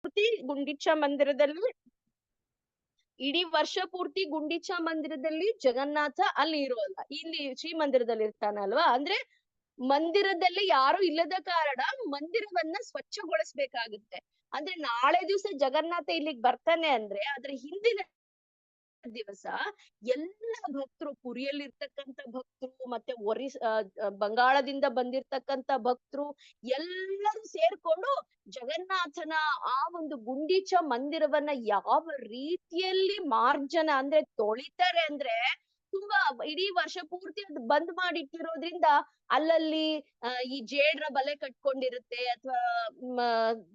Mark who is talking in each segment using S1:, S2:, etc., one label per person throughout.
S1: ಪೂರ್ತಿ ಗುಂಡಿಚಾ ಮಂದಿರದಲ್ಲಿ ಇಡೀ ವರ್ಷ ಪೂರ್ತಿ ಗುಂಡಿಚಾ ಮಂದಿರದಲ್ಲಿ ಜಗನ್ನಾಥ ಅಲ್ಲಿ ಇರೋಲ್ಲ, ಇಲ್ಲಿ ಶ್ರೀಮಂದಿರದಲ್ಲಿ ಇರ್ತಾನಲ್ವಾ. ಅಂದ್ರೆ ಮಂದಿರದಲ್ಲಿ ಯಾರು ಇಲ್ಲದ ಕಾರಣ ಮಂದಿರವನ್ನ ಸ್ವಚ್ಛಗೊಳಿಸ್ಬೇಕಾಗುತ್ತೆ. ಅಂದ್ರೆ ನಾಳೆ ದಿವಸ ಜಗನ್ನಾಥ ಇಲ್ಲಿಗ್ ಬರ್ತಾನೆ ಅಂದ್ರೆ ಅದ್ರ ಹಿಂದಿನ ದಿವಸ ಎಲ್ಲ ಭಕ್ತರು, ಪುರಿಯಲ್ಲಿರ್ತಕ್ಕಂಥ ಭಕ್ತರು, ಮತ್ತೆ ಬಂಗಾಳದಿಂದ ಬಂದಿರ್ತಕ್ಕಂಥ ಭಕ್ತರು ಎಲ್ಲರೂ ಸೇರ್ಕೊಂಡು ಜಗನ್ನಾಥನ ಆ ಒಂದು ಗುಂಡೀಚ ಮಂದಿರವನ್ನ ಯಾವ ರೀತಿಯಲ್ಲಿ ಮಾರ್ಜನ ಅಂದ್ರೆ ತೊಳಿತಾರೆ ಅಂದ್ರೆ, ತುಂಬಾ ಇಡೀ ವರ್ಷ ಪೂರ್ತಿ ಅದು ಬಂದ್ ಮಾಡಿಟ್ಟಿರೋದ್ರಿಂದ ಅಲ್ಲಲ್ಲಿ ಈ ಜೇಡ್ರ ಬಲೆ ಕಟ್ಕೊಂಡಿರುತ್ತೆ, ಅಥವಾ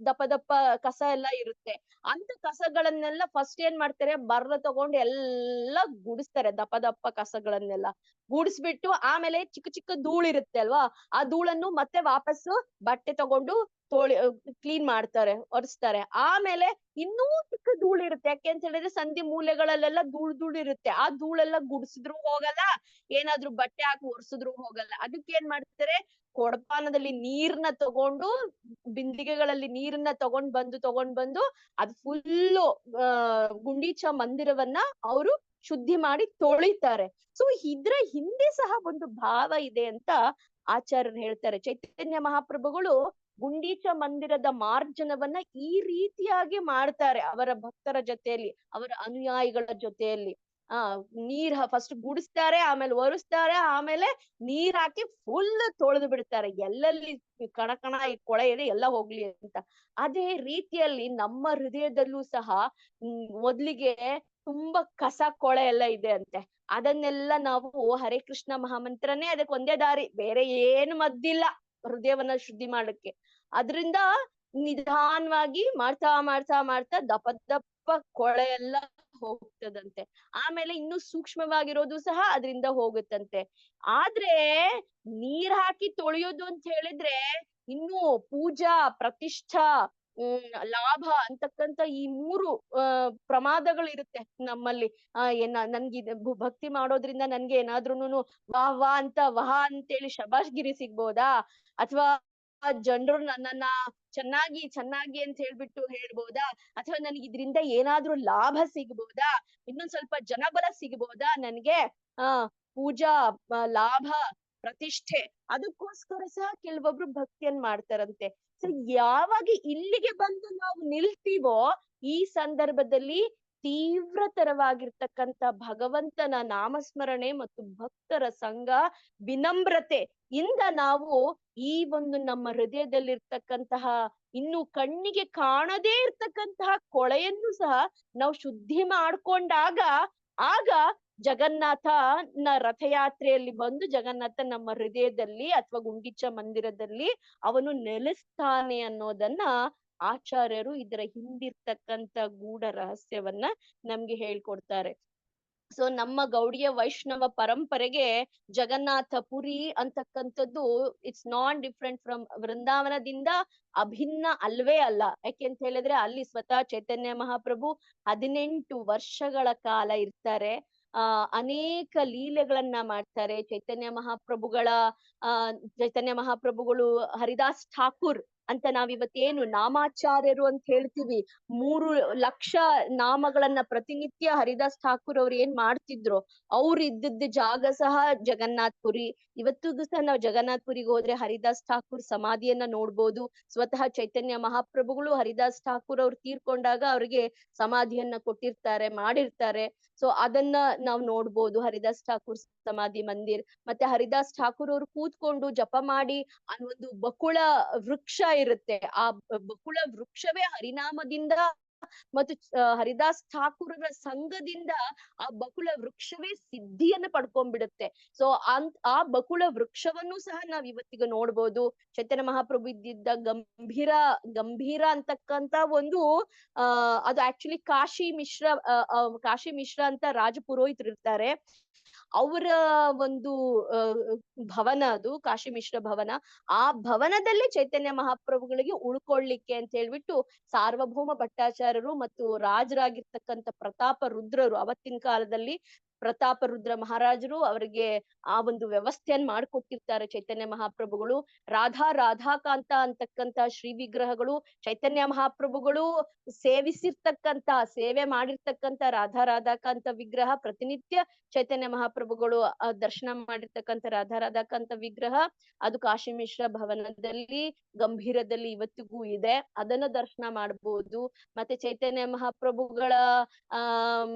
S1: ದಪ್ಪ ದಪ್ಪ ಕಸ ಎಲ್ಲ ಇರುತ್ತೆ. ಅಂತ ಕಸಗಳನ್ನೆಲ್ಲ ಫಸ್ಟ್ ಏನ್ ಮಾಡ್ತಾರೆ, ಬರ್ರ ತಗೊಂಡು ಎಲ್ಲ ಗುಡಿಸ್ತಾರೆ, ದಪ್ಪ ದಪ್ಪ ಕಸಗಳನ್ನೆಲ್ಲ ಗುಡಿಸ್ಬಿಟ್ಟು ಆಮೇಲೆ ಚಿಕ್ಕ ಚಿಕ್ಕ ಧೂಳಿರುತ್ತೆ ಅಲ್ವಾ, ಆ ಧೂಳನ್ನು ಮತ್ತೆ ವಾಪಸ್ಸು ಬಟ್ಟೆ ತಗೊಂಡು ಕ್ಲೀನ್ ಮಾಡ್ತಾರೆ, ಒರೆಸ್ತಾರೆ. ಆಮೇಲೆ ಇನ್ನೂ ಚಿಕ್ಕ ಧೂಳಿರುತ್ತೆ, ಯಾಕೆ ಅಂತ ಹೇಳಿದ್ರೆ ಸಂಧಿ ಮೂಲೆಗಳಲ್ಲೆಲ್ಲ ಧೂಳ್ ಇರುತ್ತೆ, ಆ ಧೂಳೆಲ್ಲ ಗುಡಿಸಿದ್ರು ಹೋಗಲ್ಲ, ಏನಾದ್ರೂ ಬಟ್ಟೆ ಹಾಕಿ ಒರೆಸಿದ್ರು ಹೋಗಲ್ಲ. ಅದಕ್ಕೆ ಏನ್ ಮಾಡ್ತಾರೆ, ಕೊಡಪಾನದಲ್ಲಿ ನೀರ್ನ ತಗೊಂಡು, ಬಿಂದಿಗೆಗಳಲ್ಲಿ ನೀರನ್ನ ತಗೊಂಡ್ ಬಂದು ಅದು ಫುಲ್ಲು ಗುಂಡೀಚ ಮಂದಿರವನ್ನ ಅವರು ಶುದ್ಧಿ ಮಾಡಿ ತೊಳಿತಾರೆ. ಸೊ ಇದ್ರ ಹಿಂದೆ ಸಹ ಒಂದು ಭಾವ ಇದೆ ಅಂತ ಆಚಾರ್ಯರು ಹೇಳ್ತಾರೆ. ಚೈತನ್ಯ ಮಹಾಪ್ರಭುಗಳು ಗುಂಡೀಚ ಮಂದಿರದ ಮಾರ್ಜನವನ್ನ ಈ ರೀತಿಯಾಗಿ ಮಾಡ್ತಾರೆ ಅವರ ಭಕ್ತರ ಜೊತೆಯಲ್ಲಿ, ಅವರ ಅನುಯಾಯಿಗಳ ಜೊತೆಯಲ್ಲಿ. ನೀರ್ ಫಸ್ಟ್ ಗುಡಿಸ್ತಾರೆ, ಆಮೇಲೆ ಒರೆಸ್ತಾರೆ, ಆಮೇಲೆ ನೀರ್ ಹಾಕಿ ಫುಲ್ ತೊಳೆದು ಬಿಡ್ತಾರೆ, ಎಲ್ಲೆಲ್ಲಿ ಕಣ ಈ ಕೊಳೆ ಇದೆ ಎಲ್ಲ ಹೋಗ್ಲಿ ಅಂತ. ಅದೇ ರೀತಿಯಲ್ಲಿ ನಮ್ಮ ಹೃದಯದಲ್ಲೂ ಸಹ ಮೊದ್ಲಿಗೆ ತುಂಬಾ ಕಸ ಕೊಳೆ ಎಲ್ಲ ಇದೆ ಅಂತೆ. ಅದನ್ನೆಲ್ಲ ನಾವು ಹರೇ ಕೃಷ್ಣ ಮಹಾಮಂತ್ರನೇ ಅದಕ್ಕೆ ಒಂದೇ ದಾರಿ, ಬೇರೆ ಏನು ಮದ್ದಿಲ್ಲ ಹೃದಯವನ್ನ ಶುದ್ಧಿ ಮಾಡಕ್ಕೆ. ಅದ್ರಿಂದ ನಿಧಾನವಾಗಿ ಮಾಡ್ತಾ ಮಾಡ್ತಾ ಮಾಡ್ತಾ ದಪ್ಪ ದಪ್ಪ ಕೊಳೆ ಎಲ್ಲ ಹೋಗ್ತದಂತೆ. ಆಮೇಲೆ ಇನ್ನು ಸೂಕ್ಷ್ಮವಾಗಿರೋದು ಸಹ ಅದರಿಂದ ಹೋಗುತ್ತಂತೆ. ಆದ್ರೆ ನೀರ್ ಹಾಕಿ ತೊಳೆಯೋದು ಅಂತ ಹೇಳಿದ್ರೆ ಇನ್ನು ಪೂಜಾ, ಪ್ರತಿಷ್ಠಾ, ಲಾಭ ಅಂತಕ್ಕಂತ ಈ ಮೂರು ಪ್ರಮಾದಗಳಿರುತ್ತೆ ನಮ್ಮಲ್ಲಿ. ನನ್ಗೆ ಭಕ್ತಿ ಮಾಡೋದ್ರಿಂದ ನನ್ಗೆ ಏನಾದ್ರೂನು ವಾಹ್ ವಾಹ್ ಅಂತ ಅಂತೇಳಿ ಶಬಾಷ್ಗಿರಿ ಸಿಗ್ಬೋದಾ, ಅಥವಾ ಜನರು ನನ್ನನ್ನ ಚೆನ್ನಾಗಿ ಅಂತ ಹೇಳ್ಬಿಟ್ಟು ಹೇಳ್ಬೋದಾ, ಅಥವಾ ನನಗೆ ಇದರಿಂದ ಏನಾದ್ರೂ ಲಾಭ ಸಿಗ್ಬೋದಾ, ಇನ್ನೊಂದ್ ಸ್ವಲ್ಪ ಜನಬಲ ಸಿಗ್ಬೋದಾ ನನ್ಗೆ, ಪೂಜಾ, ಲಾಭ, ಪ್ರತಿಷ್ಠೆ, ಅದಕ್ಕೋಸ್ಕರ ಸಹ ಕೆಲವೊಬ್ರು ಭಕ್ತಿಯನ್ನ ಮಾಡ್ತಾರಂತೆ. ಸೊ ಯಾವಾಗ ಇಲ್ಲಿಗೆ ಬಂದು ನಾವು ನಿಲ್ತೀವೋ ಈ ಸಂದರ್ಭದಲ್ಲಿ ತೀವ್ರತರವಾಗಿರ್ತಕ್ಕಂಥ ಭಗವಂತನ ನಾಮಸ್ಮರಣೆ ಮತ್ತು ಭಕ್ತರ ಸಂಘ, ವಿನಮ್ರತೆ ಇಂದ ನಾವು ಈ ಒಂದು ನಮ್ಮ ಹೃದಯದಲ್ಲಿರ್ತಕ್ಕಂತಹ ಇನ್ನು ಕಣ್ಣಿಗೆ ಕಾಣದೇ ಇರ್ತಕ್ಕಂತಹ ಕೊಳೆಯನ್ನು ಸಹ ನಾವು ಶುದ್ಧಿ ಮಾಡ್ಕೊಂಡಾಗ ಆಗ ಜಗನ್ನಾಥನ ರಥಯಾತ್ರೆಯಲ್ಲಿ ಬಂದು ಜಗನ್ನಾಥ ನಮ್ಮ ಹೃದಯದಲ್ಲಿ ಅಥವಾ ಗುಂಡಿಚ ಮಂದಿರದಲ್ಲಿ ಅವನು ನೆಲೆಸ್ತಾನೆ ಅನ್ನೋದನ್ನ ಆಚಾರ್ಯರು ಇದರ ಹಿಂದಿರ್ತಕ್ಕಂಥ ಗೂಢ ರಹಸ್ಯವನ್ನ ನಮ್ಗೆ ಹೇಳ್ಕೊಡ್ತಾರೆ. ಸೊ ನಮ್ಮ ಗೌಡಿಯ ವೈಷ್ಣವ ಪರಂಪರೆಗೆ ಜಗನ್ನಾಥ ಪುರಿ ಅಂತಕ್ಕಂಥದ್ದು ಇಟ್ಸ್ ನಾಟ್ ಡಿಫ್ರೆಂಟ್ ಫ್ರಮ್ ವೃಂದಾವನದಿಂದ ಅಭಿನ್ನ ಅಲ್ವೇ ಅಲ್ಲ. ಯಾಕೆ ಅಂತ ಹೇಳಿದ್ರೆ ಅಲ್ಲಿ ಸ್ವತಃ ಚೈತನ್ಯ ಮಹಾಪ್ರಭು 18 ವರ್ಷಗಳ ಕಾಲ ಇರ್ತಾರೆ, ಅನೇಕ ಲೀಲೆಗಳನ್ನ ಮಾಡ್ತಾರೆ. ಚೈತನ್ಯ ಮಹಾಪ್ರಭುಗಳು ಹರಿದಾಸ್ ಠಾಕೂರ್ ಅಂತ ನಾವಿವತ್ತೇನು ನಾಮಾಚಾರ್ಯರು ಅಂತ ಹೇಳ್ತೀವಿ, 3 ಲಕ್ಷ ನಾಮಗಳನ್ನ ಪ್ರತಿನಿತ್ಯ ಹರಿದಾಸ್ ಠಾಕೂರ್ ಅವ್ರು ಏನ್ ಮಾಡ್ತಿದ್ರು, ಅವ್ರು ಇದ್ದದ್ದು ಜಾಗ ಸಹ ಜಗನ್ನಾಥ್ ಪುರಿ. ಇವತ್ತಿಗೂ ಸಹ ನಾವು ಜಗನ್ನಾಥ್ ಪುರಿಗೆ ಹೋದ್ರೆ ಹರಿದಾಸ್ ಠಾಕೂರ್ ಸಮಾಧಿಯನ್ನ ನೋಡ್ಬೋದು. ಸ್ವತಃ ಚೈತನ್ಯ ಮಹಾಪ್ರಭುಗಳು ಹರಿದಾಸ್ ಠಾಕೂರ್ ಅವ್ರು ತೀರ್ಕೊಂಡಾಗ ಅವ್ರಿಗೆ ಸಮಾಧಿಯನ್ನ ಕೊಟ್ಟಿರ್ತಾರೆ, ಮಾಡಿರ್ತಾರೆ. ಸೊ ಅದನ್ನ ನಾವು ನೋಡ್ಬೋದು, ಹರಿದಾಸ್ ಠಾಕೂರ್ ಸಮಾಧಿ ಮಂದಿರ್. ಮತ್ತೆ ಹರಿದಾಸ್ ಠಾಕೂರ್ ಅವ್ರು ಕೂತ್ಕೊಂಡು ಜಪ ಮಾಡಿ ಒಂದು ಬಕುಳ ವೃಕ್ಷ ಇರುತ್ತೆ, ಆ ಬಕುಳ ವೃಕ್ಷವೇ ಹರಿನಾಮದಿಂದ ಮತ್ತು ಹರಿದಾಸ್ ಠಾಕೂರರ ಸಂಘದಿಂದ ಆ ಬಕುಳ ವೃಕ್ಷವೇ ಸಿದ್ಧಿಯನ್ನ ಪಡ್ಕೊಂಡ್ಬಿಡುತ್ತೆ. ಸೊ ಆ ಬಕುಳ ವೃಕ್ಷವನ್ನು ಸಹ ನಾವ್ ಇವತ್ತಿಗೆ ನೋಡ್ಬೋದು. ಚೈತನ್ಯ ಮಹಾಪ್ರಭು ಇದ್ದಿದ್ದ ಗಂಭೀರ ಅಂತಕ್ಕಂತ ಒಂದು ಅದು ಆಕ್ಚುಲಿ ಕಾಶಿ ಮಿಶ್ರ ಅಂತ ರಾಜ ಪುರೋಹಿತರು ಇರ್ತಾರೆ, ಅವರ ಒಂದು ಭವನ ಅದು, ಕಾಶಿ ಮಿಶ್ರ ಭವನ. ಆ ಭವನದಲ್ಲಿ ಚೈತನ್ಯ ಮಹಾಪ್ರಭುಗಳಿಗೆ ಉಳ್ಕೊಳ್ಳಿಕ್ಕೆ ಅಂತ ಹೇಳ್ಬಿಟ್ಟು ಸಾರ್ವಭೌಮ ಭಟ್ಟಾಚಾರ್ಯರು ಮತ್ತು ರಾಜರಾಗಿರ್ತಕ್ಕಂಥ ಪ್ರತಾಪ ರುದ್ರರು ಅವತ್ತಿನ ಕಾಲದಲ್ಲಿ ಪ್ರತಾಪರುದ್ರ ಮಹಾರಾಜರು ಅವರಿಗೆ ಆ ಒಂದು ವ್ಯವಸ್ಥೆಯನ್ನ ಮಾಡ್ಕೊಟ್ಟಿರ್ತಾರೆ ಚೈತನ್ಯ ಮಹಾಪ್ರಭುಗಳು. ರಾಧಾಕಾಂತ ಅಂತಕ್ಕಂತ ಶ್ರೀ ವಿಗ್ರಹಗಳು ಚೈತನ್ಯ ಮಹಾಪ್ರಭುಗಳು ಸೇವಿಸಿರ್ತಕ್ಕಂತ ಸೇವೆ ಮಾಡಿರ್ತಕ್ಕಂತ ರಾಧಾಕಾಂತ ವಿಗ್ರಹ, ಪ್ರತಿನಿತ್ಯ ಚೈತನ್ಯ ಮಹಾಪ್ರಭುಗಳು ದರ್ಶನ ಮಾಡಿರ್ತಕ್ಕಂತ ರಾಧಾಕಾಂತ ವಿಗ್ರಹ ಅದು ಕಾಶಿ ಮಿಶ್ರ ಭವನದಲ್ಲಿ ಗಂಭೀರದಲ್ಲಿ ಇವತ್ತಿಗೂ ಇದೆ. ಅದನ್ನ ದರ್ಶನ ಮಾಡ್ಬೋದು. ಮತ್ತೆ ಚೈತನ್ಯ ಮಹಾಪ್ರಭುಗಳ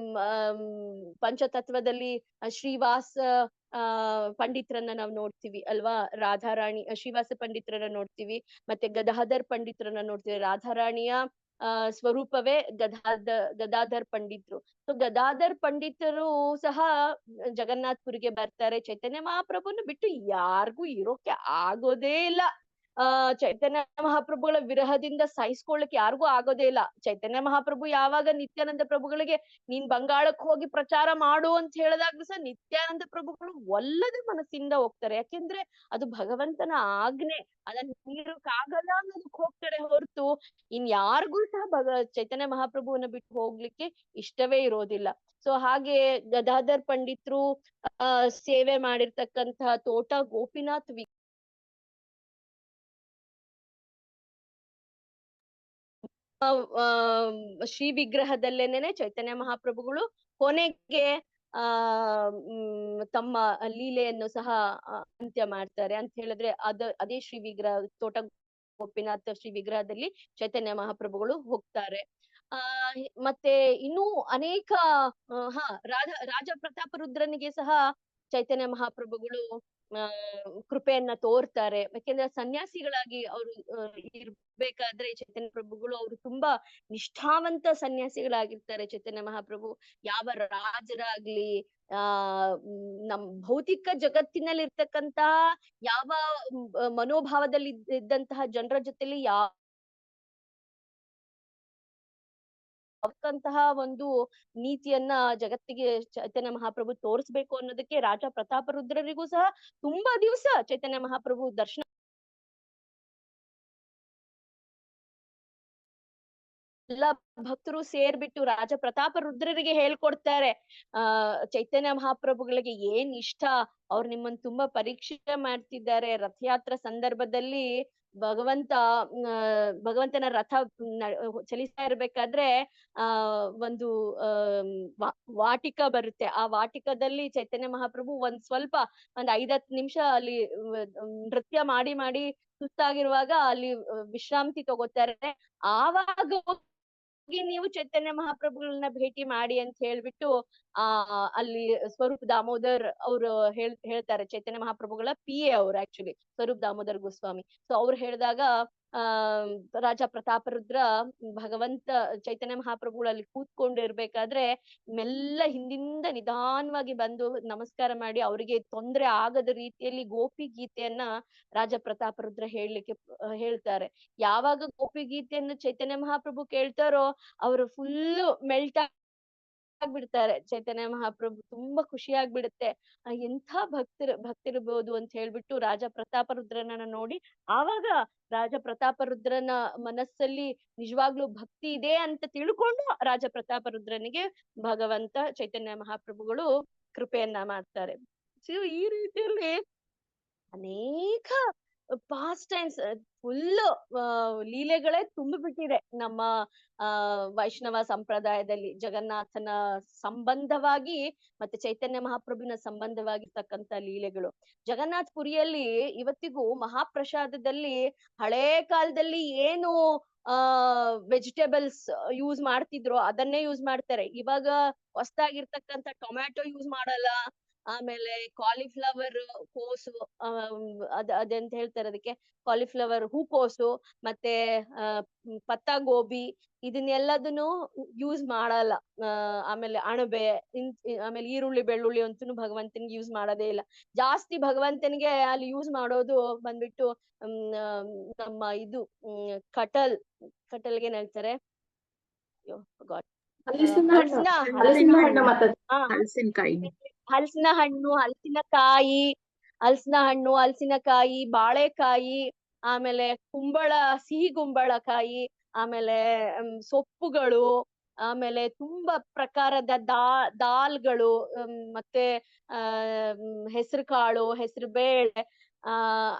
S1: ಪಂಚತತ್ವದಲ್ಲಿ ಶ್ರೀವಾಸ ಪಂಡಿತರನ್ನ ನಾವು ನೋಡ್ತೀವಿ ಅಲ್ವಾ, ರಾಧಾರಾಣಿ ಶ್ರೀವಾಸ ಪಂಡಿತರನ್ನ ನೋಡ್ತೀವಿ, ಮತ್ತೆ ಗದಾಧರ್ ಪಂಡಿತರನ್ನ ನೋಡ್ತೀವಿ. ರಾಧಾರಾಣಿಯ ಸ್ವರೂಪವೇ ಗದಾಧರ್ ಪಂಡಿತರು. ಸೊ ಗದಾಧರ್ ಪಂಡಿತರು ಸಹ ಜಗನ್ನಾಥ್ಪುರಿಗೆ ಬರ್ತಾರೆ. ಚೈತನ್ಯ ಮಹಾಪ್ರಭುನ ಬಿಟ್ಟು ಯಾರಿಗೂ ಇರೋಕೆ ಆಗೋದೇ ಇಲ್ಲ. ಚೈತನ್ಯ ಮಹಾಪ್ರಭುಗಳ ವಿರಹದಿಂದ ಸಹಿಸ್ಕೊಳ್ಳಿಕ್ಕೆ ಯಾರಿಗೂ ಆಗೋದೇ ಇಲ್ಲ. ಚೈತನ್ಯ ಮಹಾಪ್ರಭು ಯಾವಾಗ ನಿತ್ಯಾನಂದ ಪ್ರಭುಗಳಿಗೆ ನೀನ್ ಬಂಗಾಳಕ್ಕೆ ಹೋಗಿ ಪ್ರಚಾರ ಮಾಡು ಅಂತ ಹೇಳಿದಾಗ್ಲೂ ಸಹ ನಿತ್ಯಾನಂದ ಪ್ರಭುಗಳು ಒಲ್ಲದ ಮನಸ್ಸಿಂದ ಹೋಗ್ತಾರೆ. ಯಾಕೆಂದ್ರೆ ಅದು ಭಗವಂತನ ಆಜ್ಞೆ, ಅದನ್ನ ಮೀರಕ್ಕಾಗಲ್ಲ ಅನ್ನೋದಕ್ಕೆ ಹೋಗ್ತಾರೆ ಹೊರತು ಇನ್ ಯಾರಿಗೂ ಸಹ ಚೈತನ್ಯ ಮಹಾಪ್ರಭುವನ್ನ ಬಿಟ್ಟು ಹೋಗ್ಲಿಕ್ಕೆ ಇಷ್ಟವೇ ಇರೋದಿಲ್ಲ. ಸೊ ಹಾಗೆ ಗದಾಧರ್ ಪಂಡಿತರು ಸೇವೆ ಮಾಡಿರ್ತಕ್ಕಂತಹ ತೋಟ ಗೋಪಿನಾಥ್ ಶ್ರೀ ವಿಗ್ರಹದಲ್ಲೇನೆ ಚೈತನ್ಯ ಮಹಾಪ್ರಭುಗಳು ಕೊನೆಗೆ ತಮ್ಮ ಲೀಲೆಯನ್ನು ಸಹ ಅಂತ್ಯ ಮಾಡ್ತಾರೆ ಅಂತ ಹೇಳಿದ್ರೆ ಅದೇ ಶ್ರೀ ವಿಗ್ರಹ ತೋಟ ಗೋಪಿನಾಥ ಶ್ರೀ ವಿಗ್ರಹದಲ್ಲಿ ಚೈತನ್ಯ ಮಹಾಪ್ರಭುಗಳು ಹೋಗ್ತಾರೆ. ಮತ್ತೆ ಇನ್ನೂ ಅನೇಕ ರಾಜ ಪ್ರತಾಪರುದ್ರನಿಗೆ ಸಹ ಚೈತನ್ಯ ಮಹಾಪ್ರಭುಗಳು ಕೃಪೆಯನ್ನ ತೋರ್ತಾರೆ. ಯಾಕೆಂದ್ರೆ ಸನ್ಯಾಸಿಗಳಾಗಿ ಅವರು ಇರ್ಬೇಕಾದ್ರೆ ಚೈತನ್ಯ ಪ್ರಭುಗಳು ಅವರು ತುಂಬಾ ನಿಷ್ಠಾವಂತ ಸನ್ಯಾಸಿಗಳಾಗಿರ್ತಾರೆ. ಚೈತನ್ಯ ಮಹಾಪ್ರಭು ಯಾವ ರಾಜರಾಗ್ಲಿ ನಮ್ ಭೌತಿಕ ಜಗತ್ತಿನಲ್ಲಿ ಇರ್ತಕ್ಕಂತ ಯಾವ ಮನೋಭಾವದಲ್ಲಿ ಇದ್ದಂತಹ ಜನರ ಜೊತೆಲಿ ಒಂದು ನೀತಿಯನ್ನ ಜಗತ್ತಿಗೆ ಚೈತನ್ಯ ಮಹಾಪ್ರಭು ತೋರಿಸ್ಬೇಕು ಅನ್ನೋದಕ್ಕೆ ರಾಜ ಪ್ರತಾಪರುದ್ರರಿಗೂ ಸಹ ತುಂಬಾ ದಿವಸ ಚೈತನ್ಯ ಮಹಾಪ್ರಭು ದರ್ಶನ ಎಲ್ಲ ಭಕ್ತರು ಸೇರ್ಬಿಟ್ಟು ರಾಜ ಪ್ರತಾಪರುದ್ರರಿಗೆ ಹೇಳ್ಕೊಡ್ತಾರೆ. ಚೈತನ್ಯ ಮಹಾಪ್ರಭುಗಳಿಗೆ ಏನ್ ಇಷ್ಟ, ಅವ್ರು ನಿಮ್ಮನ್ನ ತುಂಬಾ ಪರೀಕ್ಷೆ ಮಾಡ್ತಿದ್ದಾರೆ. ರಥಯಾತ್ರಾ ಸಂದರ್ಭದಲ್ಲಿ ಭಗವಂತನ ರಥ ಚಲಿಸ್ತಾ ಇರ್ಬೇಕಾದ್ರೆ ಒಂದು ವಾಟಿಕ ಬರುತ್ತೆ. ಆ ವಾಟಿಕದಲ್ಲಿ ಚೈತನ್ಯ ಮಹಾಪ್ರಭು ಒಂದ್ 5-10 ನಿಮಿಷ ಅಲ್ಲಿ ನೃತ್ಯ ಮಾಡಿ ಸುಸ್ತಾಗಿರುವಾಗ ಅಲ್ಲಿ ವಿಶ್ರಾಂತಿ ತಗೋತಾರೆ. ಆವಾಗ ನೀವು ಚೈತನ್ಯ ಮಹಾಪ್ರಭುಗಳನ್ನ ಭೇಟಿ ಮಾಡಿ ಅಂತ ಹೇಳ್ಬಿಟ್ಟು ಅಲ್ಲಿ ಸ್ವರೂಪ್ ದಾಮೋದರ್ ಅವರು ಹೇಳ್ತಾರೆ. ಚೈತನ್ಯ ಮಹಾಪ್ರಭುಗಳ PA ಅವ್ರು ಆಕ್ಚುಲಿ ಸ್ವರೂಪ್ ದಾಮೋದರ್ ಗೋಸ್ವಾಮಿ. ಸೊ ಅವ್ರು ಹೇಳಿದಾಗ ರಾಜ ಪ್ರತಾಪರುದ್ರ ಭಗವಂತ ಚೈತನ್ಯ ಮಹಾಪ್ರಭುಗಳಲ್ಲಿ ಕೂತ್ಕೊಂಡಿರ್ಬೇಕಾದ್ರೆ ಮೆಲ್ಲ ಹಿಂದಿಂದ ನಿಧಾನವಾಗಿ ಬಂದು ನಮಸ್ಕಾರ ಮಾಡಿ ಅವರಿಗೆ ತೊಂದರೆ ಆಗದ ರೀತಿಯಲ್ಲಿ ಗೋಪಿ ಗೀತೆಯನ್ನ ರಾಜ ಪ್ರತಾಪರುದ್ರ ಹೇಳ್ತಾರೆ. ಯಾವಾಗ ಗೋಪಿ ಗೀತೆಯನ್ನು ಚೈತನ್ಯ ಮಹಾಪ್ರಭು ಕೇಳ್ತಾರೋ ಅವರು ಫುಲ್ ಮೆಲ್ಟ್ ಆಗ್ಬಿಡ್ತಾರೆ. ಚೈತನ್ಯ ಮಹಾಪ್ರಭು ತುಂಬಾ ಖುಷಿ ಆಗ್ಬಿಡುತ್ತೆ. ಎಂಥ ಭಕ್ತಿರ್ಬೋದು ಅಂತ ಹೇಳ್ಬಿಟ್ಟು ರಾಜ ಪ್ರತಾಪರುದ್ರನ ನೋಡಿ ಆವಾಗ ರಾಜ ಪ್ರತಾಪರುದ್ರನ ಮನಸ್ಸಲ್ಲಿ ನಿಜವಾಗ್ಲೂ ಭಕ್ತಿ ಇದೆ ಅಂತ ತಿಳ್ಕೊಂಡು ರಾಜ ಪ್ರತಾಪರುದ್ರನಿಗೆ ಭಗವಂತ ಚೈತನ್ಯ ಮಹಾಪ್ರಭುಗಳು ಕೃಪೆಯನ್ನ ಮಾಡ್ತಾರೆ. ಈ ರೀತಿಯಲ್ಲಿ ಅನೇಕ ಪಾಸ್ಟ್ ಟೈಮ್ಸ್ ಫುಲ್ ಲೀಲೆಗಳೇ ತುಂಬಿಬಿಟ್ಟಿದೆ ನಮ್ಮ ವೈಷ್ಣವ ಸಂಪ್ರದಾಯದಲ್ಲಿ. ಜಗನ್ನಾಥನ ಸಂಬಂಧವಾಗಿ ಮತ್ತೆ ಚೈತನ್ಯ ಮಹಾಪ್ರಭುವಿನ ಸಂಬಂಧವಾಗಿರ್ತಕ್ಕಂಥ ಲೀಲೆಗಳು. ಜಗನ್ನಾಥ್ ಪುರಿಯಲ್ಲಿ ಇವತ್ತಿಗೂ ಮಹಾಪ್ರಸಾದದಲ್ಲಿ ಹಳೇ ಕಾಲದಲ್ಲಿ ಏನು ವೆಜಿಟೇಬಲ್ಸ್ ಯೂಸ್ ಮಾಡ್ತಿದ್ರು ಅದನ್ನೇ ಯೂಸ್ ಮಾಡ್ತಾರೆ. ಇವಾಗ ಹೊಸದಾಗಿರ್ತಕ್ಕಂಥ ಟೊಮ್ಯಾಟೊ ಯೂಸ್ ಮಾಡಲ್ಲ. ಆಮೇಲೆ ಕಾಲಿಫ್ಲವರ್ ಕೋಸು ಅದೆಂತ ಹೇಳ್ತಾರೆ ಅದಕ್ಕೆ, ಕಾಲಿಫ್ಲವರ್ ಹೂಕೋಸು ಮತ್ತೆ ಪತ್ತಾ ಗೋಬಿ ಇದನ್ನೆಲ್ಲದನ್ನು ಯೂಸ್ ಮಾಡಲ್ಲ. ಆಮೇಲೆ ಅಣಬೆ ಆಮೇಲೆ ಈರುಳ್ಳಿ ಬೆಳ್ಳುಳ್ಳಿ ಅಂತೂ ಭಗವಂತನಿಗೆ ಯೂಸ್ ಮಾಡೋದೇ ಇಲ್ಲ. ಜಾಸ್ತಿ ಭಗವಂತನಿಗೆ ಅಲ್ಲಿ ಯೂಸ್ ಮಾಡೋದು ಬಂದ್ಬಿಟ್ಟು ನಮ್ಮ ಇದು ಕಟಲ್ಗೆ ಏನ್ ಹೇಳ್ತಾರೆ, ಹಲಸಿನ ಹಣ್ಣು, ಹಲಸಿನಕಾಯಿ, ಬಾಳೆಕಾಯಿ, ಆಮೇಲೆ ಸಿಹಿ ಕುಂಬಳಕಾಯಿ, ಆಮೇಲೆ ಸೊಪ್ಪುಗಳು, ಆಮೇಲೆ ತುಂಬಾ ಪ್ರಕಾರದ ದಾಲ್ಗಳು, ಮತ್ತೆ ಹೆಸರು ಕಾಳು, ಹೆಸರು ಬೇಳೆ,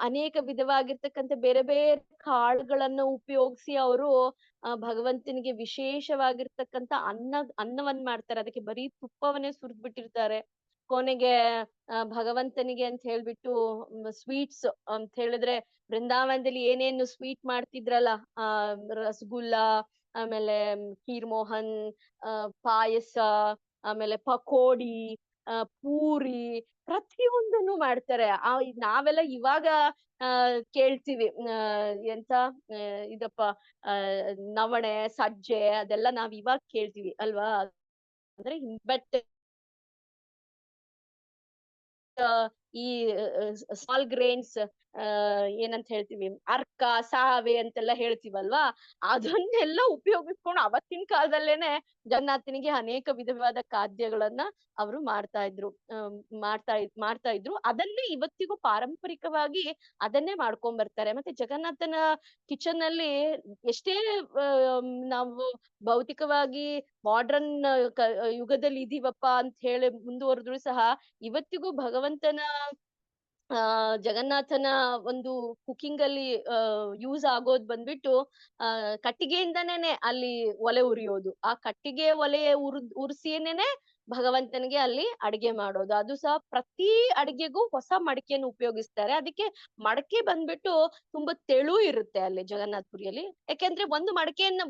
S1: ಅನೇಕ ವಿಧವಾಗಿರ್ತಕ್ಕಂಥ ಬೇರೆ ಬೇರೆ ಕಾಳುಗಳನ್ನ ಉಪಯೋಗಿಸಿ ಅವರು ಭಗವಂತನಿಗೆ ವಿಶೇಷವಾಗಿರ್ತಕ್ಕಂಥ ಅನ್ನವನ್ನ ಮಾಡ್ತಾರೆ. ಅದಕ್ಕೆ ಬರೀ ತುಪ್ಪವನ್ನೇ ಸುರಿದ್ಬಿಟ್ಟಿರ್ತಾರೆ. ಕೊನೆಗೆ ಭಗವಂತನಿಗೆ ಅಂತ ಹೇಳ್ಬಿಟ್ಟು ಸ್ವೀಟ್ಸ್ ಅಂತ ಹೇಳಿದ್ರೆ ಬೃಂದಾವನದಲ್ಲಿ ಏನೇನು ಸ್ವೀಟ್ ಮಾಡ್ತಿದ್ರಲ್ಲ, ರಸಗುಲ್ಲ, ಆಮೇಲೆ ಖೀರ್ ಮೋಹನ್, ಪಾಯಸ, ಆಮೇಲೆ ಪಕೋಡಿ, ಪೂರಿ, ಪ್ರತಿಯೊಂದನ್ನು ಮಾಡ್ತಾರೆ. ನಾವೆಲ್ಲ ಇವಾಗ ಕೇಳ್ತೀವಿ, ಎಂತ ಇದಪ್ಪ, ನವಣೆ, ಸಜ್ಜೆ ಅದೆಲ್ಲ ನಾವ್ ಇವಾಗ ಕೇಳ್ತೀವಿ ಅಲ್ವಾ? ಅಂದ್ರೆ ಬಟ್ ಈ ಸ್ಮಾಲ್ ಗ್ರೇನ್ಸ್, ಏನಂತ ಹೇಳ್ತೀವಿ, ಅರ್ಕ, ಸಾವೆ ಅಂತೆಲ್ಲ ಹೇಳ್ತೀವಲ್ವಾ, ಅದನ್ನೆಲ್ಲ ಉಪಯೋಗಿಸ್ಕೊಂಡು ಅವತ್ತಿನ ಕಾಲದಲ್ಲೇನೆ ಜಗನ್ನಾಥನಿಗೆ ಅನೇಕ ವಿಧವಾದ ಖಾದ್ಯಗಳನ್ನ ಅವರು ಮಾಡ್ತಾ ಇದ್ರು. ಮಾಡ್ತಾ ಇದ್ರು. ಅದನ್ನೇ ಇವತ್ತಿಗೂ ಪಾರಂಪರಿಕವಾಗಿ ಅದನ್ನೇ ಮಾಡ್ಕೊಂಡ್ ಬರ್ತಾರೆ. ಮತ್ತೆ ಜಗನ್ನಾಥನ ಕಿಚನ್ ಅಲ್ಲಿ ಎಷ್ಟೇ ನಾವು ಭೌತಿಕವಾಗಿ ಮಾಡರ್ನ್ ಯುಗದಲ್ಲಿ ಇದೀವಪ್ಪ ಅಂತ ಹೇಳಿ ಮುಂದುವರೆದ್ರು ಸಹ ಇವತ್ತಿಗೂ ಭಗವಂತನ ಜಗನ್ನಾಥನ ಒಂದು ಕುಕಿಂಗ್ ಅಲ್ಲಿ ಯೂಸ್ ಆಗೋದ್ ಬಂದ್ಬಿಟ್ಟು ಕಟ್ಟಿಗೆಯಿಂದನೇನೆ ಅಲ್ಲಿ ಒಲೆ ಉರಿಯೋದು. ಆ ಕಟ್ಟಿಗೆ ಒಲೆ ಉರ್ಸಿನೇನೆ ಭಗವಂತನಿಗೆ ಅಲ್ಲಿ ಅಡಿಗೆ ಮಾಡೋದು. ಅದು ಸಹ ಪ್ರತಿ ಅಡಿಗೆಗೂ ಹೊಸ ಮಡಿಕೆಯನ್ನು ಉಪಯೋಗಿಸ್ತಾರೆ. ಅದಕ್ಕೆ ಮಡಕೆ ಬಂದ್ಬಿಟ್ಟು ತುಂಬಾ ತೆಳು ಇರುತ್ತೆ ಅಲ್ಲಿ ಜಗನ್ನಾಥಪುರಿಯಲ್ಲಿ. ಯಾಕೆಂದ್ರೆ ಒಂದು ಮಡಕೆಯನ್ನ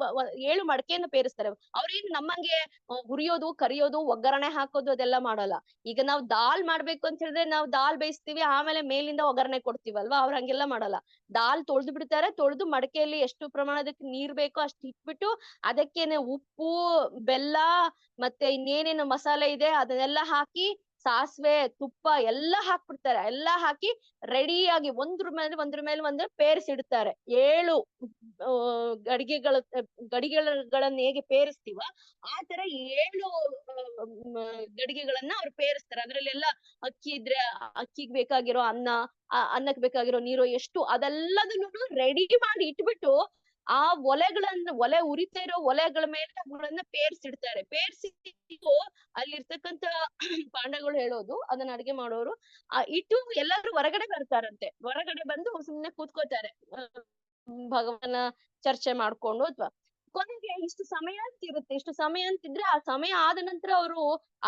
S1: 7 ಮಡಕೆಯನ್ನ ಪೇರಿಸ್ತಾರೆ. ಅವ್ರೇನು ನಮ್ಮಂಗೆ ಹುರಿಯೋದು, ಕರಿಯೋದು, ಒಗ್ಗರಣೆ ಹಾಕೋದು ಅದೆಲ್ಲ ಮಾಡಲ್ಲ. ಈಗ ನಾವು ದಾಲ್ ಮಾಡ್ಬೇಕು ಅಂತ ಹೇಳಿದ್ರೆ ನಾವು ದಾಲ್ ಬೇಯಿಸ್ತೀವಿ, ಆಮೇಲೆ ಮೇಲಿಂದ ಒಗ್ಗರಣೆ ಕೊಡ್ತೀವಲ್ವಾ, ಅವ್ರು ಹಂಗೆಲ್ಲ ಮಾಡಲ್ಲ. ದಾಲ್ ತೊಳ್ದು ಬಿಡ್ತಾರೆ, ತೊಳ್ದು ಮಡಕೆಯಲ್ಲಿ ಎಷ್ಟು ಪ್ರಮಾಣದಕ್ಕೆ ನೀರ್ ಬೇಕೋ ಅಷ್ಟು ಇಟ್ಬಿಟ್ಟು ಅದಕ್ಕೇನೆ ಉಪ್ಪು, ಬೆಲ್ಲ, ಮತ್ತೆ ಇನ್ನೇನೇನು ಮಸಾಲೆ ಇದೆ ಅದನ್ನೆಲ್ಲ ಹಾಕಿ, ಸಾಸ್ವೆ, ತುಪ್ಪ ಎಲ್ಲ ಹಾಕ್ಬಿಡ್ತಾರೆ. ಎಲ್ಲ ಹಾಕಿ ರೆಡಿಯಾಗಿ ಒಂದ್ರ ಮೇಲೆ ಒಂದು ಪೇರಿಸಿಡ್ತಾರೆ. 7 ಗಡಿಗೆಗಳನ್ನ ಹೇಗೆ ಪೇರಿಸ್ತೀವ ಆ ತರ 7 ಗಡಿಗೆಗಳನ್ನ ಅವ್ರು ಪೇರಿಸ್ತಾರೆ. ಅದ್ರಲ್ಲೆಲ್ಲ ಅಕ್ಕಿ ಇದ್ರೆ ಅಕ್ಕಿಗ್ ಬೇಕಾಗಿರೋ ಅನ್ನ, ಅನ್ನಕ್ ಬೇಕಾಗಿರೋ ನೀರು ಎಷ್ಟು ಅದೆಲ್ಲದನ್ನು ರೆಡಿ ಮಾಡಿ ಇಟ್ಬಿಟ್ಟು ಆ ಒಲೆ ಉರಿತಾ ಇರೋ ಒಲೆಗಳ ಮೇಲೆ ಅವುಗಳನ್ನ ಪೇರ್ಸಿಡ್ತಾರೆ. ಪೇರ್ಸಿಟ್ಟು ಅಲ್ಲಿರ್ತಕ್ಕಂತ ಪಾಂಡಗಳು ಹೇಳೋದು, ಅದನ್ನ ಅಡಿಗೆ ಮಾಡೋರು ಇಟ್ಟು ಎಲ್ಲರೂ ಹೊರಗಡೆ ಬರ್ತಾರಂತೆ. ಹೊರಗಡೆ ಬಂದು ಸುಮ್ನೆ ಕೂತ್ಕೋತಾರೆ, ಭಗವಾನ ಚರ್ಚೆ ಮಾಡ್ಕೊಂಡು, ಅಥವಾ ಕೊನೆಗೆ ಇಷ್ಟು ಸಮಯ ಅಂತ ಇರುತ್ತೆ. ಇಷ್ಟು ಸಮಯ ಅಂತಿದ್ರೆ ಆ ಸಮಯ ಆದ ನಂತರ ಅವರು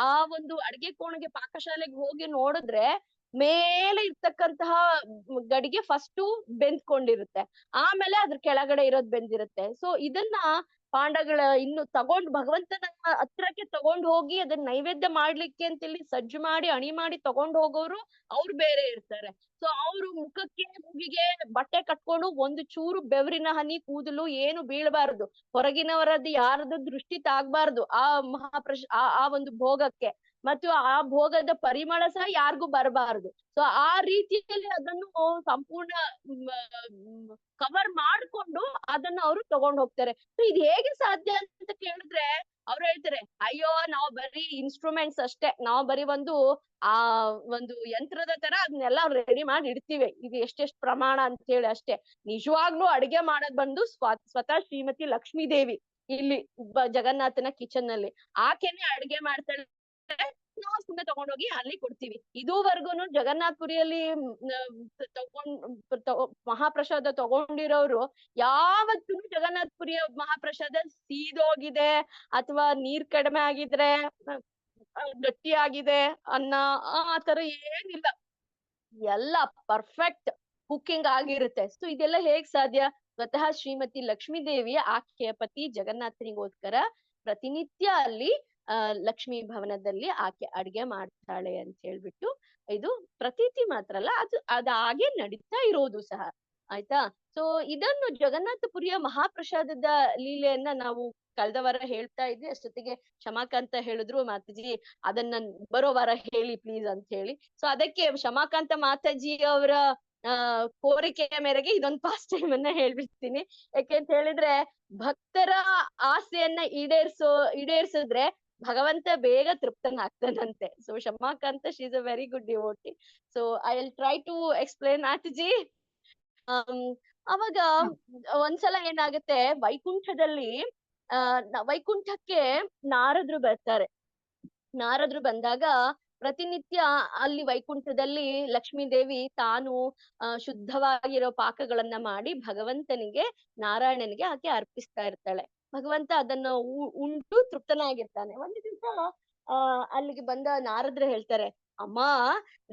S1: ಆ ಒಂದು ಅಡ್ಗೆ ಕೋಣೆಗೆ, ಪಾಕಶಾಲೆಗೆ ಹೋಗಿ ನೋಡಿದ್ರೆ ಮೇಲೆ ಇರ್ತಕ್ಕಂತಹ ಗಡಿಗೆ ಫಸ್ಟು ಬೆಂದ್ಕೊಂಡಿರುತ್ತೆ, ಆಮೇಲೆ ಅದ್ರ ಕೆಳಗಡೆ ಇರೋದ್ ಬೆಂದಿರುತ್ತೆ. ಸೊ ಇದನ್ನ ಪಾಂಡಗಳ ಇನ್ನು ತಗೊಂಡ್ ಭಗವಂತನ ಹತ್ರಕ್ಕೆ ತಗೊಂಡ್ ಹೋಗಿ ಅದನ್ನ ನೈವೇದ್ಯ ಮಾಡ್ಲಿಕ್ಕೆ ಅಂತೇಳಿ ಸಜ್ಜು ಮಾಡಿ ಅಣಿ ಮಾಡಿ ತಗೊಂಡ್ ಹೋಗೋರು ಅವ್ರು ಬೇರೆ ಇರ್ತಾರೆ. ಸೊ ಅವ್ರು ಮುಖಕ್ಕೆ ಮೂಗಿಗೆ ಬಟ್ಟೆ ಕಟ್ಕೊಂಡು ಒಂದು ಚೂರು ಬೆವರಿನ ಹನಿ, ಕೂದಲು ಏನು ಬೀಳ್ಬಾರ್ದು, ಹೊರಗಿನವರದ್ದು ಯಾರದ್ದು ದೃಷ್ಟಿ ತಾಗ್ಬಾರ್ದು ಆ ಆ ಒಂದು ಭೋಗಕ್ಕೆ, ಮತ್ತು ಆ ಭೋಗದ ಪರಿಮಳ ಸಹ ಯಾರಿಗೂ ಬರಬಾರದು. ಸೊ ಆ ರೀತಿಯಲ್ಲಿ ಅದನ್ನು ಸಂಪೂರ್ಣ ಕವರ್ ಮಾಡ್ಕೊಂಡು ಅದನ್ನ ಅವರು ತಗೊಂಡ್ ಹೋಗ್ತಾರೆ. ಸೊ ಇದು ಹೇಗೆ ಸಾಧ್ಯ ಅಂತ ಕೇಳಿದ್ರೆ ಅವ್ರು ಹೇಳ್ತಾರೆ, ಅಯ್ಯೋ ನಾವು ಬರೀ ಇನ್ಸ್ಟ್ರೂಮೆಂಟ್ಸ್ ಅಷ್ಟೇ, ನಾವು ಬರೀ ಆ ಒಂದು ಯಂತ್ರದ ತರ ಅದನ್ನೆಲ್ಲ ರೆಡಿ ಮಾಡಿ ಇಡ್ತೀವಿ, ಇದು ಎಷ್ಟೆಷ್ಟು ಪ್ರಮಾಣ ಅಂತ ಹೇಳಿ ಅಷ್ಟೇ. ನಿಜವಾಗ್ಲೂ ಅಡಿಗೆ ಮಾಡೋದ್ ಬಂದು ಸ್ವತಃ ಶ್ರೀಮತಿ ಲಕ್ಷ್ಮೀ ದೇವಿ ಇಲ್ಲಿ ಜಗನ್ನಾಥನ ಕಿಚನ್ ನಲ್ಲಿ ಆಕೆನೆ ಅಡಿಗೆ ಮಾಡ್ತಾಳೆ. ನಾವು ಸುಮ್ಮನೆ ತಗೊಂಡೋಗಿ ಅಲ್ಲಿ ಕೊಡ್ತೀವಿ. ಇದುವರೆಗೂನು ಜಗನ್ನಾಥಪುರಿಯಲ್ಲಿ ಮಹಾಪ್ರಸಾದ ತಗೊಂಡಿರೋರು ಯಾವತ್ತೂ ಜಗನ್ನಾಥಪುರಿಯ ಮಹಾಪ್ರಸಾದ ಸೀದೋಗಿದೆ ಅಥವಾ ನೀರ್ ಕಡಿಮೆ ಆಗಿದ್ರೆ ಗಟ್ಟಿ ಆಗಿದೆ ಅನ್ನ ಆ ತರ ಏನಿಲ್ಲ, ಎಲ್ಲ ಪರ್ಫೆಕ್ಟ್ ಕುಕಿಂಗ್ ಆಗಿರುತ್ತೆ. ಸೊ ಇದೆಲ್ಲ ಹೇಗ್ ಸಾಧ್ಯ? ಸ್ವತಃ ಶ್ರೀಮತಿ ಲಕ್ಷ್ಮೀ ದೇವಿ ಆಕೆಯ ಪತಿ ಜಗನ್ನಾಥನಿಗೋಸ್ಕರ ಪ್ರತಿನಿತ್ಯ ಅಲ್ಲಿ ಲಕ್ಷ್ಮೀ ಭವನದಲ್ಲಿ ಆಕೆ ಅಡ್ಗೆ ಮಾಡ್ತಾಳೆ ಅಂತ ಹೇಳ್ಬಿಟ್ಟು ಇದು ಪ್ರತೀತಿ ಮಾತ್ರ ಅಲ್ಲ, ಅದು ಹಾಗೆ ನಡೀತಾ ಇರೋದು ಸಹ. ಆಯ್ತಾ? ಸೊ ಇದನ್ನು ಜಗನ್ನಾಥಪುರಿಯ ಮಹಾಪ್ರಸಾದದ ಲೀಲೆಯನ್ನ ನಾವು ಕಳೆದ ವಾರ ಹೇಳ್ತಾ ಇದ್ವಿ. ಅಷ್ಟೊತ್ತಿಗೆ ಕ್ಷಮಾಕಾಂತ ಹೇಳಿದ್ರು, ಮಾತಾಜಿ ಅದನ್ನ ಬರೋ ವಾರ ಹೇಳಿ ಪ್ಲೀಸ್ ಅಂತ ಹೇಳಿ. ಸೊ ಅದಕ್ಕೆ ಕ್ಷಮಾಕಾಂತ ಮಾತಾಜಿ ಅವರ ಕೋರಿಕೆಯ ಮೇರೆಗೆ ಇದೊಂದು ಪಾಸ್ಟ್ ಟೈಮ್ ಅನ್ನ ಹೇಳ್ಬಿಡ್ತೀನಿ. ಯಾಕೆಂತ ಹೇಳಿದ್ರೆ ಭಕ್ತರ ಆಸೆಯನ್ನ ಈಡೇರ್ಸಿದ್ರೆ ಭಗವಂತ ಬೇಗ ತೃಪ್ತನಾಗ್ತಾನಂತೆ. So Kshamakanta she is a very good devotee. So I will try to explain mataji. ಅವಾಗ ಒಂದ್ಸಲ ಏನಾಗುತ್ತೆ, ವೈಕುಂಠದಲ್ಲಿ ವೈಕುಂಠಕ್ಕೆ ನಾರದ್ರು ಬರ್ತಾರೆ. ನಾರದ್ರು ಬಂದಾಗ ಪ್ರತಿನಿತ್ಯ ಅಲ್ಲಿ ವೈಕುಂಠದಲ್ಲಿ ಲಕ್ಷ್ಮೀ ದೇವಿ ತಾನು ಶುದ್ಧವಾಗಿರೋ ಪಾಕಗಳನ್ನ ಮಾಡಿ ಭಗವಂತನಿಗೆ, ನಾರಾಯಣನಿಗೆ ಆಕೆ ಅರ್ಪಿಸ್ತಾ ಇರ್ತಾಳೆ. ಭಗವಂತ ಅದನ್ನ ಉಂಡು ತೃಪ್ತನಾಗಿರ್ತಾನೆ. ಒಂದು ದಿವ್ಸ ಅಲ್ಲಿಗೆ ಬಂದ ನಾರದ್ರು ಹೇಳ್ತಾರೆ, ಅಮ್ಮ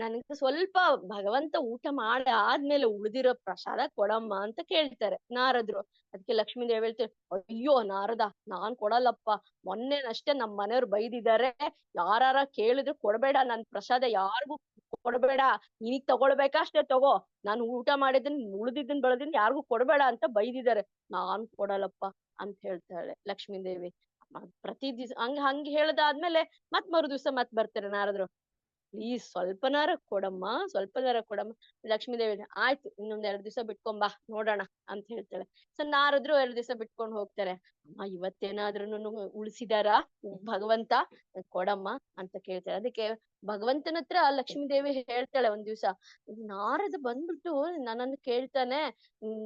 S1: ನನ್ಗೆ ಸ್ವಲ್ಪ ಭಗವಂತ ಊಟ ಮಾಡಿ ಆದ್ಮೇಲೆ ಉಳಿದಿರೋ ಪ್ರಸಾದ ಕೊಡಮ್ಮ ಅಂತ ಕೇಳ್ತಾರೆ ನಾರದ್ರು. ಅದಕ್ಕೆ ಲಕ್ಷ್ಮೀ ದೇವಿ ಹೇಳ್ತಾರೆ, ಅಯ್ಯೋ ನಾರದ, ನಾನ್ ಕೊಡಲ್ಲಪ್ಪ, ಮೊನ್ನೆನಷ್ಟೇ ನಮ್ ಮನೆಯವ್ರು ಬೈದಿದ್ದಾರೆ, ಯಾರಾರ ಕೇಳಿದ್ರು ಕೊಡ್ಬೇಡ, ನನ್ ಪ್ರಸಾದ ಯಾರಿಗೂ ಕೊಡ್ಬೇಡ, ನೀನಿಗ್ ತಗೊಳ್ಬೇಕಾ ಅಷ್ಟೇ ತಗೋ, ನಾನು ಊಟ ಮಾಡಿದನ್ ಉಳಿದಿದ್ದನ್ ಬೆಳೆದಿನ್ ಯಾರಿಗೂ ಕೊಡ್ಬೇಡ ಅಂತ ಬೈದಿದ್ದಾರೆ, ನಾನ್ ಕೊಡಲ್ಲಪ್ಪ ಅಂತ ಹೇಳ್ತಾಳೆ ಲಕ್ಷ್ಮೀ ದೇವಿ. ಪ್ರತಿ ದಿವ್ಸ ಹಂಗ್ ಹೇಳ್ದಾದ್ಮೇಲೆ ಮರು ದಿವ್ಸ ಬರ್ತಾರೆ ನಾರದ್ರು. ಪ್ಲೀಸ್ ಸ್ವಲ್ಪನಾರ ಕೊಡಮ್ಮ, ಸ್ವಲ್ಪನಾರ ಕೊಡಮ್ಮ. ಲಕ್ಷ್ಮೀ ದೇವಿ ಆಯ್ತು ಇನ್ನೊಂದ್ 2 ದಿವ್ಸ ಬಿಟ್ಕೊಂಬಾ ನೋಡೋಣ ಅಂತ ಹೇಳ್ತಾಳೆ. ಸೊ ನಾರದ್ರು 2 ದಿವ್ಸ ಬಿಟ್ಕೊಂಡ್ ಹೋಗ್ತಾರೆ. ಅಮ್ಮ ಇವತ್ತೇನಾದ್ರೂನು ಉಳಿಸಿದಾರ ಭಗವಂತ, ಕೊಡಮ್ಮ ಅಂತ ಕೇಳ್ತಾಳೆ. ಅದಕ್ಕೆ ಭಗವಂತನ ಹತ್ರ ಲಕ್ಷ್ಮೀ ದೇವಿ ಹೇಳ್ತಾಳೆ ಒಂದ್ ದಿವ್ಸ, ನಾರದ ಬಂದ್ಬಿಟ್ಟು ನನ್ನನ್ನು ಕೇಳ್ತಾನೆ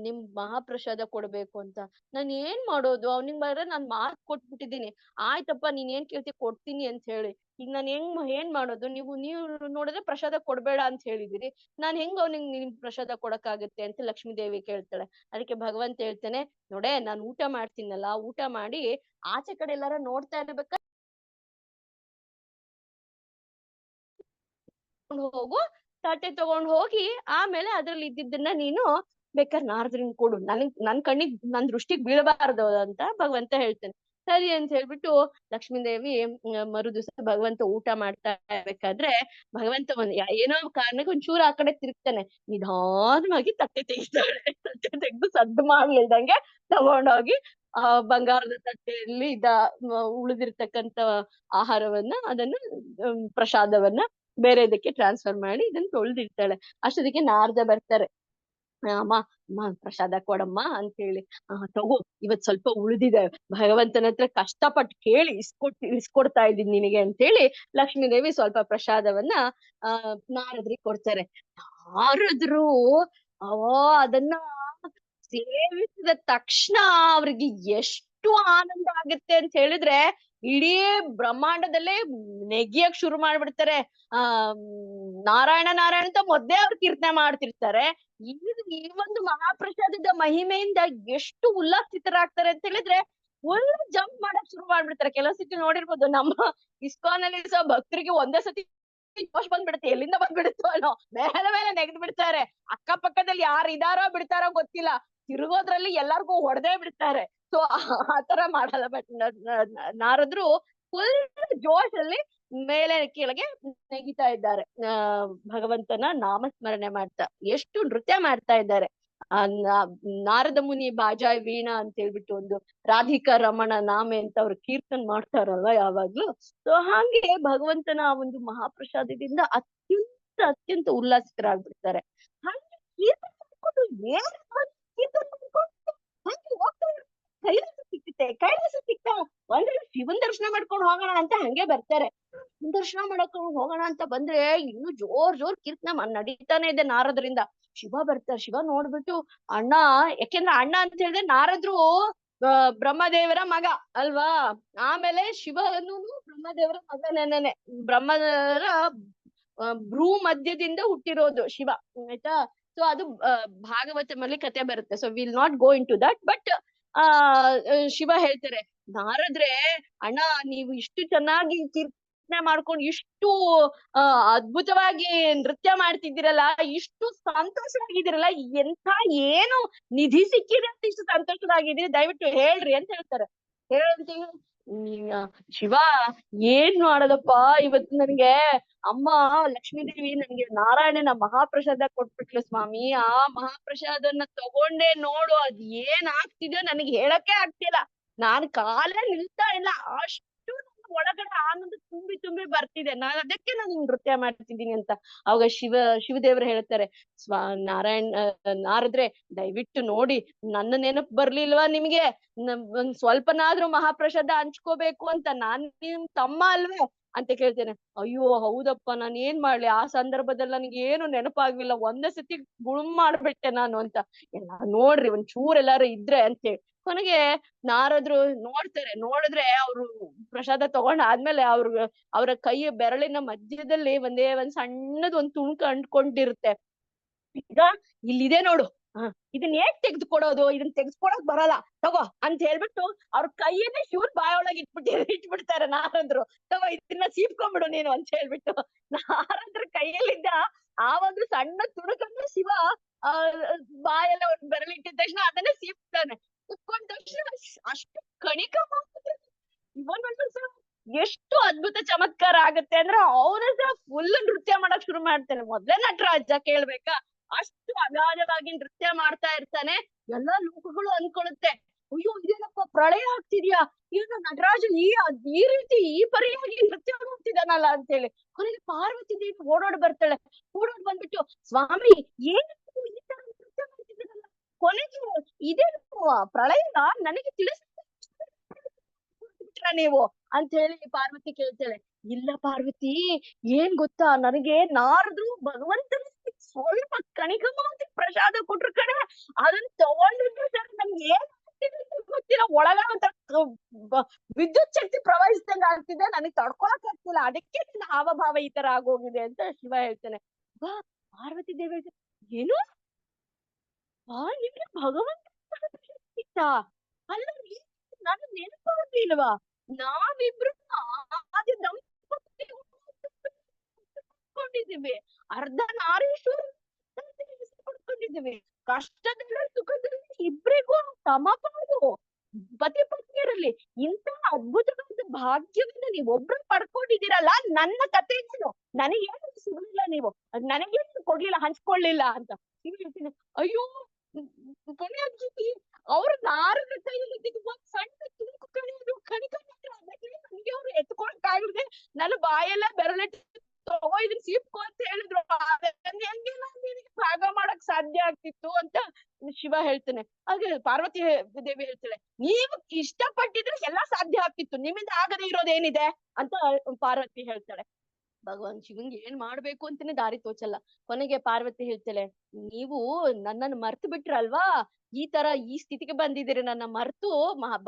S1: ನಿಮ್ ಮಹಾಪ್ರಸಾದ ಕೊಡ್ಬೇಕು ಅಂತ, ನಾನ್ ಏನ್ ಮಾಡೋದು, ಅವ್ನಿಗ್ ಬರ ನಾನ್ ಮಾತ್ ಕೊಟ್ಬಿಟ್ಟಿದೀನಿ, ಆಯ್ತಪ್ಪ ನೀನ್ ಏನ್ ಕೇಳ್ತಿ ಕೊಡ್ತೀನಿ ಅಂತ ಹೇಳಿ, ಈಗ ನಾನ್ ಏನ್ ಮಾಡೋದು, ನೀವು ನೋಡಿದ್ರೆ ಪ್ರಸಾದ ಕೊಡ್ಬೇಡ ಅಂತ ಹೇಳಿದಿರಿ, ನಾನ್ ಹೆಂಗ್ ಅವ್ನಿಗ್ ನಿಮ್ ಪ್ರಸಾದ ಕೊಡಕ್ಕಾಗತ್ತೆ ಅಂತ ಲಕ್ಷ್ಮೀ ದೇವಿ ಕೇಳ್ತಾಳೆ. ಅದಕ್ಕೆ ಭಗವಂತ ಹೇಳ್ತಾನೆ, ನೋಡೆ ನಾನ್ ಊಟ ಮಾಡ್ತೀನಲ್ಲ, ಊಟ ಮಾಡಿ ಆಚೆ ಕಡೆ ಎಲ್ಲಾರ ನೋಡ್ತಾ ಇರ್ಬೇಕ ಹೋಗು, ತಟ್ಟೆ ತಗೊಂಡ್ ಹೋಗಿ ಆಮೇಲೆ ಅದ್ರಲ್ಲಿ ಇದ್ದಿದ್ದನ್ನ ನೀನು ಬೇಕಾದ್ರೆ ನಾರದ್ರಿಂದ ಕೊಡು, ನನ್ ಕಣ್ಣಿಗ್ ನನ್ ದೃಷ್ಟಿಗ್ ಬೀಳಬಾರ್ದು ಅಂತ ಭಗವಂತ ಹೇಳ್ತಾನೆ. ಸರಿ ಅಂತ ಹೇಳ್ಬಿಟ್ಟು ಲಕ್ಷ್ಮೀ ದೇವಿ ಮರು ದಿವಸ ಭಗವಂತ ಊಟ ಮಾಡ್ತಾ ಇರ್ಬೇಕಾದ್ರೆ ಭಗವಂತ ಏನೋ ಕಾರಣಕ್ಕೆ ಒಂಚೂರು ಆ ಕಡೆ ತಿರುಗ್ತಾನೆ, ನಿಧಾನವಾಗಿ ತಟ್ಟೆ ತೆಗಿತಾಳೆ. ತಟ್ಟೆ ತೆಗ್ದು ಸದ್ದು ಮಾಡ್ಲಿಲ್ದಂಗೆ ತಗೊಂಡೋಗಿ ಆ ಬಂಗಾರದ ತಟ್ಟೆಯಲ್ಲಿ ಉಳಿದಿರ್ತಕ್ಕಂತ ಆಹಾರವನ್ನ, ಅದನ್ನ ಪ್ರಸಾದವನ್ನ ಬೇರೆ ಇದಕ್ಕೆ ಟ್ರಾನ್ಸ್ಫರ್ ಮಾಡಿ ಇದನ್ನ ತೊಳ್ದಿರ್ತಾಳೆ. ಅಷ್ಟೊತ್ತಿಗೆ ನಾರದ ಬರ್ತಾರೆ. ಅಮ್ಮ ಅಮ್ಮ ಪ್ರಸಾದ ಕೊಡಮ್ಮ ಅಂತ ಹೇಳಿ. ತಗೋ ಇವತ್ ಸ್ವಲ್ಪ ಉಳಿದಿದೆ, ಭಗವಂತನ ಹತ್ರ ಕಷ್ಟಪಟ್ಟು ಕೇಳಿ ಇಸ್ಕೊಡ್ತಾ ಇದ್ದೀನಿ ನಿನಗೆ ಅಂತ ಹೇಳಿ ಲಕ್ಷ್ಮೀ ದೇವಿ ಸ್ವಲ್ಪ ಪ್ರಸಾದವನ್ನ ನಾರದ್ರಿಗೆ ಕೊಡ್ತಾರೆ. ನಾರದ್ರು ಅದನ್ನ ಸೇವಿಸಿದ ತಕ್ಷಣ ಅವ್ರಿಗೆ ಎಷ್ಟು ಆನಂದ ಆಗುತ್ತೆ ಅಂತ ಹೇಳಿದ್ರೆ, ಇಡೀ ಬ್ರಹ್ಮಾಂಡದಲ್ಲೇ ನೆಗಿಯಕ್ ಶುರು ಮಾಡ್ಬಿಡ್ತಾರೆ. ಆ ನಾರಾಯಣ ನಾರಾಯಣ ಅಂತ ಮೊದ್ಲೇ ಅವ್ರು ಕೀರ್ತನೆ ಮಾಡ್ತಿರ್ತಾರೆ. ಈ ಒಂದು ಮಹಾಪ್ರಸಾದದ ಮಹಿಮೆಯಿಂದ ಎಷ್ಟು ಉಲ್ಲಾಸಿತರಾಗ್ತಾರೆ ಅಂತ ಹೇಳಿದ್ರೆ, ಒಳ್ಳೆ ಜಂಪ್ ಮಾಡಕ್ ಶುರು ಮಾಡ್ಬಿಡ್ತಾರೆ. ಕೆಲವು ಸತಿ ನೋಡಿರ್ಬೋದು, ನಮ್ಮ ಇಸ್ಕಾನಲ್ಲಿ ಭಕ್ತರಿಗೆ ಒಂದೇ ಸತಿ ಜೋಶ್ ಬಂದ್ಬಿಡುತ್ತೆ, ಎಲ್ಲಿಂದ ಬಂದ್ಬಿಡುತ್ತೋ ಅನ್ನೋ ಮೇಲೆ ಮೇಲೆ ನೆಗೆದು ಬಿಡ್ತಾರೆ. ಅಕ್ಕಪಕ್ಕದಲ್ಲಿ ಯಾರು ಇದಾರೋ ಬಿಡ್ತಾರೋ ಗೊತ್ತಿಲ್ಲ, ತಿರುಗೋದ್ರಲ್ಲಿ ಎಲ್ಲಾರ್ಗೂ ಹೊಡೆದೇ ಬಿಡ್ತಾರೆ. ಸೊ ಆತರ ಮಾಡಲ್ಲ. ಬಟ್ ನಾರದ್ರು ಫುಲ್ ಜೋಶ್ ಅಲ್ಲಿ ಮೇಲೆ ಕೆಳಗೆ ನೆಗಿತಾ ಇದ್ದಾರೆ, ಭಗವಂತನ ನಾಮಸ್ಮರಣೆ ಮಾಡ್ತಾ ಎಷ್ಟು ನೃತ್ಯ ಮಾಡ್ತಾ ಇದ್ದಾರೆ. ನಾರದ ಮುನಿ ಬಾಜಾಯ್ ವೀಣಾ ಅಂತ ಹೇಳ್ಬಿಟ್ಟು ಒಂದು ರಾಧಿಕಾ ರಮಣ ನಾಮೆ ಅಂತ ಅವ್ರು ಕೀರ್ತನ್ ಮಾಡ್ತಾರಲ್ವ ಯಾವಾಗ್ಲೂ. ಸೊ ಹಾಗೆ ಭಗವಂತನ ಒಂದು ಮಹಾಪ್ರಸಾದದಿಂದ ಅತ್ಯಂತ ಉಲ್ಲಾಸಿತರಾಗ್ಬಿಡ್ತಾರೆ. ಹಾಗೆ ಕೀರ್ತನೆ ಮಾಡ್ಕೊಂಡು ಕೈಲಾಸ ಸಿಕ್ತಾ ಅಂದ್ರೆ ಶಿವನ್ ದರ್ಶನ ಮಾಡ್ಕೊಂಡು ಹೋಗೋಣ ಅಂತ ಹಂಗೆ ಬರ್ತಾರೆ. ದರ್ಶನ ಮಾಡಕ್ ಹೋಗೋಣ ಅಂತ ಬಂದ್ರೆ ಇನ್ನು ಜೋರ್ ಕೀರ್ತನ ನಡೀತಾನೆ ಇದೆ ನಾರದ್ರಿಂದ. ಶಿವ ಬರ್ತಾರೆ. ಶಿವ ನೋಡ್ಬಿಟ್ಟು ಅಣ್ಣ, ಯಾಕೆಂದ್ರೆ ಅಣ್ಣ ಅಂತ ಹೇಳಿದ್ರೆ ನಾರದ್ರು ಬ್ರಹ್ಮದೇವರ ಮಗ ಅಲ್ವಾ, ಆಮೇಲೆ ಶಿವನು ಬ್ರಹ್ಮದೇವರ ಮಗನೇನೆ, ಬ್ರಹ್ಮದೇವರ ಭ್ರೂ ಮಧ್ಯದಿಂದ ಹುಟ್ಟಿರೋದು ಶಿವ, ಆಯ್ತಾ. ಸೊ ಅದು ಭಾಗವತಮಲ್ಲಿ ಕತೆ ಬರುತ್ತೆ. So will not go into that. But Shiva ಹೇಳ್ತಾರೆ, ನಾರದ್ರೆ ಅಣ್ಣ ನೀವು ಇಷ್ಟು ಚೆನ್ನಾಗಿ ಕೀರ್ತನೆ ಮಾಡ್ಕೊಂಡು ಇಷ್ಟು ಅದ್ಭುತವಾಗಿ ನೃತ್ಯ ಮಾಡ್ತಿದ್ದೀರಲ್ಲ, ಇಷ್ಟು ಸಂತೋಷವಾಗಿದ್ದೀರಲ್ಲ, ಎಂಥ ಏನು ನಿಧಿ ಸಿಕ್ಕಿದೆ ಅಂತ ಇಷ್ಟು ಸಂತೋಷವಾಗಿದ್ದೀರಿ, ದಯವಿಟ್ಟು ಹೇಳ್ರಿ ಅಂತ ಹೇಳ್ತಾರೆ. ಹೇಳ್ತೀವಿ ಶಿವ ಏನ್ ಮಾಡೋದಪ್ಪ, ಇವತ್ತು ನನ್ಗೆ ಅಮ್ಮ ಲಕ್ಷ್ಮೀ ದೇವಿ ನನ್ಗೆ ನಾರಾಯಣನ ಮಹಾಪ್ರಸಾದ ಕೊಟ್ಬಿಟ್ಲು ಸ್ವಾಮಿ. ಆ ಮಹಾಪ್ರಸಾದನ್ನ ತಗೊಂಡೆ ನೋಡು, ಅದ್ ಏನ್ ಆಗ್ತಿದೆ ನನಗೆ ಹೇಳಕ್ಕೆ ಆಗ್ತಿಲ್ಲ, ನಾನ್ ಕಾಲೇ ನಿಲ್ತಾ ಇಲ್ಲ, ಅಷ್ಟು ಒಳಗಡೆ ಆನಂದ ತುಂಬಿ ಬರ್ತಿದೆ, ನಾನು ನೃತ್ಯ ಮಾಡ್ತಿದ್ದೀನಿ ಅಂತ. ಅವಾಗ ಶಿವದೇವರು ಹೇಳ್ತಾರೆ, ನಾರದ್ರೆ ದಯವಿಟ್ಟು ನೋಡಿ, ನನ್ನ ನೆನಪು ಬರ್ಲಿಲ್ವಾ ನಿಮ್ಗೆ, ಒಂದ್ ಸ್ವಲ್ಪನಾದ್ರೂ ಮಹಾಪ್ರಸಾದ ಹಂಚ್ಕೋಬೇಕು ಅಂತ, ನಾನ್ ನಿಮ್ ತಮ್ಮ ಅಲ್ವೇ, ಅಂತ ಕೇಳ್ತೇನೆ. ಅಯ್ಯೋ ಹೌದಪ್ಪ ನಾನ್ ಏನ್ ಮಾಡ್ಲಿ ಆ ಸಂದರ್ಭದಲ್ಲಿ ನನಗೆ ಏನು ನೆನಪಾಗ್ಲಿಲ್ಲ ಒಂದೇ ಸತಿ ಗುಳುಂ ಮಾಡ್ಬಿಟ್ಟೆ ನಾನು ಅಂತ. ಎಲ್ಲಾರು ನೋಡ್ರಿ ಒಂದ್ ಚೂರ್ ಎಲ್ಲಾರು ಇದ್ರೆ ಅಂತೇಳಿ. ಕೊನೆಗೆ ನಾರದ್ರು ನೋಡ್ತಾರೆ. ನೋಡಿದ್ರೆ ಅವ್ರು ಪ್ರಸಾದ ತಗೊಂಡ್ ಆದ್ಮೇಲೆ ಅವ್ರ ಕೈಯ ಬೆರಳಿನ ಮಧ್ಯದಲ್ಲಿ ಒಂದ್ ಸಣ್ಣದ್ ಒಂದ್ ತುಣುಕು ಅಂಟ್ಕೊಂಡಿರುತ್ತೆ. ಈಗ ಇಲ್ಲಿದೆ ನೋಡು ಇದನ್ನ ಹೇಗ್ ತೆಗ್ದುಕೊಡೋದು ಇದನ್ನ ತೆಗ್ಸ್ಕೊಳಕ್ ಬರಲ್ಲ ತಗೋ ಅಂತ ಹೇಳ್ಬಿಟ್ಟು ಅವ್ರ ಕೈಯನ್ನೇ ಶಿವನ್ ಬಾಯೊಳಗೆ ಇಟ್ಬಿಡ್ತಾರೆ ನಾರದ್ರು. ತಗೋ ಇದನ್ನ ಸೀಪ್ಕೊಂಡ್ಬಿಡು ನೀನು ಅಂತ ಹೇಳ್ಬಿಟ್ಟು ನಾರದ್ರ ಕೈಯಲ್ಲಿದ್ದ ಆ ಒಂದು ಸಣ್ಣ ತುಣುಕನ್ನ ಶಿವ ಆ ಬಾಯೆಲ್ಲ ಒಂದ್ ಬೆರಳಿಟ್ಟಿದ ತಕ್ಷಣ ಅದನ್ನೇ ಸೀಪ್ತಾನೆ. ಉಪ್ಕೊಂಡ ತಕ್ಷಣ ಅಷ್ಟು ಕಣಿಕ ಇವನ್ ಎಷ್ಟು ಅದ್ಭುತ ಚಮತ್ಕಾರ ಆಗತ್ತೆ ಅಂದ್ರೆ ಅವನ ಫುಲ್ ನೃತ್ಯ ಮಾಡಕ್ ಶುರು ಮಾಡ್ತಾನೆ. ಮೊದ್ಲೇ ನಟರಾಜ ಕೇಳ್ಬೇಕಾ ಅಷ್ಟು ಅಗಾಧವಾಗಿ ನೃತ್ಯ ಮಾಡ್ತಾ ಇರ್ತಾನೆ. ಎಲ್ಲಾ ಲೋಕಗಳು ಅನ್ಕೊಳುತ್ತೆ ಅಯ್ಯೋ ಇದೇನಪ್ಪ ಪ್ರಳಯ ಆಗ್ತಿದ್ಯಾ ಏನು ನಟರಾಜ ಈ ರೀತಿ ಈ ಪರಿಯಾಗಿ ನೃತ್ಯ ಮಾಡ್ತಿದ್ದಾನಲ್ಲ ಅಂತ ಹೇಳಿ. ಕೊನೆಗೆ ಪಾರ್ವತಿ ದೇವಿ ಓಡೋಡ್ ಬರ್ತಾಳೆ. ಓಡೋಡ್ ಬಂದ್ಬಿಟ್ಟು ಸ್ವಾಮಿ ಏನ್ ಈ ತರ ನೃತ್ಯ ಮಾಡ್ತಿದ್ದೀರಲ್ಲ ಕೊನೆಗೆ ಇದೇನು ಪ್ರಳಯನ ನನಗೆ ನೀವು ಅಂತ ಹೇಳಿ ಪಾರ್ವತಿ ಕೇಳ್ತಾಳೆ. ಇಲ್ಲ ಪಾರ್ವತಿ ಏನ್ ಗೊತ್ತಾ ನನಗೆ ನಾರದ್ರು ಭಗವಂತನ ಸ್ವಲ್ಪ ಕಣಿಕ ಮಾತ್ರ ಪ್ರಸಾದ ಕೊಟ್ರು ಕಣೆ ಅದನ್ನ ತಗೊಂಡಿದ್ರು ಸರ್ ನಮ್ಗೆ ಏನ್ ಗೊತ್ತಿಲ್ಲ ಒಳಗ ವಿದ್ಯುತ್ ಶಕ್ತಿ ಪ್ರವಹಿಸ್ದಂಗ ಆಗ್ತಿದೆ ನನಗೆ ತಡ್ಕೊಳಕ್ ಆಗ್ತಿಲ್ಲ ಅದಕ್ಕೆ ನಿನ್ನ ಹಾವಭಾವ ಈ ತರ ಆಗೋಗಿದೆ ಅಂತ ಶಿವ ಹೇಳ್ತಾನೆ. ಬಾ ಪಾರ್ವತಿ ದೇವಿ ಏನು ನಿಮ್ಗೆ ಭಗವಂತ ಅಲ್ಲ ನಾನು ನೆನಪಾಗ್ಲಿಲ್ವಾ ನಾವಿಬ್ರು ಆದಿ ದಂಪತಿಕೊಂಡಿದ್ದೀವಿ ಅರ್ಧ ನಾರೀಶ್ವರ ಪಡ್ಕೊಂಡಿದ್ದೀವಿ ಕಷ್ಟದಲ್ಲಿ ಸುಖದಲ್ಲಿ ಇಬ್ರಿಗೂ ಸಮಪಾಲು ಪತಿ ಪತ್ನಿಯರಲ್ಲಿ ಇಂತಹ ಅದ್ಭುತವಾದ ಭಾಗ್ಯವನ್ನ ನೀವೊಬ್ರು ಪಡ್ಕೊಂಡಿದ್ದೀರಲ್ಲ ನನ್ನ ಕಥೆ ಏನು ನನಗೇನು ಸಿಗ್ಲಿಲ್ಲ ನೀವು ನನಗೇನು ಕೊಡ್ಲಿಲ್ಲ ಹಂಚ್ಕೊಳ್ಳಿಲ್ಲ ಅಂತ ಹೇಳ್ತೀನಿ. ಅಯ್ಯೋ ಪುಣ್ಯಾತ್ಗಿ ಅವ್ರ ನಾರದ ಕೈಯಲ್ಲಿ ಒಂದ್ ಸಣ್ಣ ತುಣುಕು ಕಣಿಯೋದು ಕಣಿಕ ಮಾತ್ರ ಅದಕ್ಕೆ ನನಗೆ ಅವ್ರು ಎತ್ಕೊಳಕ್ ಆಗಿದ್ರೆ ನನ್ನ ಬಾಯೆಲ್ಲ ಬೆರಳಿಟ್ಟು ತಗೋ ಇದನ್ನ ಸೀಪ್ಕೊ ಅಂತ ಹೇಳಿದ್ರು ಹೆಂಗೆ ನಿನಗೆ ಭಾಗ ಮಾಡಕ್ ಸಾಧ್ಯ ಆಗ್ತಿತ್ತು ಅಂತ ಶಿವ ಹೇಳ್ತಾನೆ. ಹಾಗೆ ಪಾರ್ವತಿ ದೇವಿ ಹೇಳ್ತಾಳೆ ನೀವು ಇಷ್ಟಪಟ್ಟಿದ್ರೆ ಎಲ್ಲಾ ಸಾಧ್ಯ ಆಗ್ತಿತ್ತು ನಿಮ್ಮಿಂದ ಆಗದೆ ಇರೋದೇನಿದೆ ಅಂತ ಪಾರ್ವತಿ ಹೇಳ್ತಾಳೆ. ಭಗವಾನ್ ಶಿವಂಗೆ ಏನ್ ಮಾಡ್ಬೇಕು ಅಂತಾನೆ ದಾರಿ ತೋಚಲ್ಲ. ಕೊನೆಗೆ ಪಾರ್ವತಿ ಹೇಳ್ತಾಳೆ ನೀವು ನನ್ನನ್ನು ಮರ್ತು ಬಿಟ್ರಲ್ವಾ ಈ ತರ ಈ ಸ್ಥಿತಿಗೆ ಬಂದಿದ್ದೀರಿ ನನ್ನ ಮರ್ತು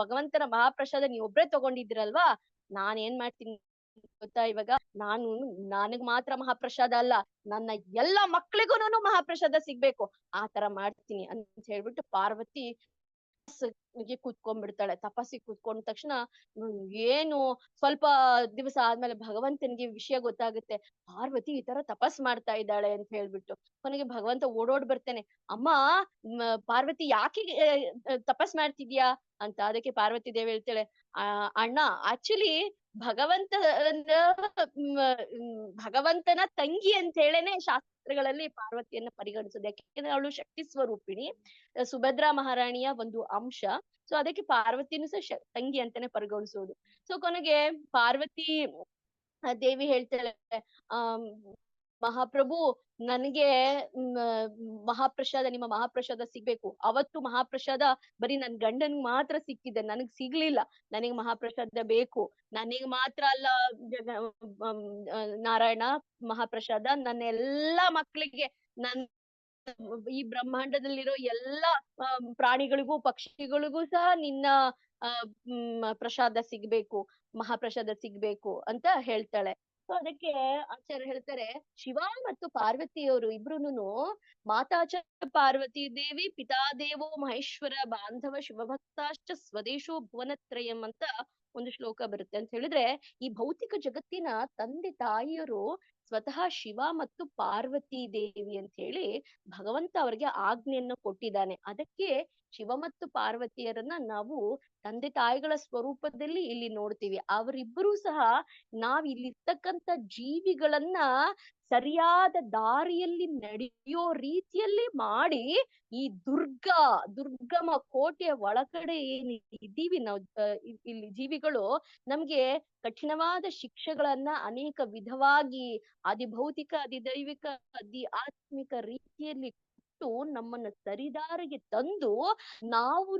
S1: ಭಗವಂತನ ಮಹಾಪ್ರಸಾದ ನೀವ್ ಒಬ್ರೇ ತಗೊಂಡಿದ್ದೀರಲ್ವಾ ನಾನ್ ಏನ್ ಮಾಡ್ತೀನಿ ಗೊತ್ತಾ ಇವಾಗ ನನಗ್ ಮಾತ್ರ ಮಹಾಪ್ರಸಾದ ಅಲ್ಲ ನನ್ನ ಎಲ್ಲಾ ಮಕ್ಳಿಗೂನು ಮಹಾಪ್ರಸಾದ ಸಿಗ್ಬೇಕು ಆ ತರ ಮಾಡ್ತೀನಿ ಅಂತ ಹೇಳ್ಬಿಟ್ಟು ಪಾರ್ವತಿ ಕೂತ್ಕೊಂಡ್ಬಿಡ್ತಾಳೆ. ತಪಸ್ಸಿಗೆ ಕೂತ್ಕೊಂಡ ತಕ್ಷಣ ಏನು ಸ್ವಲ್ಪ ದಿವಸ ಆದ್ಮೇಲೆ ಭಗವಂತನಿಗೆ ವಿಷಯ ಗೊತ್ತಾಗುತ್ತೆ ಪಾರ್ವತಿ ಈ ತರ ತಪಸ್ ಮಾಡ್ತಾ ಇದ್ದಾಳೆ ಅಂತ ಹೇಳ್ಬಿಟ್ಟು. ಕೊನೆಗೆ ಭಗವಂತ ಓಡೋಡ್ ಬರ್ತೇನೆ ಅಮ್ಮ ಪಾರ್ವತಿ ಯಾಕೆ ತಪಸ್ ಮಾಡ್ತಿದ್ಯಾ ಅಂತ. ಅದಕ್ಕೆ ಪಾರ್ವತಿ ದೇವಿ ಹೇಳ್ತಾಳೆ ಅಣ್ಣ ಆಕ್ಚುಲಿ ಭಗವಂತನ ತಂಗಿ ಅಂತ ಹೇಳೇನೆ ಶಾಸ್ತ್ರಗಳಲ್ಲಿ ಪಾರ್ವತಿಯನ್ನ ಪರಿಗಣಿಸೋದು ಯಾಕೆಂದ್ರೆ ಅವಳು ಶಕ್ತಿ ಸ್ವರೂಪಿಣಿ ಸುಭದ್ರಾ ಮಹಾರಾಣಿಯ ಒಂದು ಅಂಶ. ಸೊ ಅದಕ್ಕೆ ಪಾರ್ವತಿನೂ ಸಹ ತಂಗಿ ಅಂತಾನೆ ಪರಿಗಣಿಸೋದು. ಸೊ ಕೊನೆಗೆ ಪಾರ್ವತಿ ದೇವಿ ಹೇಳ್ತಾಳೆ ಆ ಮಹಾಪ್ರಭು ನನಗೆ ಮಹಾಪ್ರಸಾದ ನಿಮ್ಮ ಮಹಾಪ್ರಸಾದ ಸಿಗ್ಬೇಕು. ಅವತ್ತು ಮಹಾಪ್ರಸಾದ ಬರೀ ನನ್ ಗಂಡನ್ಗ್ ಮಾತ್ರ ಸಿಕ್ಕಿದೆ ನನಗ್ ಸಿಗ್ಲಿಲ್ಲ ನನಗ್ ಮಹಾಪ್ರಸಾದ ಬೇಕು. ನನಗ್ ಮಾತ್ರ ಅಲ್ಲ ನಾರಾಯಣ ಮಹಾಪ್ರಸಾದ ನನ್ನ ಎಲ್ಲಾ ಮಕ್ಳಿಗೆ ನನ್ ಈ ಬ್ರಹ್ಮಾಂಡದಲ್ಲಿರೋ ಎಲ್ಲಾ ಪ್ರಾಣಿಗಳಿಗೂ ಪಕ್ಷಿಗಳಿಗೂ ಸಹ ನಿನ್ನ ಪ್ರಸಾದ ಸಿಗ್ಬೇಕು ಮಹಾಪ್ರಸಾದ ಸಿಗ್ಬೇಕು ಅಂತ ಹೇಳ್ತಾಳೆ. ಸೊ ಅದಕ್ಕೆ ಆಚಾರ್ಯ ಹೇಳ್ತಾರೆ ಶಿವ ಮತ್ತು ಪಾರ್ವತಿಯವರು ಇಬ್ರುನು ಮಾತಾಚ ಪಾರ್ವತಿ ದೇವಿ ಪಿತಾದೇವೋ ಮಹೇಶ್ವರ ಬಾಂಧವ ಶಿವಭಕ್ತಾಶ್ಚ ಸ್ವದೇಶೋ ಭುವನತ್ರಯಂ ಅಂತ ಒಂದು ಶ್ಲೋಕ ಬರುತ್ತೆ. ಅಂತ ಹೇಳಿದ್ರೆ ಈ ಭೌತಿಕ ಜಗತ್ತಿನ ತಂದೆ ತಾಯಿಯರು ಸ್ವತಃ ಶಿವ ಮತ್ತು ಪಾರ್ವತಿ ದೇವಿ ಅಂತ ಹೇಳಿ ಭಗವಂತ ಅವ್ರಿಗೆ ಆಜ್ಞೆಯನ್ನು ಕೊಟ್ಟಿದ್ದಾನೆ. ಅದಕ್ಕೆ ಶಿವ ಮತ್ತು ಪಾರ್ವತಿಯರನ್ನ ನಾವು ತಂದೆ ತಾಯಿಗಳ ಸ್ವರೂಪದಲ್ಲಿ ಇಲ್ಲಿ ನೋಡ್ತೀವಿ. ಅವರಿಬ್ಬರೂ ಸಹ ನಾವ್ ಇಲ್ಲಿರ್ತಕ್ಕಂಥ ಜೀವಿಗಳನ್ನ ಸರಿಯಾದ ದಾರಿಯಲ್ಲಿ ನಡೆಯೋ ರೀತಿಯಲ್ಲಿ ಮಾಡಿ ಈ ದುರ್ಗಮ ಕೋಟೆಯ ಒಳಗಡೆ ಏನ್ ಇದ್ದೀವಿ ನಾವು ಇಲ್ಲಿ ಜೀವಿಗಳು ನಮ್ಗೆ ಕಠಿಣವಾದ ಶಿಕ್ಷೆಗಳನ್ನ ಅನೇಕ ವಿಧವಾಗಿ ಅಧಿಭೌತಿಕ ಅಧಿದೈವಿಕ ಆತ್ಮಿಕ ರೀತಿಯಲ್ಲಿ ನಮ್ಮನ್ನ ಸರಿದಾರಿಗೆ ತಂದು ನಾವು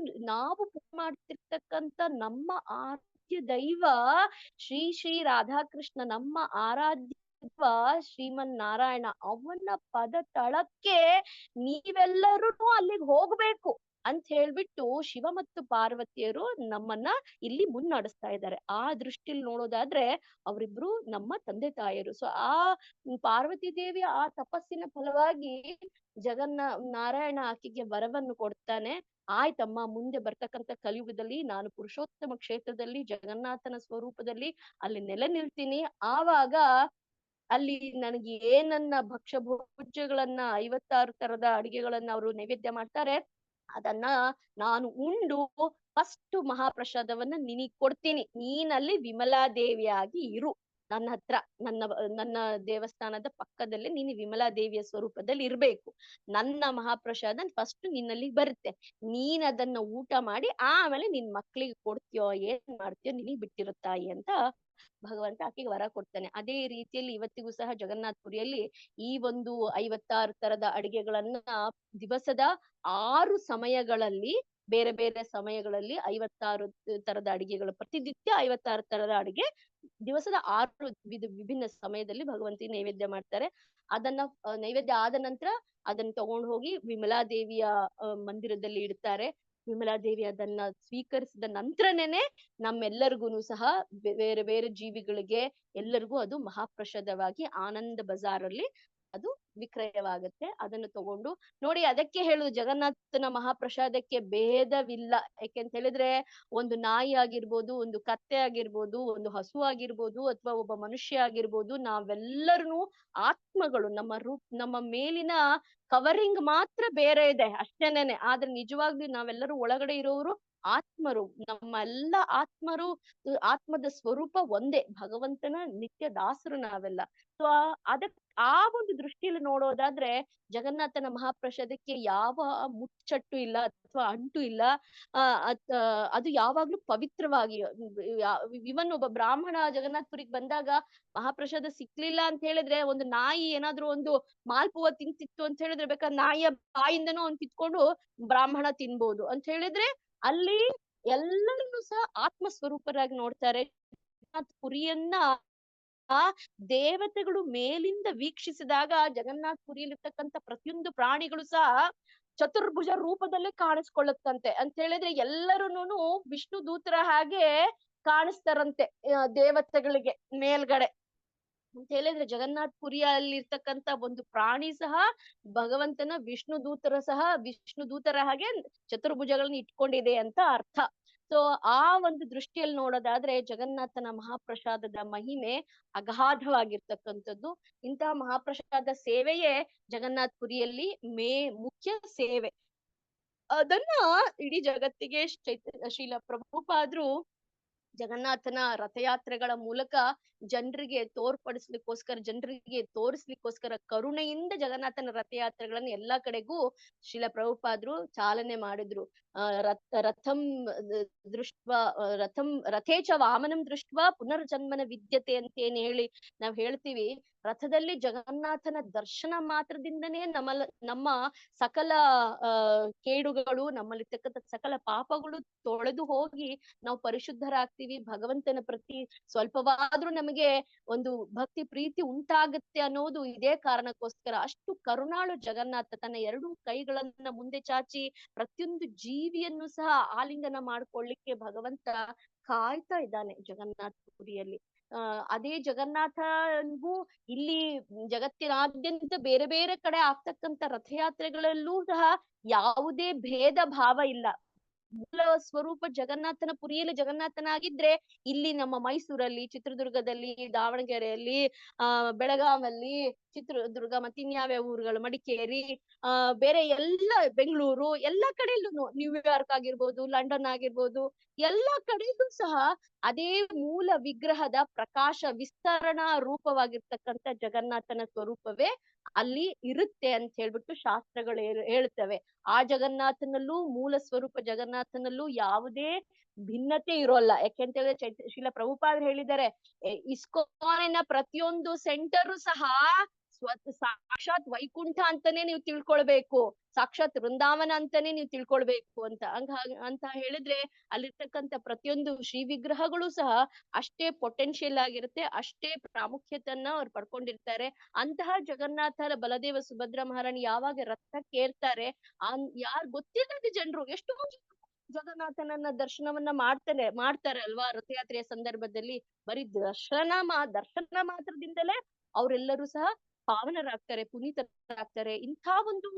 S1: ಮಾಡ್ತಿರ್ತಕ್ಕಂಥ ನಮ್ಮ ಆರಾಧ್ಯ ದೈವ ಶ್ರೀ ಶ್ರೀ ರಾಧಾಕೃಷ್ಣ, ನಮ್ಮ ಆರಾಧ್ಯ ದೈವ ಶ್ರೀಮನ್ ನಾರಾಯಣ, ಅವನ ಪದ ತಳಕ್ಕೆ ನೀವೆಲ್ಲರೂ ಅಲ್ಲಿಗೆ ಹೋಗ್ಬೇಕು ಅಂತ ಹೇಳ್ಬಿಟ್ಟು ಶಿವ ಮತ್ತು ಪಾರ್ವತಿಯರು ನಮ್ಮನ್ನ ಇಲ್ಲಿ ಮುನ್ನಡೆಸ್ತಾ ಇದ್ದಾರೆ. ಆ ದೃಷ್ಟಿಲಿ ನೋಡೋದಾದ್ರೆ ಅವರಿಬ್ರು ನಮ್ಮ ತಂದೆ ತಾಯಿಯರು. ಸೊ ಆ ಪಾರ್ವತಿ ದೇವಿಯ ಆ ತಪಸ್ಸಿನ ಫಲವಾಗಿ ನಾರಾಯಣ ಆಕೆಗೆ ವರವನ್ನು ಕೊಡ್ತಾನೆ. ಆಯ್ತಮ್ಮ, ಮುಂದೆ ಬರ್ತಕ್ಕಂಥ ಕಲಿಯುಗದಲ್ಲಿ ನಾನು ಪುರುಷೋತ್ತಮ ಕ್ಷೇತ್ರದಲ್ಲಿ ಜಗನ್ನಾಥನ ಸ್ವರೂಪದಲ್ಲಿ ಅಲ್ಲಿ ನೆಲೆ ನಿಲ್ತೀನಿ. ಆವಾಗ ಅಲ್ಲಿ ನನಗೆ ಏನನ್ನ ಭಕ್ಷ್ಯ ಭೋಜ್ಯಗಳನ್ನ 56 ತರದ ಅಡಿಗೆಗಳನ್ನ ಅವರು ನೈವೇದ್ಯ ಮಾಡ್ತಾರೆ, ಅದನ್ನ ನಾನು ಉಂಡು ಫಸ್ಟ್ ಮಹಾಪ್ರಸಾದವನ್ನ ನಿನಗ್ ಕೊಡ್ತೀನಿ. ನೀನಲ್ಲಿ ವಿಮಲಾ ದೇವಿಯಾಗಿ ಇರು ನನ್ನ ಹತ್ರ, ನನ್ನ ದೇವಸ್ಥಾನದ ಪಕ್ಕದಲ್ಲೇ ನೀನು ವಿಮಲಾ ದೇವಿಯ ಸ್ವರೂಪದಲ್ಲಿ ಇರ್ಬೇಕು. ನನ್ನ ಮಹಾಪ್ರಸಾದ ಫಸ್ಟ್ ನಿನ್ನಲ್ಲಿ ಬರುತ್ತೆ, ನೀನ್ ಅದನ್ನ ಊಟ ಮಾಡಿ ಆಮೇಲೆ ನಿನ್ ಮಕ್ಳಿಗೆ ಕೊಡ್ತೀಯೋ ಏನ್ ಮಾಡ್ತೀಯೋ ನಿನಗ್ ಬಿಟ್ಟಿರುತ್ತಾಯಿ ಅಂತ ಭಗವಂತ ಆಕೆಗೆ ವರ ಕೊಡ್ತಾನೆ. ಅದೇ ರೀತಿಯಲ್ಲಿ ಇವತ್ತಿಗೂ ಸಹ ಜಗನ್ನಾಥಪುರಿಯಲ್ಲಿ ಈ ಒಂದು 56 ತರದ ಅಡಿಗೆಗಳನ್ನ ದಿವಸದ 6 ಸಮಯಗಳಲ್ಲಿ, ಬೇರೆ ಬೇರೆ ಸಮಯಗಳಲ್ಲಿ 56 ತರದ ಅಡಿಗೆಗಳು, ಪ್ರತಿನಿತ್ಯ 56 ತರದ ಅಡಿಗೆ ದಿವಸದ 6 ವಿಭಿನ್ನ ಸಮಯದಲ್ಲಿ ಭಗವಂತಿಗೆ ನೈವೇದ್ಯ ಮಾಡ್ತಾರೆ. ಅದನ್ನ ನೈವೇದ್ಯ ಆದ ನಂತರ ಅದನ್ನ ತಗೊಂಡು ಹೋಗಿ ವಿಮಲಾ ದೇವಿಯ ಮಂದಿರದಲ್ಲಿ ಇಡ್ತಾರೆ. ವಿಮಲಾ ದೇವಿ ಅದನ್ನ ಸ್ವೀಕರಿಸಿದ ನಂತರನೇ ನಮ್ಮೆಲ್ಲರಿಗೂ ಸಹ ಬೇರೆ ಬೇರೆ ಜೀವಿಗಳಿಗೆ ಎಲ್ಲರಿಗೂ ಅದು ಮಹಾಪ್ರಸಾದವಾಗಿ ಆನಂದ ಬಜಾರಲ್ಲಿ ಅದು ವಿಕ್ರಯವಾಗುತ್ತೆ. ಅದನ್ನು ತಗೊಂಡು ನೋಡಿ, ಅದಕ್ಕೆ ಹೇಳುದು ಜಗನ್ನಾಥನ ಮಹಾಪ್ರಸಾದಕ್ಕೆ ಭೇದವಿಲ್ಲ. ಯಾಕೆಂತ ಹೇಳಿದ್ರೆ ಒಂದು ನಾಯಿ ಆಗಿರ್ಬೋದು, ಒಂದು ಕತ್ತೆ ಆಗಿರ್ಬೋದು, ಒಂದು ಹಸು ಆಗಿರ್ಬೋದು, ಅಥವಾ ಒಬ್ಬ ಮನುಷ್ಯ ಆಗಿರ್ಬೋದು, ನಾವೆಲ್ಲರೂ ಆತ್ಮಗಳು. ನಮ್ಮ ಮೇಲಿನ ಕವರಿಂಗ್ ಮಾತ್ರ ಬೇರೆ ಇದೆ ಅಷ್ಟೇನೇನೆ, ಆದ್ರೆ ನಿಜವಾಗ್ಲೂ ನಾವೆಲ್ಲರೂ ಒಳಗಡೆ ಇರೋರು ಆತ್ಮರು. ನಮ್ಮ ಎಲ್ಲ ಆತ್ಮದ ಸ್ವರೂಪ ಒಂದೇ, ಭಗವಂತನ ನಿತ್ಯ ದಾಸರು ನಾವೆಲ್ಲ. ಸೊ ಆ ಒಂದು ದೃಷ್ಟಿಯಲ್ಲಿ ನೋಡೋದಾದ್ರೆ ಜಗನ್ನಾಥನ ಮಹಾಪ್ರಸಾದಕ್ಕೆ ಯಾವ ಮುಚ್ಚಟ್ಟು ಇಲ್ಲ ಅಥವಾ ಅಂಟು ಇಲ್ಲ. ಅದು ಯಾವಾಗ್ಲೂ ಪವಿತ್ರವಾಗಿ, ಇವನ್ ಒಬ್ಬ ಬ್ರಾಹ್ಮಣ ಜಗನ್ನಾಥಪುರಿಗೆ ಬಂದಾಗ ಮಹಾಪ್ರಸಾದ ಸಿಕ್ಲಿಲ್ಲ ಅಂತ ಹೇಳಿದ್ರೆ, ಒಂದು ನಾಯಿ ಏನಾದ್ರು ಒಂದು ಮಾಲ್ಪುವ ತಿಂತಿತ್ತು ಅಂತ ಹೇಳಿದ್ರೆ ಬೇಕಾದ್ರೆ ನಾಯಿಯ ಬಾಯಿಂದನೂ ಅವ್ನು ಕಿತ್ಕೊಂಡು ಬ್ರಾಹ್ಮಣ ತಿನ್ಬೋದು ಅಂತ ಹೇಳಿದ್ರೆ, ಅಲ್ಲಿ ಎಲ್ಲರನ್ನೂ ಸಹ ಆತ್ಮ ಸ್ವರೂಪರಾಗಿ ನೋಡ್ತಾರೆ. ಪುರಿಯನ್ನ ದೇವತೆಗಳು ಮೇಲಿಂದ ವೀಕ್ಷಿಸಿದಾಗ ಜಗನ್ನಾಥಪುರಿಯಲ್ಲಿರ್ತಕ್ಕಂಥ ಪ್ರತಿಯೊಂದು ಪ್ರಾಣಿಗಳು ಸಹ ಚತುರ್ಭುಜ ರೂಪದಲ್ಲೇ ಕಾಣಿಸ್ಕೊಳ್ಳುತ್ತಂತೆ ಅಂತ ಹೇಳಿದ್ರೆ, ಎಲ್ಲರೂನು ವಿಷ್ಣು ದೂತರ ಹಾಗೆ ಕಾಣಿಸ್ತಾರಂತೆ ದೇವತೆಗಳಿಗೆ ಮೇಲ್ಗಡೆ ಅಂತ ಹೇಳಿದ್ರೆ. ಜಗನ್ನಾಥಪುರಿಯಲ್ಲಿ ಇರ್ತಕ್ಕಂಥ ಒಂದು ಪ್ರಾಣಿ ಸಹ ಭಗವಂತನ ವಿಷ್ಣು ದೂತರ ಹಾಗೆ ಚತುರ್ಭುಜಗಳನ್ನ ಇಟ್ಕೊಂಡಿದೆ ಅಂತ ಅರ್ಥ. ಸೊ ಆ ಒಂದು ದೃಷ್ಟಿಯಲ್ಲಿ ನೋಡೋದಾದ್ರೆ ಜಗನ್ನಾಥನ ಮಹಾಪ್ರಸಾದದ ಮಹಿಮೆ ಅಗಾಧವಾಗಿರ್ತಕ್ಕಂಥದ್ದು. ಇಂತಹ ಮಹಾಪ್ರಸಾದ ಸೇವೆಯೇ ಜಗನ್ನಾಥಪುರಿಯಲ್ಲಿ ಮುಖ್ಯ ಸೇವೆ. ಅದನ್ನ ಇಡೀ ಜಗತ್ತಿಗೆ ಶ್ರೀಲ ಪ್ರಭುಪಾದ್ರು ಜಗನ್ನಾಥನ ರಥಯಾತ್ರೆಗಳ ಮೂಲಕ ಜನರಿಗೆ ತೋರಿಸ್ಲಿಕ್ಕೋಸ್ಕರ ಕರುಣೆಯಿಂದ ಜಗನ್ನಾಥನ ರಥಯಾತ್ರೆಗಳನ್ನ ಎಲ್ಲಾ ಕಡೆಗೂ ಶ್ರೀಲ ಪ್ರಭುಪಾದ್ರು ಚಾಲನೆ ಮಾಡಿದ್ರು. ರಥೇಚ ವಾಮನಂ ದೃಷ್ಟ ಪುನರ್ಜನ್ಮನ ವಿದ್ಯತೆ ಅಂತ ಏನ್ ಹೇಳಿ ನಾವ್ ಹೇಳ್ತೀವಿ. ರಥದಲ್ಲಿ ಜಗನ್ನಾಥನ ದರ್ಶನ ಮಾತ್ರದಿಂದನೇ ನಮ್ಮ ಸಕಲ ಕೇಡುಗಳು, ನಮ್ಮಲ್ಲಿರ್ತಕ್ಕಂಥ ಸಕಲ ಪಾಪಗಳು ತೊಳೆದು ಹೋಗಿ ನಾವು ಪರಿಶುದ್ಧರಾಗ್ತೀವಿ. ಭಗವಂತನ ಪ್ರತಿ ಸ್ವಲ್ಪವಾದ್ರೂ ನಮಗೆ ಒಂದು ಭಕ್ತಿ ಪ್ರೀತಿ ಉಂಟಾಗುತ್ತೆ ಅನ್ನೋದು ಇದೇ ಕಾರಣಕ್ಕೋಸ್ಕರ. ಅಷ್ಟು ಕರುಣಾಳು ಜಗನ್ನಾಥ ತನ್ನ 2 ಕೈಗಳನ್ನ ಮುಂದೆ ಚಾಚಿ ಪ್ರತಿಯೊಂದು ಜೀವಿಯನ್ನು ಸಹ ಆಲಿಂಗನ ಮಾಡ್ಕೊಳ್ಳಿಕ್ಕೆ ಭಗವಂತ ಕಾಯ್ತಾ ಇದ್ದಾನೆ ಜಗನ್ನಾಥಪುರಿಯಲ್ಲಿ. ಅದೇ ಜಗನ್ನಾಥನ್ಗೂ ಇಲ್ಲಿ ಜಗತ್ತಿನಾದ್ಯಂತ ಬೇರೆ ಬೇರೆ ಕಡೆ ಆಗ್ತಕ್ಕಂಥ ರಥಯಾತ್ರೆಗಳಲ್ಲೂ ಸಹ ಯಾವುದೇ ಭೇದ ಭಾವ ಇಲ್ಲ. ಮೂಲ ಸ್ವರೂಪ ಜಗನ್ನಾಥನ ಪುರಿಯಲ್ಲಿ ಜಗನ್ನಾಥನಾಗಿದ್ರೆ ಇಲ್ಲಿ ನಮ್ಮ ಮೈಸೂರಲ್ಲಿ, ಚಿತ್ರದುರ್ಗದಲ್ಲಿ, ದಾವಣಗೆರೆಯಲ್ಲಿ, ಬೆಳಗಾವಲ್ಲಿ, ಚಿತ್ರದುರ್ಗ ಮತ್ತೆ ಇನ್ಯಾವ್ಯಾವ ಊರುಗಳು, ಮಡಿಕೇರಿ, ಬೇರೆ ಎಲ್ಲ, ಬೆಂಗಳೂರು, ಎಲ್ಲಾ ಕಡೆಯಲ್ಲೂ, ನ್ಯೂಯಾರ್ಕ್ ಆಗಿರ್ಬೋದು, ಲಂಡನ್ ಆಗಿರ್ಬೋದು, ಎಲ್ಲಾ ಕಡೆಯಲ್ಲೂ ಸಹ ಅದೇ ಮೂಲ ವಿಗ್ರಹದ ಪ್ರಕಾಶ ವಿಸ್ತರಣಾ ರೂಪವಾಗಿರ್ತಕ್ಕಂಥ ಜಗನ್ನಾಥನ ಸ್ವರೂಪವೇ ಅಲ್ಲಿ ಇರುತ್ತೆ ಅಂತ ಹೇಳ್ಬಿಟ್ಟು ಶಾಸ್ತ್ರಗಳು ಹೇಳ್ತವೆ. ಆ ಜಗನ್ನಾಥನಲ್ಲೂ, ಮೂಲ ಸ್ವರೂಪ ಜಗನ್ನಾಥನಲ್ಲೂ ಯಾವುದೇ ಭಿನ್ನತೆ ಇರೋಲ್ಲ. ಯಾಕೆಂತ ಹೇಳಿದ್ರೆ ಶ್ರೀಲ ಪ್ರಭುಪಾದರು ಹೇಳಿದ್ದಾರೆ, ಇಸ್ಕಾನಿನ ಪ್ರತಿಯೊಂದು ಸೆಂಟರು ಸಹ ಸಾಕ್ಷಾತ್ ವೈಕುಂಠ ಅಂತಾನೆ ನೀವು ತಿಳ್ಕೊಳ್ಬೇಕು, ಸಾಕ್ಷಾತ್ ವೃಂದಾವನ ಅಂತಾನೆ ನೀವು ತಿಳ್ಕೊಳ್ಬೇಕು ಅಂತ ಹೇಳಿದ್ರೆ ಅಲ್ಲಿರ್ತಕ್ಕಂಥ ಪ್ರತಿಯೊಂದು ಶ್ರೀ ವಿಗ್ರಹಗಳು ಸಹ ಅಷ್ಟೇ ಪೊಟೆನ್ಶಿಯಲ್ ಆಗಿರುತ್ತೆ, ಅಷ್ಟೇ ಪ್ರಾಮುಖ್ಯತೆಯನ್ನ ಅವ್ರು ಪಡ್ಕೊಂಡಿರ್ತಾರೆ. ಅಂತಹ ಜಗನ್ನಾಥರ ಬಲದೇವ ಸುಭದ್ರ ಮಹಾರಾಣಿ ಯಾವಾಗ ರಥಕ್ಕೇರ್ತಾರೆ, ಯಾರ್ ಗೊತ್ತಿಲ್ಲದ ಜನರು ಎಷ್ಟೋ ಜಗನ್ನಾಥನನ್ನ ದರ್ಶನವನ್ನ ಮಾಡ್ತಾರೆ ಅಲ್ವಾ ರಥಯಾತ್ರೆಯ ಸಂದರ್ಭದಲ್ಲಿ. ಬರೀ ದರ್ಶನ ಮಾತ್ರದಿಂದಲೇ ಅವರೆಲ್ಲರೂ ಸಹ ಪಾವನರಾಗ್ತಾರೆ, ಪುನೀತರಾಗ್ತಾರೆ. ಇಂಥ ಒಂದು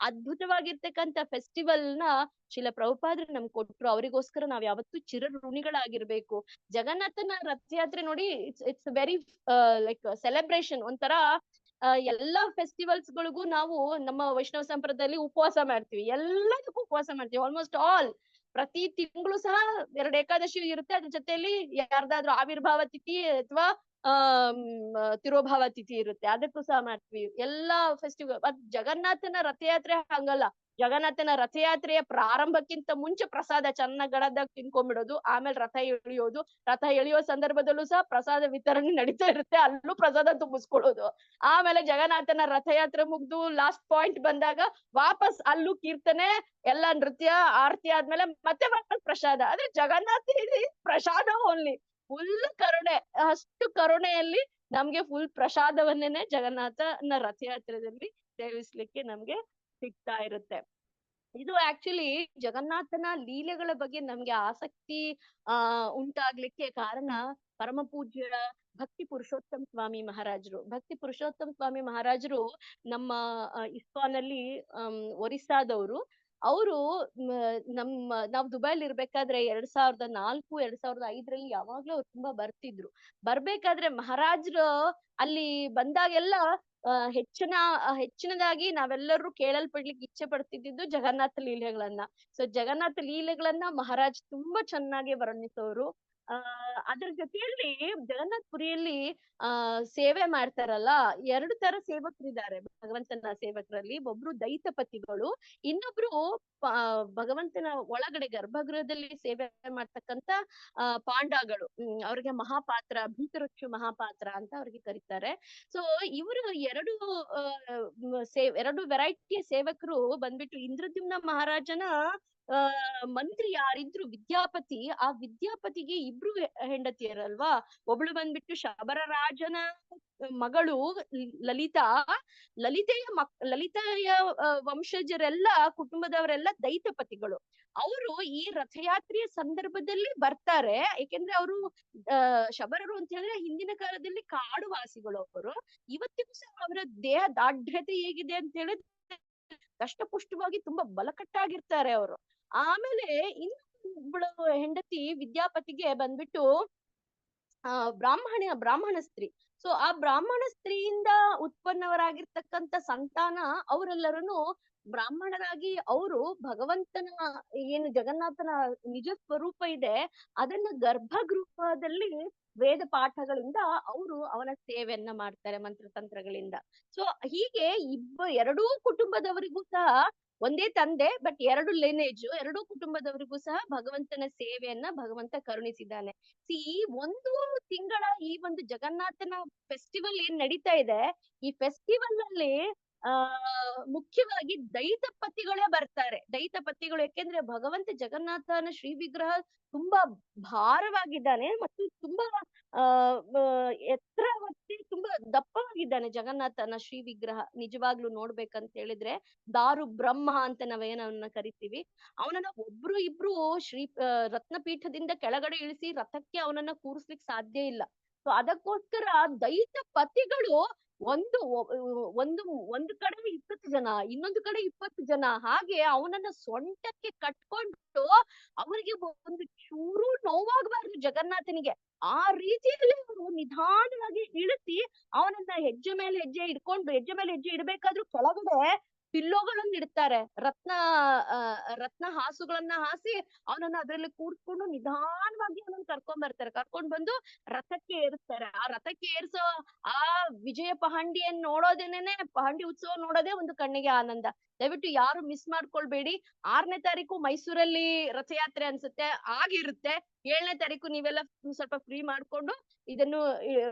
S1: ಅದ್ಭುತವಾಗಿರ್ತಕ್ಕಂಥ ಫೆಸ್ಟಿವಲ್ ನ ಶಿಲ ಪ್ರಭುಪಾದ್ರು ನಮ್ಗೆ ಕೊಟ್ರು. ಅವರಿಗೋಸ್ಕರ ನಾವ್ ಯಾವತ್ತೂ ಚಿರ ಋಣಿಗಳಾಗಿರ್ಬೇಕು. ಜಗನ್ನಾಥನ ರಥಯಾತ್ರೆ ನೋಡಿ, ಇಟ್ಸ್ ವೆರಿ ಲೈಕ್ ಸೆಲೆಬ್ರೇಷನ್. ಒಂಥರ ಎಲ್ಲಾ ಫೆಸ್ಟಿವಲ್ಸ್ ಗಳಿಗೂ ನಾವು ನಮ್ಮ ವೈಷ್ಣವ ಸಂಪ್ರದಾಯದಲ್ಲಿ ಉಪವಾಸ ಮಾಡ್ತೀವಿ, ಎಲ್ಲದಕ್ಕೂ ಉಪವಾಸ ಮಾಡ್ತೀವಿ. ಆಲ್ಮೋಸ್ಟ್ ಆಲ್ ಪ್ರತಿ ತಿಂಗಳು ಸಹ 2 ಏಕಾದಶಿ ಇರುತ್ತೆ, ಅದ್ರ ಜೊತೆಯಲ್ಲಿ ಯಾರ್ದಾದ್ರೂ ಆವಿರ್ಭಾವ ತಿಥಿ ಅಥವಾ ತಿರೋಭಾವ ತಿಥಿ ಇರುತ್ತೆ, ಅದಕ್ಕೂ ಸಹ ಮಾಡ್ತೀವಿ ಎಲ್ಲಾ ಫೆಸ್ಟಿವಲ್. ಜಗನ್ನಾಥನ ರಥಯಾತ್ರೆ ಹಂಗಲ್ಲ. ಜಗನ್ನಾಥನ ರಥಯಾತ್ರೆಯ ಪ್ರಾರಂಭಕ್ಕಿಂತ ಮುಂಚೆ ಪ್ರಸಾದ ಚೆನ್ನಾಗ್ ಗಡದಾಗ ತಿನ್ಕೊಂಡ್ಬಿಡೋದು, ಆಮೇಲೆ ರಥ ಎಳಿಯೋದು. ರಥ ಎಳಿಯೋ ಸಂದರ್ಭದಲ್ಲೂ ಸಹ ಪ್ರಸಾದ ವಿತರಣೆ ನಡೀತಾ ಇರುತ್ತೆ, ಅಲ್ಲೂ ಪ್ರಸಾದ ತುಂಬಿಸ್ಕೊಳ್ಳೋದು. ಆಮೇಲೆ ಜಗನ್ನಾಥನ ರಥಯಾತ್ರೆ ಮುಗ್ದು ಲಾಸ್ಟ್ ಪಾಯಿಂಟ್ ಬಂದಾಗ ವಾಪಸ್ ಅಲ್ಲೂ ಕೀರ್ತನೆ, ಎಲ್ಲ ನೃತ್ಯ ಆರತಿ ಆದ್ಮೇಲೆ ಮತ್ತೆ ವಾಪಸ್ ಪ್ರಸಾದ. ಆದ್ರೆ ಜಗನ್ನಾಥ ಪ್ರಸಾದ ಓನ್ಲಿ, ಫುಲ್ ಕರುಣೆ. ಅಷ್ಟು ಕರುಣೆಯಲ್ಲಿ ನಮ್ಗೆ ಫುಲ್ ಪ್ರಸಾದವನ್ನೇನೆ ಜಗನ್ನಾಥನ ರಥಯಾತ್ರೆಯಲ್ಲಿ ಸೇವಿಸ್ಲಿಕ್ಕೆ ನಮ್ಗೆ ಸಿಗ್ತಾ ಇರುತ್ತೆ. ಇದು ಆಕ್ಚುಲಿ ಜಗನ್ನಾಥನ ಲೀಲೆಗಳ ಬಗ್ಗೆ ನಮ್ಗೆ ಆಸಕ್ತಿ ಉಂಟಾಗ್ಲಿಕ್ಕೆ ಕಾರಣ ಪರಮ ಪೂಜ್ಯ ಭಕ್ತಿ ಪುರುಷೋತ್ತಮ ಸ್ವಾಮಿ ಮಹಾರಾಜರು. ಭಕ್ತಿ ಪುರುಷೋತ್ತಮ ಸ್ವಾಮಿ ಮಹಾರಾಜರು ನಮ್ಮ ಇಸ್ಕಾನ್ ಅಲ್ಲಿ ಒರಿಸ್ಸಾದವರು. ಅವರು ನಾವ್ ದುಬೈಲಿ ಇರ್ಬೇಕಾದ್ರೆ 2004 2005ರಲ್ಲಿ ಯಾವಾಗ್ಲೂ ಅವ್ರು ತುಂಬಾ ಬರ್ತಿದ್ರು. ಬರ್ಬೇಕಾದ್ರೆ ಮಹಾರಾಜರು ಅಲ್ಲಿ ಬಂದಾಗೆಲ್ಲ ಹೆಚ್ಚಿನದಾಗಿ ನಾವೆಲ್ಲರೂ ಕೇಳಲ್ಪಡ್ಲಿಕ್ಕೆ ಇಚ್ಛೆ ಪಡ್ತಿದ್ದು ಜಗನ್ನಾಥ ಲೀಲೆಗಳನ್ನ. ಸೊ ಜಗನ್ನಾಥ ಲೀಲೆಗಳನ್ನ ಮಹಾರಾಜ್ ತುಂಬಾ ಚೆನ್ನಾಗಿ ವರ್ಣಿಸೋರು. ಅದ್ರ ಜೊತೆಯಲ್ಲಿ ಜಗನ್ನಾಥ ಪುರಿಯಲ್ಲಿ ಸೇವೆ ಮಾಡ್ತಾರಲ್ಲ, 2 ತರ ಸೇವಕರಿದ್ದಾರೆ ಭಗವಂತನ ಸೇವಕರಲ್ಲಿ. ಒಬ್ರು ದೈತಪತಿಗಳು, ಇನ್ನೊಬ್ರು ಭಗವಂತನ ಒಳಗಡೆ ಗರ್ಭಗೃಹದಲ್ಲಿ ಸೇವೆ ಮಾಡ್ತಕ್ಕಂತ ಪಾಂಡಗಳು. ಅವ್ರಿಗೆ ಮಹಾಪಾತ್ರ, ಭೀತರಕ್ಷು ಮಹಾಪಾತ್ರ ಅಂತ ಅವ್ರಿಗೆ ಕರೀತಾರೆ. ಸೊ ಇವರು ಎರಡು ವೆರೈಟಿಯ ಸೇವಕರು ಬಂದ್ಬಿಟ್ಟು ಇಂದ್ರದ್ಯುಮ್ನ ಮಹಾರಾಜನ ಮಂತ್ರಿ ಯಾರಿದ್ರು ವಿದ್ಯಾಪತಿ, ಆ ವಿದ್ಯಾಪತಿಗೆ ಇಬ್ರು ಹೆಂಡತಿಯರಲ್ವಾ. ಒಬ್ಳು ಬಂದ್ಬಿಟ್ಟು ಶಬರ ರಾಜನ ಮಗಳು ಲಲಿತಾ. ಲಲಿತೆಯ ವಂಶಜರೆಲ್ಲ ಕುಟುಂಬದವರೆಲ್ಲ ದೈತಪತಿಗಳು. ಅವರು ಈ ರಥಯಾತ್ರೆಯ ಸಂದರ್ಭದಲ್ಲಿ ಬರ್ತಾರೆ, ಏಕೆಂದ್ರೆ ಅವರು ಶಬರರು ಅಂತ ಹೇಳಿದ್ರೆ ಹಿಂದಿನ ಕಾಲದಲ್ಲಿ ಕಾಡು ವಾಸಿಗಳು. ಅವರು ಇವತ್ತಿಗೂ ಸಹ ಅವರ ದೇಹ ದಾಢ್ರ್ಯತೆ ಹೇಗಿದೆ ಅಂತ ಹೇಳಿದ್ರೆ ದಷ್ಟಪುಷ್ಟವಾಗಿ ತುಂಬಾ ಬಲಕಟ್ಟಾಗಿರ್ತಾರೆ ಅವರು. ಆಮೇಲೆ ಇನ್ನೊಬ್ಬಳು ಹೆಂಡತಿ ವಿದ್ಯಾಪತಿಗೆ ಬಂದ್ಬಿಟ್ಟು ಬ್ರಾಹ್ಮಣ ಸ್ತ್ರೀ. ಸೊ ಆ ಬ್ರಾಹ್ಮಣ ಸ್ತ್ರೀಯಿಂದ ಉತ್ಪನ್ನವರಾಗಿರ್ತಕ್ಕಂಥ ಸಂತಾನ ಅವರೆಲ್ಲರನ್ನು ಬ್ರಾಹ್ಮಣರಾಗಿ ಅವರು ಭಗವಂತನ ಏನು ಜಗನ್ನಾಥನ ನಿಜ ಸ್ವರೂಪ ಇದೆ ಅದನ್ನ ಗರ್ಭಗೃಹದಲ್ಲಿ ವೇದ ಪಾಠಗಳಿಂದ ಅವರು ಅವನ ಸೇವೆಯನ್ನ ಮಾಡ್ತಾರೆ ಮಂತ್ರತಂತ್ರಗಳಿಂದ. ಸೊ ಹೀಗೆ ಎರಡೂ ಕುಟುಂಬದವರಿಗೂ ಸಹ ಒಂದೇ ತಂದೆ, ಬಟ್ 2 ಲಿನೇಜ್, 2 ಕುಟುಂಬದವರಿಗೂ ಸಹ ಭಗವಂತನ ಸೇವೆಯನ್ನ ಭಗವಂತ ಕರುಣಿಸಿದ್ದಾನೆ. ಈ ಒಂದು ತಿಂಗಳ ಈ ಒಂದು ಜಗನ್ನಾಥನ ಫೆಸ್ಟಿವಲ್ ಏನ್ ನಡೀತಾ ಇದೆ, ಈ ಫೆಸ್ಟಿವಲ್ ಅಲ್ಲಿ ಮುಖ್ಯವಾಗಿ ದೈತಪತಿಗಳೇ ಬರ್ತಾರೆ. ದೈತಪತಿಗಳು ಯಾಕೆಂದ್ರೆ ಭಗವಂತ ಜಗನ್ನಾಥನ ಶ್ರೀ ವಿಗ್ರಹ ತುಂಬಾ ಭಾರವಾಗಿದ್ದಾನೆ ಮತ್ತು ತುಂಬಾ ಎತ್ತರವಾಗಿ ತುಂಬಾ ದಪ್ಪವಾಗಿದ್ದಾನೆ ಜಗನ್ನಾಥನ ಶ್ರೀ ವಿಗ್ರಹ. ನಿಜವಾಗ್ಲೂ ನೋಡ್ಬೇಕಂತ ಹೇಳಿದ್ರೆ ದಾರು ಬ್ರಹ್ಮ ಅಂತ ನಾವೇನವನ್ನ ಕರಿತೀವಿ. ಅವನನ್ನ ಒಬ್ರು ಇಬ್ರು ರತ್ನಪೀಠದಿಂದ ಕೆಳಗಡೆ ಇಳಿಸಿ ರಥಕ್ಕೆ ಅವನನ್ನ ಕೂರಿಸ್ಲಿಕ್ಕೆ ಸಾಧ್ಯ ಇಲ್ಲ. ಸೊ ಅದಕ್ಕೋಸ್ಕರ ದೈತಪತಿಗಳು ಒಂದು ಕಡೆ 20 ಜನ, ಇನ್ನೊಂದು ಕಡೆ 20 ಜನ, ಹಾಗೆ ಅವನನ್ನ ಸೊಂಟಕ್ಕೆ ಕಟ್ಕೊಂಡು ಅವರಿಗೆ ಒಂದು ಚೂರು ನೋವಾಗಬಾರ್ದು ಜಗನ್ನಾಥನಿಗೆ, ಆ ರೀತಿಯಲ್ಲಿ ಅವರು ನಿಧಾನವಾಗಿ ಇಳಿಸಿ ಅವನನ್ನ ಹೆಜ್ಜೆ ಮೇಲೆ ಹೆಜ್ಜೆ ಇಡ್ಬೇಕಾದ್ರೂ ಕೆಳಗಡೆ ಪಿಲ್ಲೋಗಳನ್ನ ಇಡ್ತಾರೆ, ರತ್ನ ಹಾಸುಗಳನ್ನ ಹಾಸಿ ಅವನನ್ನ ಅದ್ರಲ್ಲಿ ಕೂರ್ಸ್ಕೊಂಡು ನಿಧಾನವಾಗಿ ಅವನನ್ನ ಕರ್ಕೊಂಡ್ ಬಂದು ರಥಕ್ಕೆ ಏರಿಸ್ತಾರೆ. ಆ ರಥಕ್ಕೆ ಏರಿಸೋ ಆ ವಿಜಯ ಪಹಂಡಿಯನ್ನು ನೋಡೋದೇನೆ, ಪಹಂಡಿ ಉತ್ಸವ ನೋಡೋದೇ ಒಂದು ಕಣ್ಣಿಗೆ ಆನಂದ. ದಯವಿಟ್ಟು ಯಾರು ಮಿಸ್ ಮಾಡ್ಕೊಳ್ಬೇಡಿ. 6ನೇ ತಾರೀಕು ಮೈಸೂರಲ್ಲಿ ರಥಯಾತ್ರೆ ಅನ್ಸುತ್ತೆ, ಆಗಿರುತ್ತೆ. 7ನೇ ತಾರೀಕು ನೀವೆಲ್ಲ ಸ್ವಲ್ಪ ಫ್ರೀ ಮಾಡ್ಕೊಂಡು ಇದನ್ನು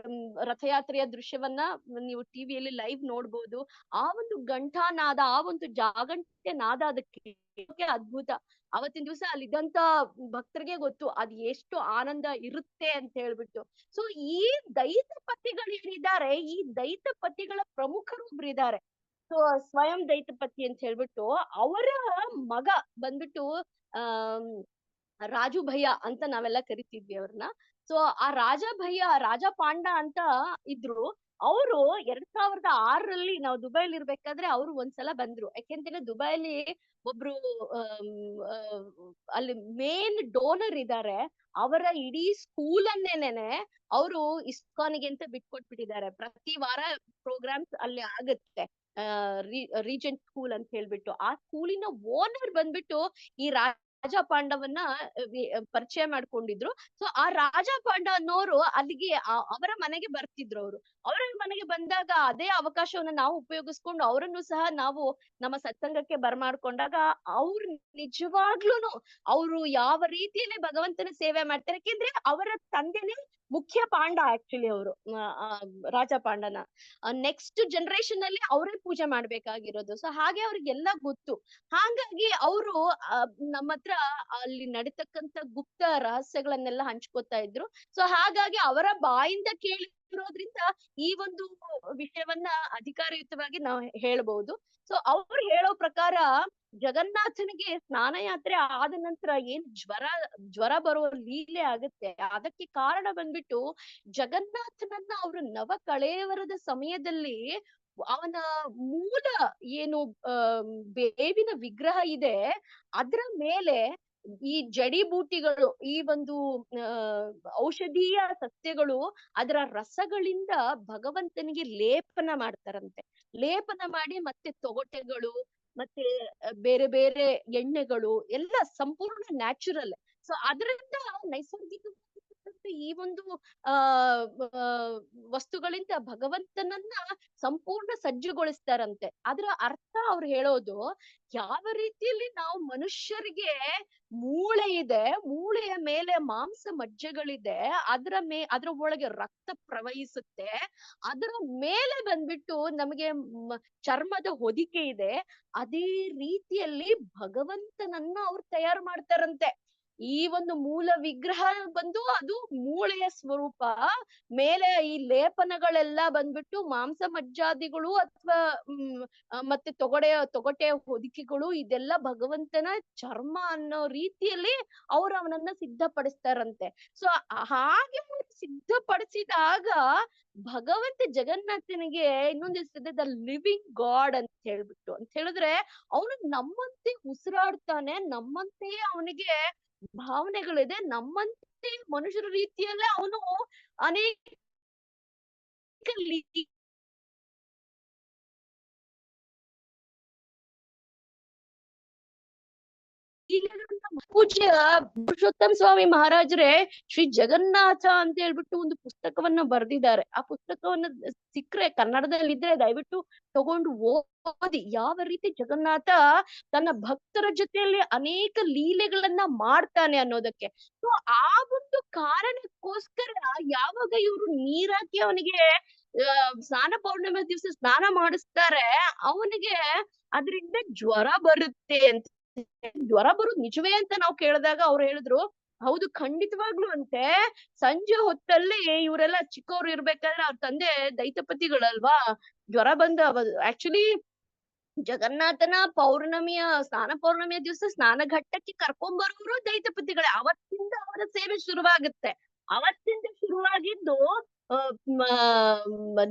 S1: ರಥಯಾತ್ರೆಯ ದೃಶ್ಯವನ್ನ ನೀವು ಟಿವಿಯಲ್ಲಿ ಲೈವ್ ನೋಡ್ಬೋದು. ಆ ಒಂದು ಘಂಟಾನಾದ, ಆ ಒಂದು ಜಾಗಂಟೆ ನಾದ ಅದಕ್ಕೆ ಅದ್ಭುತ. ಅವತ್ತಿನ ದಿವಸ ಅಲ್ಲಿದ್ದಂತ ಭಕ್ತರಿಗೆ ಗೊತ್ತು ಅದ್ ಎಷ್ಟು ಆನಂದ ಇರುತ್ತೆ ಅಂತ ಹೇಳ್ಬಿಟ್ಟು. ಸೊ ಈ ದೈತಪತಿಗಳೇನಿದ್ದಾರೆ, ಈ ದೈತಪತಿಗಳ ಪ್ರಮುಖರೊಬ್ರಿದ್ದಾರೆ. ಸೊ ಸ್ವಯಂ ದೈತಪತಿ ಅಂತ ಹೇಳ್ಬಿಟ್ಟು ಅವರ ಮಗ ಬಂದ್ಬಿಟ್ಟು ಆ ರಾಜು ಭಯ್ಯ ಅಂತ ನಾವೆಲ್ಲ ಕರಿತಿದ್ವಿ ಅವ್ರನ್ನ. ಸೊ ಆ ರಾಜ ಪಾಂಡ ಅಂತ ಇದ್ರು. ಅವರು 2006ರಲ್ಲಿ ನಾವು ದುಬೈಲಿ ಇರ್ಬೇಕಾದ್ರೆ ಅವ್ರು ಒಂದ್ಸಲ ಬಂದ್ರು. ಯಾಕೆಂತಂದ್ರೆ ದುಬೈಲಿ ಒಬ್ರು ಅಲ್ಲಿ ಮೇನ್ ಡೋನರ್ ಇದ್ದಾರೆ. ಅವರ ಇಡೀ ಸ್ಕೂಲ್ ಅನ್ನೇನೆ ಅವರು ಇಸ್ಕಾನಿಗೆ ಅಂತ ಬಿಟ್ಕೊಟ್ಬಿಟ್ಟಿದ್ದಾರೆ. ಪ್ರತಿ ವಾರ ಪ್ರೋಗ್ರಾಮ್ಸ್ ಅಲ್ಲಿ ಆಗುತ್ತೆ. ರೀಜೆಂಟ್ ಸ್ಕೂಲ್ ಅಂತ ಹೇಳ್ಬಿಟ್ಟು ಆ ಸ್ಕೂಲಿನ ಓನರ್ ಬಂದ್ಬಿಟ್ಟು ಈ ರಾಜ ಪಾಂಡವನ್ನ ಪರಿಚಯ ಮಾಡ್ಕೊಂಡಿದ್ರು. ಸೊ ಆ ರಾಜ ಪಾಂಡ ಅನ್ನೋರು ಅಲ್ಲಿಗೆ ಅವರ ಮನೆಗೆ ಬರ್ತಿದ್ರು. ಅವರ ಮನೆಗೆ ಬಂದಾಗ ಅದೇ ಅವಕಾಶವನ್ನ ನಾವು ಉಪಯೋಗಿಸ್ಕೊಂಡು ಅವರನ್ನು ಸಹ ನಾವು ನಮ್ಮ ಸತ್ಸಂಗಕ್ಕೆ ಬರ್ಮಾಡ್ಕೊಂಡಾಗ ಅವ್ರು ನಿಜವಾಗ್ಲೂನು ಅವ್ರು ಯಾವ ರೀತಿಯಲ್ಲಿ ಭಗವಂತನ ಸೇವೆ ಮಾಡ್ತಾರೆ. ಯಾಕೆಂದ್ರೆ ಅವರ ತಂದೆನೇ ಮುಖ್ಯ ಪಾಂಡ ಆಕ್ಚುಲಿ ಅವರು ರಾಜ ಪಾಂಡನ ನೆಕ್ಸ್ಟ್ ಜನರೇಷನ್ ಅಲ್ಲಿ ಅವರೇ ಪೂಜೆ ಮಾಡ್ಬೇಕಾಗಿರೋದು. ಸೊ ಹಾಗೆ ಅವ್ರಿಗೆಲ್ಲ ಗೊತ್ತು. ಹಾಗಾಗಿ ಅವರು ನಮ್ಮ ಹತ್ರ ಅಲ್ಲಿ ನಡೀತಕ್ಕಂತ ಗುಪ್ತ ರಹಸ್ಯಗಳನ್ನೆಲ್ಲ ಹಂಚ್ಕೋತಾ ಇದ್ರು. ಸೊ ಹಾಗಾಗಿ ಅವರ ಬಾಯಿಂದ ಕೇಳಿರೋದ್ರಿಂದ ಈ ಒಂದು ವಿಷಯವನ್ನ ಅಧಿಕಾರಯುತವಾಗಿ ನಾವು ಹೇಳ್ಬಹುದು. ಸೊ ಅವ್ರು ಹೇಳೋ ಪ್ರಕಾರ ಜಗನ್ನಾಥನಿಗೆ ಸ್ನಾನಯಾತ್ರೆ ಆದ ನಂತರ ಏನ್ ಜ್ವರ ಬರೋ ಲೀಲೆ ಆಗುತ್ತೆ. ಅದಕ್ಕೆ ಕಾರಣ ಬಂದ್ಬಿಟ್ಟು ಜಗನ್ನಾಥನನ್ನ ಅವರು ನವ ಕಳೇವರದ ಸಮಯದಲ್ಲಿ ಅವನ ಮೂಲ ಏನು ಬೇವಿನ ವಿಗ್ರಹ ಇದೆ ಅದ್ರ ಮೇಲೆ ಈ ಜಡಿಬೂಟಿಗಳು, ಈ ಒಂದು ಔಷಧೀಯ ಸಸ್ಯಗಳು, ಅದರ ರಸಗಳಿಂದ ಭಗವಂತನಿಗೆ ಲೇಪನ ಮಾಡ್ತಾರಂತೆ. ಲೇಪನ ಮಾಡಿ ಮತ್ತೆ ತೊಗಟೆಗಳು ಮತ್ತೆ ಬೇರೆ ಬೇರೆ ಎಣ್ಣೆಗಳು ಎಲ್ಲ ಸಂಪೂರ್ಣ ನ್ಯಾಚುರಲ್. ಸೊ ಅದರಿಂದ ನೈಸರ್ಗಿಕ ಈ ಒಂದು ವಸ್ತುಗಳಿಂದ ಭಗವಂತನನ್ನ ಸಂಪೂರ್ಣ ಸಜ್ಜುಗೊಳಿಸ್ತಾರಂತೆ. ಅದರ ಅರ್ಥ ಅವ್ರು ಹೇಳೋದು, ಯಾವ ರೀತಿಯಲ್ಲಿ ನಾವು ಮನುಷ್ಯರಿಗೆ ಮೂಳೆ ಇದೆ, ಮೂಳೆಯ ಮೇಲೆ ಮಾಂಸ ಮಜ್ಜೆಗಳಿದೆ, ಅದ್ರ ಒಳಗೆ ರಕ್ತ ಪ್ರವಹಿಸುತ್ತೆ, ಅದರ ಮೇಲೆ ಬಂದ್ಬಿಟ್ಟು ನಮಗೆ ಚರ್ಮದ ಹೊದಿಕೆ ಇದೆ. ಅದೇ ರೀತಿಯಲ್ಲಿ ಭಗವಂತನನ್ನ ಅವ್ರು ತಯಾರು ಮಾಡ್ತಾರಂತೆ. ಈ ಒಂದು ಮೂಲ ವಿಗ್ರಹ ಬಂದು ಅದು ಮೂಳೆಯ ಸ್ವರೂಪ, ಮೇಲೆ ಈ ಲೇಪನಗಳೆಲ್ಲ ಬಂದ್ಬಿಟ್ಟು ಮಾಂಸ ಮಜ್ಜಾದಿಗಳು ಅಥವಾ ಮತ್ತೆ ತೊಗಟೆಯ ಹೊದಿಕೆಗಳು, ಇದೆಲ್ಲ ಭಗವಂತನ ಚರ್ಮ ಅನ್ನೋ ರೀತಿಯಲ್ಲಿ ಅವ್ರು ಅವನನ್ನ ಸಿದ್ಧಪಡಿಸ್ತಾರಂತೆ. ಸೊ ಹಾಗೆ ಸಿದ್ಧಪಡಿಸಿದಾಗ ಭಗವಂತ ಜಗನ್ನಾಥನಿಗೆ ಇನ್ನೊಂದು ಹೆಸರಿದೆ ದ ಲಿವಿಂಗ್ ಗಾಡ್ ಅಂತ ಹೇಳಿದ್ರೆ ಅವನು ನಮ್ಮಂತೆ ಉಸಿರಾಡ್ತಾನೆ, ನಮ್ಮಂತೆಯೇ ಅವನಿಗೆ ಭಾವನೆಗಳಿದೆ, ನಮ್ಮಂತೆ ಮನುಷ್ಯರ ರೀತಿಯಲ್ಲೇ ಅವನು ಅನೇಕ ಪೂಜ್ಯ ಪುರುಷೋತ್ತಮ ಸ್ವಾಮಿ ಮಹಾರಾಜರೇ ಶ್ರೀ ಜಗನ್ನಾಥ ಅಂತ ಹೇಳ್ಬಿಟ್ಟು ಒಂದು ಪುಸ್ತಕವನ್ನ ಬರ್ದಿದ್ದಾರೆ. ಆ ಪುಸ್ತಕವನ್ನ ಸಿಕ್ಕ್ರೆ ಕನ್ನಡದಲ್ಲಿ ಇದ್ರೆ ದಯವಿಟ್ಟು ತಗೊಂಡು ಓದಿ. ಯಾವ ರೀತಿ ಜಗನ್ನಾಥ ತನ್ನ ಭಕ್ತರ ಜೊತೆಯಲ್ಲಿ ಅನೇಕ ಲೀಲೆಗಳನ್ನ ಮಾಡ್ತಾನೆ ಅನ್ನೋದಕ್ಕೆ. ಸೊ ಆ ಒಂದು ಕಾರಣಕ್ಕೋಸ್ಕರ ಯಾವಾಗ ಇವರು ನೀರಾಕಿ ಅವನಿಗೆ ಸ್ನಾನ ಪೌರ್ಣಿಮೆ ದಿವಸ ಸ್ನಾನ ಮಾಡಿಸ್ತಾರೆ, ಅವನಿಗೆ ಅದರಿಂದ ಜ್ವರ ಬರುತ್ತೆ ಅಂತ. ಜ್ವರ ಬರುದು ನಿಜವೇ ಅಂತ ನಾವು ಕೇಳಿದಾಗ ಅವ್ರು ಹೇಳಿದ್ರು, ಹೌದು ಖಂಡಿತವಾಗ್ಲು ಅಂತೆ. ಸಂಜೆ ಹೊತ್ತಲ್ಲಿ ಇವರೆಲ್ಲ ಚಿಕ್ಕವ್ರು ಇರ್ಬೇಕಾದ್ರೆ ಅವ್ರ ತಂದೆ ದೈತಪತಿಗಳಲ್ವಾ, ಜ್ವರ ಬಂದ ಆಕ್ಚುಲಿ ಜಗನ್ನಾಥನ ಸ್ನಾನ ಪೌರ್ಣಮಿಯ ದಿವಸ ಸ್ನಾನ ಘಟ್ಟಕ್ಕೆ ಕರ್ಕೊಂಡ್ಬರೋರು ದೈತಪತಿಗಳೇ. ಅವತ್ತಿಂದ ಅವರ ಸೇವೆ ಶುರುವಾಗುತ್ತೆ. ಅವತ್ತಿಂದ ಶುರುವಾಗಿದ್ದು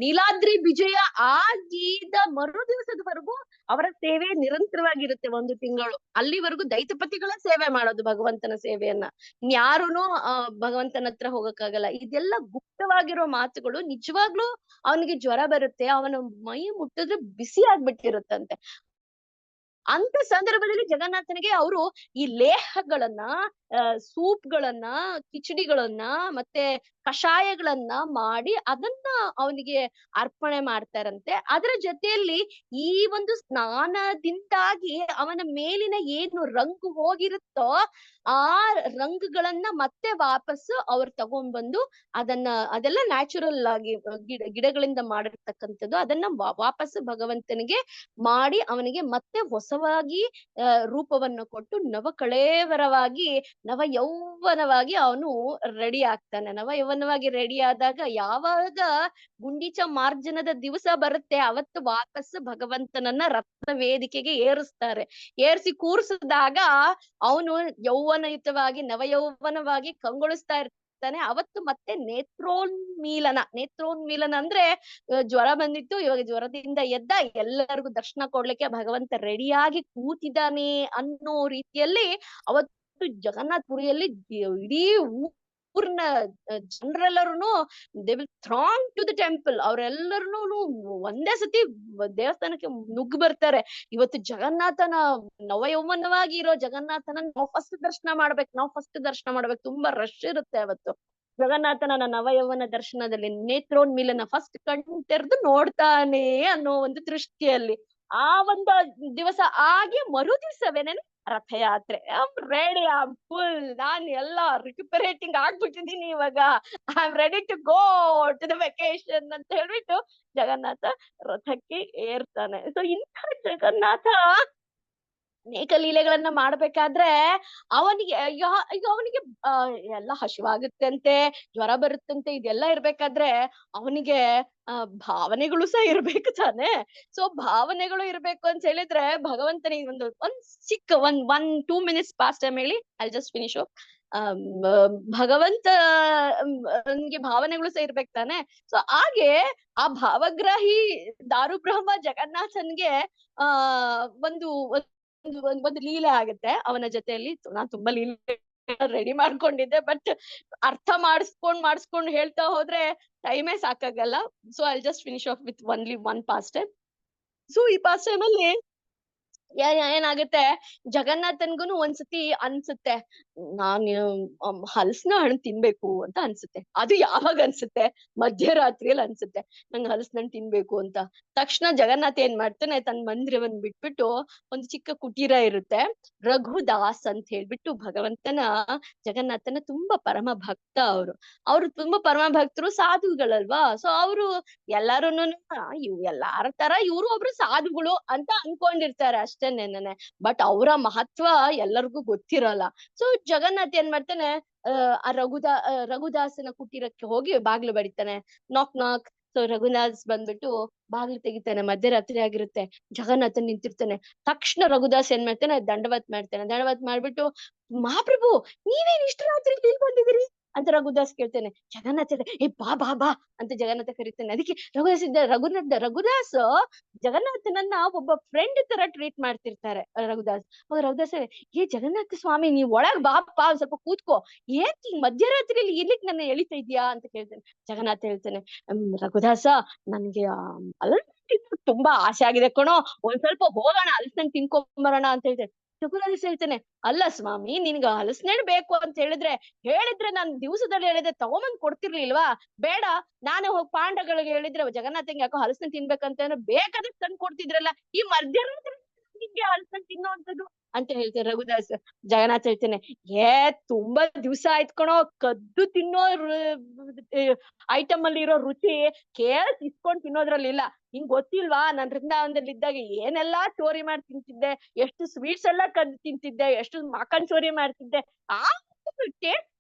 S1: ನೀಲಾದ್ರಿ ವಿಜಯ ಆಗಿದ ಮರು ದಿವಸದವರೆಗೂ ಅವರ ಸೇವೆ ನಿರಂತರವಾಗಿರುತ್ತೆ. 1 ತಿಂಗಳು ಅಲ್ಲಿವರೆಗೂ ದೈತಪತಿಗಳ ಸೇವೆ ಮಾಡೋದು ಭಗವಂತನ ಸೇವೆಯನ್ನ. ಇನ್ಯಾರುನು ಭಗವಂತನ ಹತ್ರ ಹೋಗಕ್ಕಾಗಲ್ಲ. ಇದೆಲ್ಲ ಗುಪ್ತವಾಗಿರೋ ಮಾತುಗಳು. ನಿಜವಾಗ್ಲೂ ಅವನಿಗೆ ಜ್ವರ ಬರುತ್ತೆ, ಅವನ ಮೈ ಮುಟ್ಟಿದ್ರೆ ಬಿಸಿ ಆಗ್ಬಿಟ್ಟಿರುತ್ತಂತೆ. ಅಂತ ಸಂದರ್ಭದಲ್ಲಿ ಜಗನ್ನಾಥನಿಗೆ ಅವರು ಈ ಲೇಹಗಳನ್ನ, ಸೂಪ್ಗಳನ್ನ, ಕಿಚಡಿಗಳನ್ನ ಮತ್ತೆ ಕಷಾಯಗಳನ್ನ ಮಾಡಿ ಅದನ್ನ ಅವನಿಗೆ ಅರ್ಪಣೆ ಮಾಡ್ತಾರಂತೆ. ಅದರ ಜೊತೆಯಲ್ಲಿ ಈ ಒಂದು ಸ್ನಾನದಿಂದಾಗಿ ಅವನ ಮೇಲಿನ ಏನು ರಂಗು ಹೋಗಿರುತ್ತೋ ಆ ರಂಗುಗಳನ್ನ ಮತ್ತೆ ವಾಪಸ್ಸು ಅವ್ರು ತಗೊಂಡ್ಬಂದು ಅದೆಲ್ಲ ನ್ಯಾಚುರಲ್ ಆಗಿ ಗಿಡಗಳಿಂದ ಮಾಡಿರ್ತಕ್ಕಂಥದ್ದು. ಅದನ್ನ ವಾಪಸ್ಸು ಭಗವಂತನಿಗೆ ಮಾಡಿ ಅವನಿಗೆ ಮತ್ತೆ ಹೊಸವಾಗಿ ರೂಪವನ್ನು ಕೊಟ್ಟು ನವಕಳೇವರವಾಗಿ ನವ ಯೌವನವಾಗಿ ಅವನು ರೆಡಿ ಆಗ್ತಾನೆ. ನವ ಯೌವನವಾಗಿ ರೆಡಿ ಆದಾಗ ಯಾವಾಗ ಗುಂಡಿಚ ಮಾರ್ಜನದ ದಿವಸ ಬರುತ್ತೆ ಅವತ್ತು ವಾಪಸ್ಸು ಭಗವಂತನನ್ನ ರತ್ನ ವೇದಿಕೆಗೆ ಏರಿಸ್ತಾರೆ. ಏರಿಸಿ ಕೂರಿಸಿದಾಗ ಅವನು ಯೌವನಯುತವಾಗಿ ನವಯೌವನವಾಗಿ ಕಂಗೊಳಿಸ್ತಾ ಇರ್ತಾನೆ. ಅವತ್ತು ಮತ್ತೆ ನೇತ್ರೋನ್ಮೀಲನ ಅಂದ್ರೆ ಜ್ವರ ಬಂದಿತ್ತು, ಇವಾಗ ಜ್ವರದಿಂದ ಎದ್ದ, ಎಲ್ಲರಿಗೂ ದರ್ಶನ ಕೊಡ್ಲಿಕ್ಕೆ ಭಗವಂತ ರೆಡಿಯಾಗಿ ಕೂತಿದ್ದಾನೆ ಅನ್ನೋ ರೀತಿಯಲ್ಲಿ ಅವತ್ತು ಜಗನ್ನಾಥ್ ಪುರಿಯಲ್ಲಿ ಇಡೀ ಊರ್ನ ಜನರೆಲ್ಲರೂ they will throng to the temple. ಅವರೆಲ್ಲರೂ ಒಂದೇ ಸತಿ ದೇವಸ್ಥಾನಕ್ಕೆ ನುಗ್ಗು ಬರ್ತಾರೆ. ಇವತ್ತು ಜಗನ್ನಾಥನ ನವಯೌವನವಾಗಿ ಇರೋ ಜಗನ್ನಾಥನ ನಾವು ಫಸ್ಟ್ ದರ್ಶನ ಮಾಡ್ಬೇಕು. ತುಂಬಾ ರಶ್ ಇರುತ್ತೆ ಅವತ್ತು. ಜಗನ್ನಾಥನ ನವಯೌವನ ದರ್ಶನದಲ್ಲಿ ನೇತ್ರೋನ್ಮಿಲನ ಫಸ್ಟ್ ಕಣ್ ತೆರೆದು ನೋಡ್ತಾನೆ ಅನ್ನೋ ಒಂದು ದೃಷ್ಟಿಯಲ್ಲಿ ಆ ಒಂದು ದಿವಸ ಆಗಿ ಮರು ದಿವಸವೇನೆ ರಥಯಾತ್ರೆ. ರೆಡಿ, ಫುಲ್ ನಾನ್ ಎಲ್ಲ ರಿಕ್ಯುಪರೇಟಿಂಗ್ ಆಗ್ಬಿಟ್ಟಿದೀನಿ ಇವಾಗ, I am ready to go to the vacation ಅಂತ ಹೇಳ್ಬಿಟ್ಟು ಜಗನ್ನಾಥ ರಥಕ್ಕೆ ಏರ್ತಾನೆ. ಸೊ ಇಂಥ ಜಗನ್ನಾಥ ಅನೇಕ ಲೀಲೆಗಳನ್ನ ಮಾಡ್ಬೇಕಾದ್ರೆ ಅವನಿಗೆ ಈಗ ಅವನಿಗೆ ಎಲ್ಲ ಹಸಿವಾಗುತ್ತಂತೆ, ಜ್ವರ ಬರುತ್ತಂತೆ, ಇದೆಲ್ಲ ಇರ್ಬೇಕಾದ್ರೆ ಅವನಿಗೆ ಭಾವನೆಗಳು ಸಹ ಇರ್ಬೇಕು ತಾನೆ. ಸೊ ಭಾವನೆಗಳು ಇರ್ಬೇಕು ಅಂತ ಹೇಳಿದ್ರೆ ಭಗವಂತನಿಗೆ ಒಂದ್ ಚಿಕ್ಕ ಒನ್ 2 minutes ಪಾಸ್ ಟೈಮ್ ಹೇಳಿ, ಐ ಜಸ್ಟ್ ಫಿನಿಶ್. ಭಗವಂತ ನನ್ಗೆ ಭಾವನೆಗಳು ಸಹ ಇರ್ಬೇಕು ತಾನೆ. ಸೊ ಹಾಗೆ ಆ ಭಾವಗ್ರಾಹಿ ದಾರು ಬ್ರಹ್ಮ ಜಗನ್ನಾಥನ್ಗೆ ಆ ಒಂದು ಒಂದು ಲೀಲೆ ಆಗುತ್ತೆ ಅವನ ಜೊತೆಯಲ್ಲಿ. ನಾನ್ ತುಂಬಾ ಲೀಲೆ ರೆಡಿ ಮಾಡ್ಕೊಂಡಿದ್ದೆ, ಬಟ್ ಅರ್ಥ ಮಾಡಿಸ್ಕೊಂಡ್ ಹೇಳ್ತಾ ಹೋದ್ರೆ ಟೈಮೇ ಸಾಕಾಗಲ್ಲ. So I just finish of with only one pass time. So ಈ ಪಾಸ್ ಟೈಮ್ ಅಲ್ಲಿ ಏನಾಗುತ್ತೆ, ಜಗನ್ನಾಥನ್ಗುನು ಒಂದ್ಸತಿ ಅನ್ಸುತ್ತೆ ನಾನು ಹಲಸಿನ ಹಣ್ಣು ತಿನ್ಬೇಕು ಅಂತ ಅನ್ಸುತ್ತೆ. ಅದು ಯಾವಾಗ ಅನ್ಸುತ್ತೆ, ಮಧ್ಯರಾತ್ರಿಯಲ್ಲಿ ಅನ್ಸುತ್ತೆ ನಂಗೆ ಹಲಸಿನ ಹಣ್ಣು ತಿನ್ಬೇಕು ಅಂತ. ತಕ್ಷಣ ಜಗನ್ನಾಥ ಏನ್ ಮಾಡ್ತಾನೆ, ತನ್ನ ಮಂದಿರವನ್ನ ಬಿಟ್ಬಿಟ್ಟು ಒಂದು ಚಿಕ್ಕ ಕುಟೀರ ಇರುತ್ತೆ, ರಘುದಾಸ್ ಅಂತ ಹೇಳ್ಬಿಟ್ಟು ಜಗನ್ನಾಥನ ತುಂಬಾ ಪರಮ ಭಕ್ತ. ಅವ್ರು ತುಂಬಾ ಪರಮ ಭಕ್ತರು, ಸಾಧುಗಳಲ್ವಾ. ಸೊ ಅವರು ಎಲ್ಲಾರುನು ಎಲ್ಲಾರ ತರ ಇವ್ರು ಒಬ್ರು ಸಾಧುಗಳು ಅಂತ ಅನ್ಕೊಂಡಿರ್ತಾರೆ ಅಷ್ಟೇನೆ. ಬಟ್ ಅವರ ಮಹತ್ವ ಎಲ್ಲರಿಗೂ ಗೊತ್ತಿರಲ್ಲ. ಸೊ ಜಗನ್ನಾಥ್ ಏನ್ ಮಾಡ್ತಾನೆ, ಆ ರಘುದಾಸನ ಕುಟೀರಕ್ಕೆ ಹೋಗಿ ಬಾಗ್ಲು ಬಡಿತಾನೆ, ನಾಕ್ ನಾಕ್. ಸೊ ರಘುದಾಸ್ ಬಂದ್ಬಿಟ್ಟು ಬಾಗ್ಲು ತೆಗಿತಾನೆ. ಮಧ್ಯರಾತ್ರಿ ಆಗಿರುತ್ತೆ, ಜಗನ್ನಾಥನ್ ನಿಂತಿರ್ತಾನೆ. ತಕ್ಷಣ ರಘುದಾಸ್ ಏನ್ ಮಾಡ್ತಾನೆ, ದಂಡವತ್ ಮಾಡ್ಬಿಟ್ಟು, ಮಹಾಪ್ರಭು ನೀವೇನ್ ಇಷ್ಟು ರಾತ್ರಿ ಇಲ್ಲಿ ಬಂದಿದ್ದೀರಿ ಅಂತ ರಘುದಾಸ್ ಕೇಳ್ತಾನೆ. ಜಗನ್ನಾಥ ಏ ಬಾ ಬಾ ಬಾ ಅಂತ ಜಗನ್ನಾಥ ಕರೀತಾನೆ. ಅದಕ್ಕೆ ರಘುದಾಸ್ ಜಗನ್ನಾಥನನ್ನ ಒಬ್ಬ ಫ್ರೆಂಡ್ ತರ ಟ್ರೀಟ್ ಮಾಡ್ತಿರ್ತಾರೆ ರಘುದಾಸ್. ರಘುದಾಸ್ ಏ ಜಗನ್ನಾಥ ಸ್ವಾಮಿ ನೀವ್ ಒಳಗ್ ಬಾಪ್ಪ, ಒಂದ್ ಸ್ವಲ್ಪ ಕೂತ್ಕೋ, ಏನ್ ಮಧ್ಯರಾತ್ರಿಯಲ್ಲಿ ಇರ್ಲಿಕ್ ನನ್ನ ಎಳಿತಾ ಇದ್ಯಾ ಅಂತ ಕೇಳ್ತಾನೆ. ಜಗನ್ನಾಥ ಹೇಳ್ತಾನೆ, ರಘುದಾಸ ನನ್ಗೆ ತುಂಬಾ ಆಸೆ ಆಗಿದೆ ಕಣೋ, ಒಂದ್ ಸ್ವಲ್ಪ ಹೋಗೋಣ ಹಲಸಿನ ತಿನ್ಕೊಂಬರೋಣ ಅಂತ ಹೇಳ್ತೇನೆ. ರಘುದಾಸ್ ಹೇಳ್ತಾನೆ, ಅಲ್ಲ ಸ್ವಾಮಿ ನಿನ್ಗ ಹಲಸಿನ ಬೇಕು ಅಂತ ಹೇಳಿದ್ರೆ ನಾನ್ ದಿವಸದಲ್ಲಿ ಹೇಳಿದ್ರೆ ತಗೊಂಬಂದ್ ಕೊಡ್ತಿರ್ಲಿಲ್ವಾ? ಬೇಡ, ನಾನೇ ಹೋಗಿ ಪಾಂಡಗಳಿಗೆ ಹೇಳಿದ್ರೆ ಜಗನ್ನಾಥಂಗೆ ಯಾಕೋ ಹಲಸಿನ ತಿನ್ಬೇಕಂತ ಬೇಕಾದ್ರೆ ತಂದ್ ಕೊಡ್ತಿದ್ರಲ್ಲ, ಈ ಮಧ್ಯರಾತ್ರಿ ನಿಮ್ಗೆ ಹಲಸಿನ ತಿನ್ನೋಂಥದ್ದು ಅಂತ ಹೇಳ್ತಾರೆ ರಘುದಾಸ್. ಜಗನ್ನಾಥ ಹೇಳ್ತೇನೆ, ತುಂಬಾ ದಿವ್ಸ ಆಯ್ತ್ ಕಣೋ, ಕದ್ದು ತಿನ್ನೋ ಐಟಮ್ ಅಲ್ಲಿ ಇರೋ ರುಚಿ ಇಸ್ಕೊಂಡ್ ತಿನ್ನೋದ್ರಲ್ಲಿ ಇಲ್ಲ. ನಿಂಗ್ ಗೊತ್ತಿಲ್ವಾ, ನಾನ್ ವೃಂದಾವನದಲ್ಲಿ ಇದ್ದಾಗ ಏನೆಲ್ಲಾ ಚೋರಿ ಮಾಡಿ ತಿಂತಿದ್ದೆ, ಎಷ್ಟು ಸ್ವೀಟ್ಸ್ ಎಲ್ಲಾ ಕದ್ದು ತಿಂತಿದ್ದೆ, ಎಷ್ಟು ಮಕನ್ ಚೋರಿ ಮಾಡ್ತಿದ್ದೆ. ಆ ಟೇಸ್ಟ್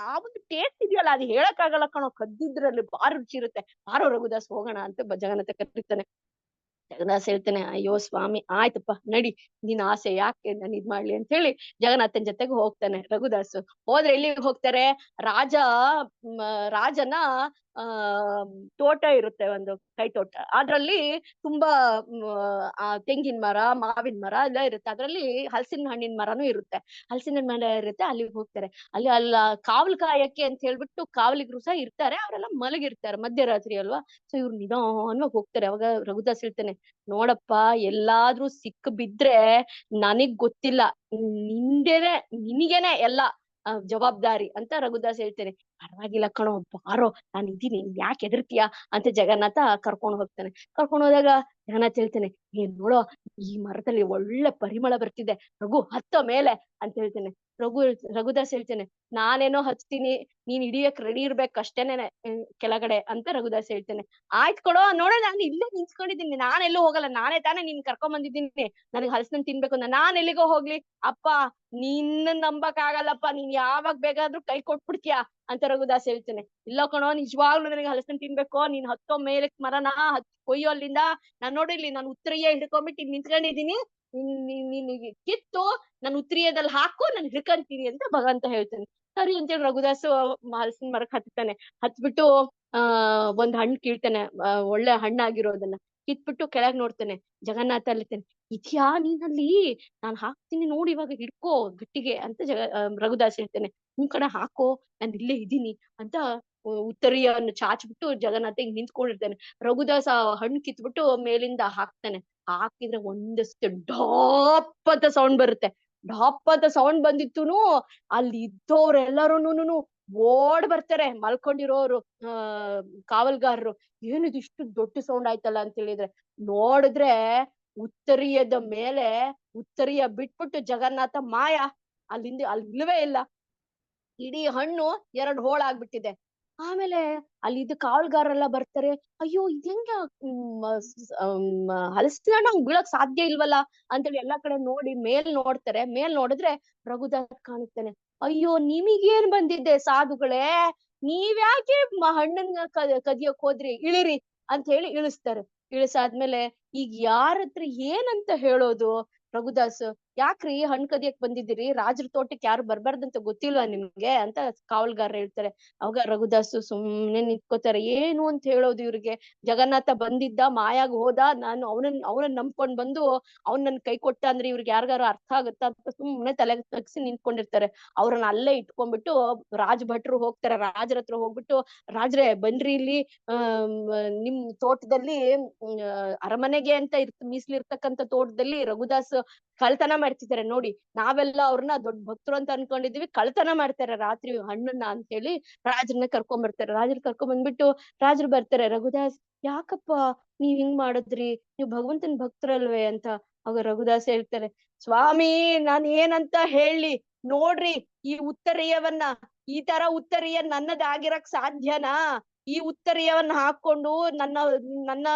S1: ಆ ಒಂದು ಟೇಸ್ಟ್ ಇದೆಯಲ್ಲ, ಅದು ಹೇಳಕ್ ಆಗಲ್ಲ ಕಣೋ, ಕದ್ದಿದ್ರಲ್ಲಿ ಬಾರಿ ರುಚಿ ಇರುತ್ತೆ, ಬಾರೋ ರಘುದಾಸ್ ಹೋಗೋಣ ಅಂತ ಜಗನ್ನಾಥ ಕರೀತಾನೆ. ಜಗನ್ನಾಥ್ ಹೇಳ್ತಾನೆ, ಅಯ್ಯೋ ಸ್ವಾಮಿ ಆಯ್ತಪ್ಪ ನಡಿ, ನಿನ್ ಆಸೆ ಯಾಕೆ ನಾನು ಇದ್ ಮಾಡ್ಲಿ ಅಂತ ಹೇಳಿ ಜಗನ್ನಾಥನ್ ಜೊತೆಗೆ ಹೋಗ್ತಾನೆ ರಘುದಾಸ್. ಹೋದ್ರೆ ಎಲ್ಲಿಗೆ ಹೋಗ್ತಾರೆ, ರಾಜನ ತೋಟ ಇರುತ್ತೆ, ಒಂದು ಕೈ ತೋಟ. ಅದ್ರಲ್ಲಿ ತುಂಬಾ ತೆಂಗಿನ ಮರ, ಮಾವಿನ ಮರ ಎಲ್ಲ ಇರುತ್ತೆ. ಅದ್ರಲ್ಲಿ ಹಲಸಿನ ಹಣ್ಣಿನ ಮರನೂ ಇರುತ್ತೆ. ಹಲಸಿನ ಹಣ್ಣ್ ಮರ ಇರುತ್ತೆ, ಅಲ್ಲಿಗ್ ಹೋಗ್ತಾರೆ. ಅಲ್ಲ ಕಾವಲು ಕಾಯಕ್ಕೆ ಅಂತ ಹೇಳ್ಬಿಟ್ಟು ಕಾವಲಿಗ್ರು ಸಹ ಇರ್ತಾರೆ. ಅವರೆಲ್ಲ ಮಲಗಿರ್ತಾರೆ, ಮಧ್ಯರಾತ್ರಿ ಅಲ್ವಾ. ಸೊ ಇವ್ರು ನಿಧಾನವಾಗಿ ಹೋಗ್ತಾರೆ. ಅವಾಗ ರಘುದಾಸ್ ಹೇಳ್ತಾನೆ, ನೋಡಪ್ಪ, ಎಲ್ಲಾದ್ರೂ ಸಿಕ್ ಬಿದ್ರೆ ನನಗ್ ಗೊತ್ತಿಲ್ಲ, ನಿಂದೇನೆ, ನಿನಗೇನೆ ಎಲ್ಲ ಜವಾಬ್ದಾರಿ ಅಂತ ರಘುದಾಸ್ ಹೇಳ್ತೇನೆ. ಪರವಾಗಿಲ್ಲ ಕಣೋ, ಬಾರೋ, ನಾನು ಇದೀನಿ, ಯಾಕೆ ಹೆದರ್ತೀಯ ಅಂತ ಜಗನ್ನಾಥ ಕರ್ಕೊಂಡು ಹೋಗ್ತಾನೆ. ಕರ್ಕೊಂಡು ಹೋದಾಗ ಜಗನ್ನಾಥ್ ಹೇಳ್ತಾನೆ, ಏನ್ ನೋಡೋ, ಈ ಮರದಲ್ಲಿ ಒಳ್ಳೆ ಪರಿಮಳ ಬರ್ತಿದೆ, ರಘು ಹತ್ತೋ ಮೇಲೆ ಅಂತ ಹೇಳ್ತೇನೆ. ರಘುದಾಸ್ ಹೇಳ್ತೇನೆ, ನಾನೇನೋ ಹಚ್ತೀನಿ, ನೀನ್ ಹಿಡಿಯಕ್ ರೆಡಿ ಇರ್ಬೇಕು ಅಷ್ಟೇನೆ ಕೆಳಗಡೆ ಅಂತ ರಘುದಾಸ್ ಹೇಳ್ತೇನೆ. ಆಯ್ತ್ ಕೊಡೋ, ನೋಡ, ನಾನು ಇಲ್ಲೇ ನಿಂತ್ಕೊಂಡಿದ್ದೀನಿ, ನಾನೆಲ್ಲೂ ಹೋಗಲ್ಲ, ನಾನೇ ತಾನೇ ನಿನ್ ಕರ್ಕೊಂಡ್ ಬಂದಿದ್ದೀನಿ, ನನಗ್ ಹಲಸಿನ ತಿನ್ಬೇಕು ಅಂತ. ನಾನ್ ಎಲ್ಲಿಗೋ ಹೋಗ್ಲಿ ಅಪ್ಪ, ನಿನ್ನ ನಂಬಕ್ ಆಗಲ್ಲಪ್ಪ, ನೀನ್ ಯಾವಾಗ ಬೇಕಾದ್ರೂ ಕೈ ಕೊಟ್ಬಿಡ್ತೀಯಾ ಅಂತ ರಘುದಾಸ್ ಹೇಳ್ತೇನೆ. ಇಲ್ಲ ಕಣೋ, ನಿಜವಾಗ್ಲೂ ನನಗೆ ಹಲಸಿನ ತಿನ್ಬೇಕು, ನೀನ್ ಹತ್ತೋ ಮೇಲೆ ಮರನ ಕೊಯ್ಯೋ ಅಲ್ಲಿಂದ, ನಾನ್ ನೋಡಿರ್ಲಿ, ನಾನು ಉತ್ತರಿಯ ಹಿಡ್ಕೊಂಡ್ಬಿಟ್ಟು ಇಲ್ಲಿ ನಿಂತ್ಕೊಂಡಿದೀನಿ, ನಿನಗೆ ಕಿತ್ತು ನಾನು ಉತ್ತರಿಯದಲ್ಲಿ ಹಾಕು, ನಾನು ಹಿಡ್ಕಂತೀನಿ ಅಂತ ಭಗವಂತ ಹೇಳ್ತಾನೆ. ಸರಿ ಅಂತೇಳಿ ರಘುದಾಸ್ ಹಲಸಿನ ಮರಕ್ ಹತ್ತಾನೆ. ಹತ್ಬಿಟ್ಟು ಒಂದ್ ಹಣ್ಣು ಕೀಳ್ತಾನೆ, ಒಳ್ಳೆ ಹಣ್ಣಾಗಿರೋದನ್ನ ಕಿತ್ಬಿಟ್ಟು ಕೆಳಗ್ ನೋಡ್ತಾನೆ. ಜಗನ್ನಾಥ ಅಲ್ಲಿರ್ತಾನೆ, ಇದ್ಯಾ ನೀನಲ್ಲಿ, ನಾನ್ ಹಾಕ್ತೀನಿ ನೋಡಿ, ಇವಾಗ ಹಿಡ್ಕೋ ಗಟ್ಟಿಗೆ ಅಂತ ರಘುದಾಸ್ ಹೇಳ್ತಾನೆ. ಕಡೆ ಹಾಕೋ, ನಾನು ಇಲ್ಲೇ ಇದ್ದೀನಿ ಅಂತ ಉತ್ತರಿಯನ್ನು ಚಾಚ್ಬಿಟ್ಟು ಜಗನ್ನಾಥ ಹಿಂಗ್ ನಿಂತ್ಕೊಂಡಿರ್ತಾನೆ. ರಘುದಾಸ್ ಆ ಹಣ್ಣು ಕಿತ್ಬಿಟ್ಟು ಮೇಲಿಂದ ಹಾಕ್ತಾನೆ. ಹಾಕಿದ್ರೆ ಒಂದಷ್ಟು ಢಾಪ್ ಅಂತ ಸೌಂಡ್ ಬರುತ್ತೆ. ಢಾಪ್ ಅಂತ ಸೌಂಡ್ ಬಂದಿತ್ತೂನು ಅಲ್ಲಿ ಇದ್ದವ್ರೆಲ್ಲರೂನು ಓಡ್ ಬರ್ತಾರೆ, ಮಲ್ಕೊಂಡಿರೋರು ಕಾವಲ್ಗಾರರು. ಏನಿದು ಇಷ್ಟು ದೊಡ್ಡ ಸೌಂಡ್ ಆಯ್ತಲ್ಲ ಅಂತ ಹೇಳಿದ್ರೆ, ನೋಡಿದ್ರೆ ಉತ್ತರಿಯದ ಮೇಲೆ, ಉತ್ತರಿಯ ಬಿಟ್ಬಿಟ್ಟು ಜಗನ್ನಾಥ ಮಾಯ, ಅಲ್ಲಿ ಇಲ್ವೇ ಇಲ್ಲ. ಇಡೀ ಹಣ್ಣು 2 ಹೋಳಾಗ್ಬಿಟ್ಟಿದೆ. ಆಮೇಲೆ ಅಲ್ಲಿ ಇದು ಕಾವಲ್ಗಾರೆಲ್ಲ ಬರ್ತಾರೆ. ಅಯ್ಯೋ, ಇದೆಂಗ ಹಲಸಿನ ಹಣ್ಣು ಹಂಗ್ ಬೀಳಕ್ ಸಾಧ್ಯ ಇಲ್ವಲ್ಲ ಅಂತೇಳಿ ಎಲ್ಲಾ ಕಡೆ ನೋಡಿ ಮೇಲ್ ನೋಡ್ತಾರೆ. ಮೇಲ್ ನೋಡಿದ್ರೆ ರಘುದಾಸ್ ಕಾಣುತ್ತಾನೆ. ಅಯ್ಯೋ, ನಿಮಿಗೇನ್ ಬಂದಿದ್ದೆ ಸಾಧುಗಳೇ, ನೀವ್ಯಾಕೆ ಹಣ್ಣನ್ನ ಕದಿಯಕ್ ಹೋದ್ರಿ, ಇಳಿರಿ ಅಂತ ಹೇಳಿ ಇಳಿಸ್ತಾರೆ. ಇಳಿಸಾದ್ಮೇಲೆ ಈಗ ಯಾರತ್ರ ಏನಂತ ಹೇಳೋದು? ರಘುದಾಸ್, ಯಾಕ್ರಿ ಹಣ್ ಕದಿಯಕ್ ಬಂದಿದ್ದೀರಿ, ರಾಜ್ರ ತೋಟಕ್ಕೆ ಯಾರು ಬರ್ಬಾರ್ದಂತ ಗೊತ್ತಿಲ್ವಾ ನಿಮ್ಗೆ ಅಂತ ಕಾವಲ್ಗಾರ ಹೇಳ್ತಾರೆ. ಅವಾಗ ರಘುದಾಸು ಸುಮ್ನೆ ನಿಂತ್ಕೋತಾರೆ. ಏನು ಅಂತ ಹೇಳೋದು ಇವ್ರಿಗೆ? ಜಗನ್ನಾಥ ಬಂದಿದ್ದ, ಮಾಯಾಗ ಹೋದ, ನಾನು ಅವನನ್ನ ನಂಬ್ಕೊಂಡ್ ಬಂದು ಅವ್ನ್ ನನ್ ಕೈ ಕೊಟ್ಟ ಅಂದ್ರೆ ಇವ್ರಿಗೆ ಯಾರಿಗಾರು ಅರ್ಥ ಆಗುತ್ತಾ ಅಂತ ಸುಮ್ನೆ ತಲೆ ತಗ್ಸಿ ನಿಂತ್ಕೊಂಡಿರ್ತಾರೆ. ಅವ್ರನ್ನ ಅಲ್ಲೇ ಇಟ್ಕೊಂಡ್ಬಿಟ್ಟು ರಾಜ್ ಭಟ್ರು ಹೋಗ್ತಾರೆ. ರಾಜರ ಹತ್ರ ಹೋಗ್ಬಿಟ್ಟು, ರಾಜ್ರೆ ಬನ್ರಿ ಇಲ್ಲಿ, ನಿಮ್ ತೋಟದಲ್ಲಿ ಅರಮನೆಗೆ ಅಂತ ಮೀಸಲಿರ್ತಕ್ಕಂಥ ತೋಟದಲ್ಲಿ ರಘುದಾಸ್ ಕಳ್ತನ ಮಾಡ್ತಿದ್ದಾರೆ ನೋಡಿ, ನಾವೆಲ್ಲ ಅವ್ರನ್ನ ದೊಡ್ಡ ಭಕ್ತರು ಅಂತ ಅನ್ಕೊಂಡಿದೀವಿ, ಕಳ್ತನ ಮಾಡ್ತಾರೆ ರಾತ್ರಿ ಹಣ್ಣನ್ನ ಅಂತ ಹೇಳಿ ರಾಜರನ್ನ ಕರ್ಕೊಂಡ್ ಬರ್ತಾರೆ. ರಾಜರ್ ಕರ್ಕೊಂಡ್ ಬಂದ್ಬಿಟ್ಟು ರಾಜರು ಬರ್ತಾರೆ. ರಘುದಾಸ್, ಯಾಕಪ್ಪ ನೀವ್ ಹಿಂಗ್ ಮಾಡಿದ್ರಿ, ನೀವ್ ಭಗವಂತನ ಭಕ್ತರಲ್ವೇ ಅಂತ. ಆಗ ರಘುದಾಸ್ ಹೇಳ್ತಾರೆ, ಸ್ವಾಮಿ, ನಾನ್ ಏನಂತ ಹೇಳಿ, ನೋಡ್ರಿ ಈ ಉತ್ತರೀಯವನ್ನ, ಈ ತರ ಉತ್ತರೀಯ ನನ್ನದಾಗಿರಕ್ ಸಾಧ್ಯನಾ? ಈ ಉತ್ತರೀಯವನ್ನ ಹಾಕೊಂಡು ನನ್ನ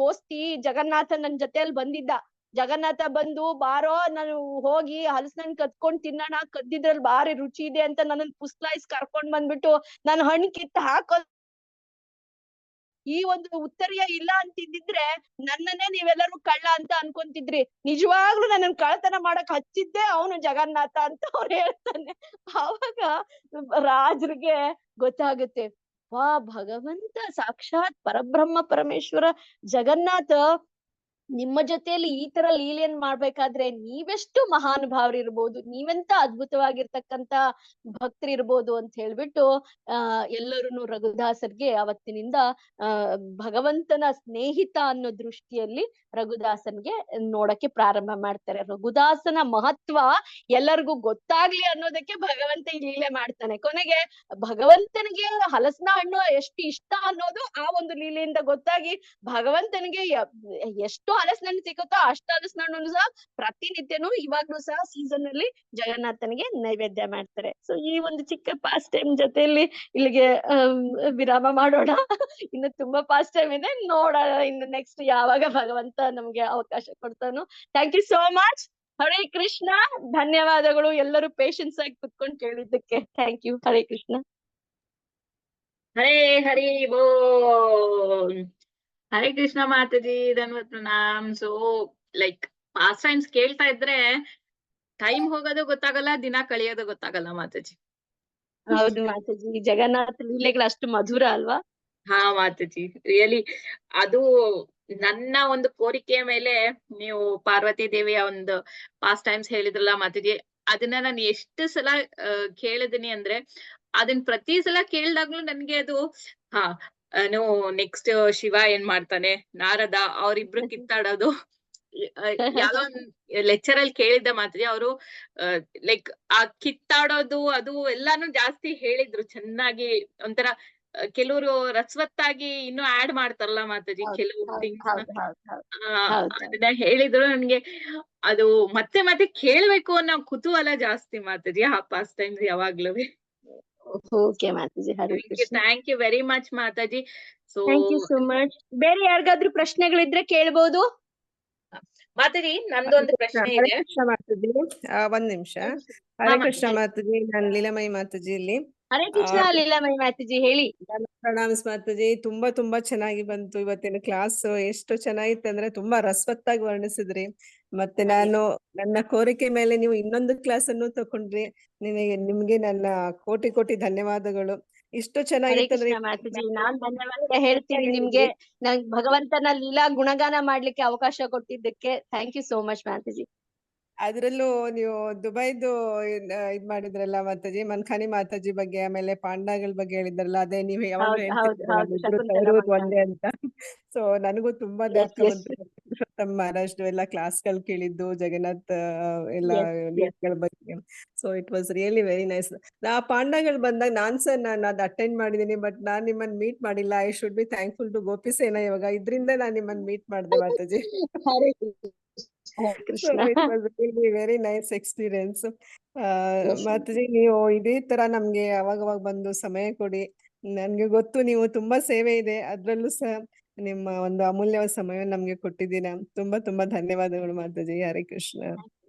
S1: ದೋಸ್ತಿ ಜಗನ್ನಾಥ ನನ್ ಜೊತೆಯಲ್ಲಿ ಬಂದಿದ್ದ. ಜಗನ್ನಾಥ ಬಂದು, ಬಾರೋ, ನಾನು ಹೋಗಿ ಹಲಸಿನ ಕದ್ಕೊಂಡ್ ತಿನ್ನೋಣ, ಕದ್ದಿದ್ರಲ್ಲಿ ಬಾರಿ ರುಚಿ ಇದೆ ಅಂತ ನನ್ನನ್ ಪುಸ್ಲಾಯಿಸ್ ಕರ್ಕೊಂಡ್ ಬಂದ್ಬಿಟ್ಟು ನನ್ ಹಣ್ಣು ಕಿತ್ತು ಹಾಕೋ, ಈ ಒಂದು ಉತ್ತರೀಯ ಇಲ್ಲ ಅಂತಿದ್ದಿದ್ರೆ ನನ್ನನ್ನೇ ನೀವೆಲ್ಲರೂ ಕಳ್ಳ ಅಂತ ಅನ್ಕೊಂತಿದ್ರಿ. ನಿಜವಾಗ್ಲೂ ನನ್ನನ್ ಕಳ್ಳತನ ಮಾಡಕ್ ಹಚ್ಚಿದ್ದೆ ಅವನು ಜಗನ್ನಾಥ ಅಂತ ಅವ್ರು ಹೇಳ್ತಾನೆ. ಆವಾಗ ರಾಜ್ರಿಗೆ ಗೊತ್ತಾಗುತ್ತೆ, ವಾ, ಭಗವಂತ ಸಾಕ್ಷಾತ್ ಪರಬ್ರಹ್ಮ ಪರಮೇಶ್ವರ ಜಗನ್ನಾಥ ನಿಮ್ಮ ಜೊತೆಯಲ್ಲಿ ಈ ತರ ಲೀಲೆಯನ್ ಮಾಡ್ಬೇಕಾದ್ರೆ ನೀವೆಷ್ಟು ಮಹಾನುಭಾವರಿರ್ಬೋದು, ನೀವೆಂತ ಅದ್ಭುತವಾಗಿರ್ತಕ್ಕಂತ ಭಕ್ತರಿರ್ಬೋದು ಅಂತ ಹೇಳ್ಬಿಟ್ಟು ಎಲ್ಲರೂ ರಘುದಾಸರ್ಗೆ ಅವತ್ತಿನಿಂದ ಭಗವಂತನ ಸ್ನೇಹಿತ ಅನ್ನೋ ದೃಷ್ಟಿಯಲ್ಲಿ ರಘುದಾಸನ್ಗೆ ನೋಡಕ್ಕೆ ಪ್ರಾರಂಭ ಮಾಡ್ತಾರೆ. ರಘುದಾಸನ ಮಹತ್ವ ಎಲ್ಲರಿಗೂ ಗೊತ್ತಾಗ್ಲಿ ಅನ್ನೋದಕ್ಕೆ ಭಗವಂತ ಈ ಲೀಲೆ ಮಾಡ್ತಾನೆ. ಕೊನೆಗೆ ಭಗವಂತನಿಗೆ ಹಲಸಿನ ಹಣ್ಣು ಎಷ್ಟು ಇಷ್ಟ ಅನ್ನೋದು ಆ ಒಂದು ಲೀಲೆಯಿಂದ ಗೊತ್ತಾಗಿ, ಭಗವಂತನಿಗೆ ಎಷ್ಟು ಹಲಸಿನ ಹಣ್ಣು ಸಿಗುತ್ತೋ ಅಷ್ಟು ಹಲಸಿನ ಹಣ್ಣನ್ನು ಸಹ ಪ್ರತಿನಿತ್ಯನೂ ಇವಾಗ್ಲೂ ಸಹ ಸೀಸನ್ ಅಲ್ಲಿ ಜಗನ್ನಾಥನಿಗೆ ನೈವೇದ್ಯ ಮಾಡ್ತಾರೆ. ಸೊ ಈ ಒಂದು ಚಿಕ್ಕ ಪಾಸ್ಟ್ ಟೈಮ್ ಜೊತೆಯಲ್ಲಿ ಇಲ್ಲಿಗೆ ವಿರಾಮ ಮಾಡೋಣ. ಇನ್ನು ತುಂಬಾ ಪಾಸ್ಟ್ ಟೈಮ್ ಇದೆ, ನೋಡೋಣ ಇನ್ನು ನೆಕ್ಸ್ಟ್ ಯಾವಾಗ ಭಗವಂತ ನಮ್ಗೆ ಅವಕಾಶ ಕೊಡ್ತಾನೋ. Thank you so much. Hare Krishna. ಧನ್ಯವಾದಗಳು ಎಲ್ಲರೂ ಪೇಷನ್ಸ್ ಆಗಿ ಕುತ್ಕೊಂಡು ಕೇಳಿದ್ದಕ್ಕೆ. Thank you. ಹರೇ ಕೃಷ್ಣ.
S2: ಹರೇ ಹರಿ ಬೋಲ್. ಹರೇ ಕೃಷ್ಣ ಮಾತಾಜಿ, ಧನ್ಯವಾದ ಪ್ರಣಾಮ್. ಸೊ ಲೈಕ್ ಪಾಸ್ಟ್ ಟೈಮ್ಸ್ ಕೇಳ್ತಾ ಇದ್ರೆ ಟೈಮ್ ಹೋಗೋದು ಗೊತ್ತಾಗಲ್ಲ, ದಿನ ಕಳಿಯೋದು ಗೊತ್ತಾಗಲ್ಲ ಮಾತಾಜಿ.
S1: ಹೌದು ಮಾತಾಜಿ, ಜಗನ್ನಾಥ ಲೀಲೆಗಳು ಅಷ್ಟು ಮಧುರ ಅಲ್ವಾ?
S2: ಹಾ ಮಾತಾಜಿ, ರಿಯಲಿ ಅದು ನನ್ನ ಒಂದು ಕೋರಿಕೆಯ ಮೇಲೆ ನೀವು ಪಾರ್ವತಿ ದೇವಿಯ ಒಂದು ಪಾಸ್ಟ್ ಟೈಮ್ಸ್ ಹೇಳಿದ್ರಲ್ಲ ಮಾತಾಜಿ, ಅದನ್ನ ನಾನು ಎಷ್ಟು ಸಲ ಕೇಳಿದೀನಿ ಅಂದ್ರೆ, ಅದನ್ನ ಪ್ರತಿ ಸಲ ಕೇಳಿದಾಗ್ಲೂ ನನ್ಗೆ ಅದು ಹಾ ಏನು ನೆಕ್ಸ್ಟ್ ಶಿವ ಏನ್ ಮಾಡ್ತಾನೆ, ನಾರದ ಅವ್ರಿಬ್ರು ಕಿತ್ತಾಡೋದು. ಯಾವ್ದೋ ಒಂದ್ ಲೆಕ್ಚರ್ ಅಲ್ಲಿ ಕೇಳಿದ್ದ ಮಾತಾಜಿ, ಅವರು ಲೈಕ್ ಆ ಕಿತ್ತಾಡೋದು ಅದು ಎಲ್ಲಾನು ಜಾಸ್ತಿ ಹೇಳಿದ್ರು ಚೆನ್ನಾಗಿ. ಒಂಥರ ಕೆಲವರು ರಸವತ್ತಾಗಿ ಇನ್ನೂ ಆಡ್ ಮಾಡ್ತಾರಲ್ಲ ಮಾತಾಜಿ
S1: ಹೌದು
S2: ಕೆಲವು
S1: ಹೌದು
S2: ಥಿಂಗ್ಸ್ ನ.
S1: ಹೌದು ಹೌದು ಹೌದು
S2: ಆ,
S1: ಹೌದು
S2: ಅದನ್ನ ಹೇಳಿದ್ರು ನನ್ಗೆ. ಅದು ಮತ್ತೆ ಮತ್ತೆ ಕೇಳ್ಬೇಕು ಅನ್ನೋ ಕುತೂಹಲ ಜಾಸ್ತಿ ಮಾತಾಜಿ ಆ ಪಾಸ್ಟ್ ಟೈಮ್ಸ್ ಯಾವಾಗ್ಲೂ.
S1: ಓಕೆ ಮಾತಾಜಿ, Hare Krishna.
S2: Thank you very much ಮಾತಾಜಿ. So
S1: thank you so much. ಬೇರೆ ಯಾರಿಗಾದ್ರೂ ಪ್ರಶ್ನೆಗಳಿದ್ರೆ ಕೇಳ್ಬೋದು.
S2: ಮಾತಾಜಿ,
S3: ಹರೇ
S2: ನಂದೊಂದು
S3: ಕೃಷ್ಣ,
S2: ಪ್ರಶ್ನೆ
S3: ಹರೇ
S2: ಇದೆ.
S3: ಕೃಷ್ಣ ಮಾತಾಜಿ. ಒಂದ್ ನಿಮಿಷ.
S2: ಹಾ
S3: ಹರೇ ಕೃಷ್ಣ
S2: ಮಾತಾಜಿ.
S3: ಮಾತಾಜಿ, ನಾನು ಲೀಲಾಮಯಿ ಮಾತಾಜಿ ಇಲ್ಲಿ.
S1: ಹರೇ ಕೃಷ್ಣ ಲೀಲಾಮಯಿ ಮಾತಾಜಿ, ಹೇಳಿ.
S3: ಪ್ರಣಾಮ್ಸ್ ಮಾತಾಜಿ. ತುಂಬಾ ತುಂಬಾ ಚೆನ್ನಾಗಿ ಬಂತು ಇವತ್ತಿನ ಕ್ಲಾಸ್. ಎಷ್ಟು ಚೆನ್ನಾಗಿತ್ತು ಅಂದ್ರೆ ತುಂಬಾ ರಸವತ್ತಾಗಿ ವರ್ಣಿಸಿದ್ರಿ. ಮತ್ತೆ ನಾನು ನನ್ನ ಕೋರಿಕೆ ಮೇಲೆ ನೀವು ಇನ್ನೊಂದು ಕ್ಲಾಸ್ ಅನ್ನು ತಕೊಂಡ್ರಿ. ನಿಮ್ಗೆ ನನ್ನ ಕೋಟಿ ಕೋಟಿ ಧನ್ಯವಾದಗಳು. ಇಷ್ಟು
S1: ಹರೇ
S3: ಚೆನ್ನಾಗಿತ್ತಂದ್ರೆ
S1: ಕೃಷ್ಣ ಮಾತಾಜಿ, ನಾನ್ ಧನ್ಯವಾದ ಹೇಳ್ತೀನಿ ನಿಮ್ಗೆ. ನಂಗ್ ಭಗವಂತನ ಲೀಲಾ ಗುಣಗಾನ ಮಾಡ್ಲಿಕ್ಕೆ ಅವಕಾಶ ಕೊಟ್ಟಿದ್ದಕ್ಕೆ ಥ್ಯಾಂಕ್ ಯು ಸೋ ಮಚ್ ಮಾತಾಜಿ.
S3: ಅದ್ರಲ್ಲೂ ನೀವು ದುಬೈದು ಇದ್ ಮಾಡಿದ್ರಲ್ಲ ಮಾತಾಜಿ, ಮನ್ಖಾನಿ ಮಾತಾಜಿ ಬಗ್ಗೆ, ಆಮೇಲೆ ಪಾಂಡಾಗಳ ಬಗ್ಗೆ ಹೇಳಿದ್ರಲ್ಲ, ಅದೇ ನೀವು ಯಾವಾಗ್ಲೂ
S1: ಹೌದು ಹೌದು
S3: ಹೇಳ್ತಿರ್ತೀರಲ್ಲ
S1: ಹೌದು,
S3: ಇಬ್ರು
S1: ಶಕುಂತಲ
S3: ತವರೂರು
S1: ಮಂಗ.
S3: ಒಂದೇ ಅಂತ. ಸೊ ನನಗೂ ತುಂಬಾ
S1: ಎಸ್
S3: ಜ್ಞಾಪಕ
S1: ಎಸ್
S3: ಬಂತು. ಪುರುಷೋತ್ತಮ್ ಮಹಾರಾಜ್ದು ಎಲ್ಲ ಕ್ಲಾಸ್ಗಳು ಕೇಳಿದ್ದು, ಜಗನ್ನಾಥ್ ಎಲ್ಲ
S1: ಎಸ್ ಎಸ್.
S3: ಲೀಲೆಗಳ ಬಗ್ಗೆ. So it was really very nice. ಪಾಂಡಾಗಳು ಬಂದಾಗ ನಾನು ಅದು ಅಟೆಂಡ್ ಮಾಡಿದೀನಿ, ಬಟ್ ನಾನ್ ನಿಮ್ಮನ್ನ ಮೀಟ್ ಮಾಡಿಲ್ಲ. I should be thankful to Gopisena ಇವಾಗ, ಇದ್ರಿಂದ ನಾನ್ ನಿಮ್ಮನ್ನ ಮೀಟ್ ಮಾಡಿದೆ ಮಾತಾಜಿ.
S1: ಹರೇ
S3: So
S1: Krishna.
S3: it was really very nice experience.
S1: Yes.
S3: Mataji, ನೀವು ಇದೇ ತರ ನಮ್ಗೆ ಅವಾಗವಾಗ ಬಂದು ಸಮಯ ಕೊಡಿ. ನನ್ಗೆ ಗೊತ್ತು ನೀವು ತುಂಬಾ ಸೇವೆ ಇದೆ, ಅದ್ರಲ್ಲೂ ಸಹ ನಿಮ್ಮ ಒಂದು ಅಮೂಲ್ಯವಾದ ಸಮಯ ನಮ್ಗೆ ಕೊಟ್ಟಿದ್ದೀರಾ. ತುಂಬಾ ತುಂಬಾ ಧನ್ಯವಾದಗಳು ಮಾತಾಜಿ. ಹರೇ ಕೃಷ್ಣ.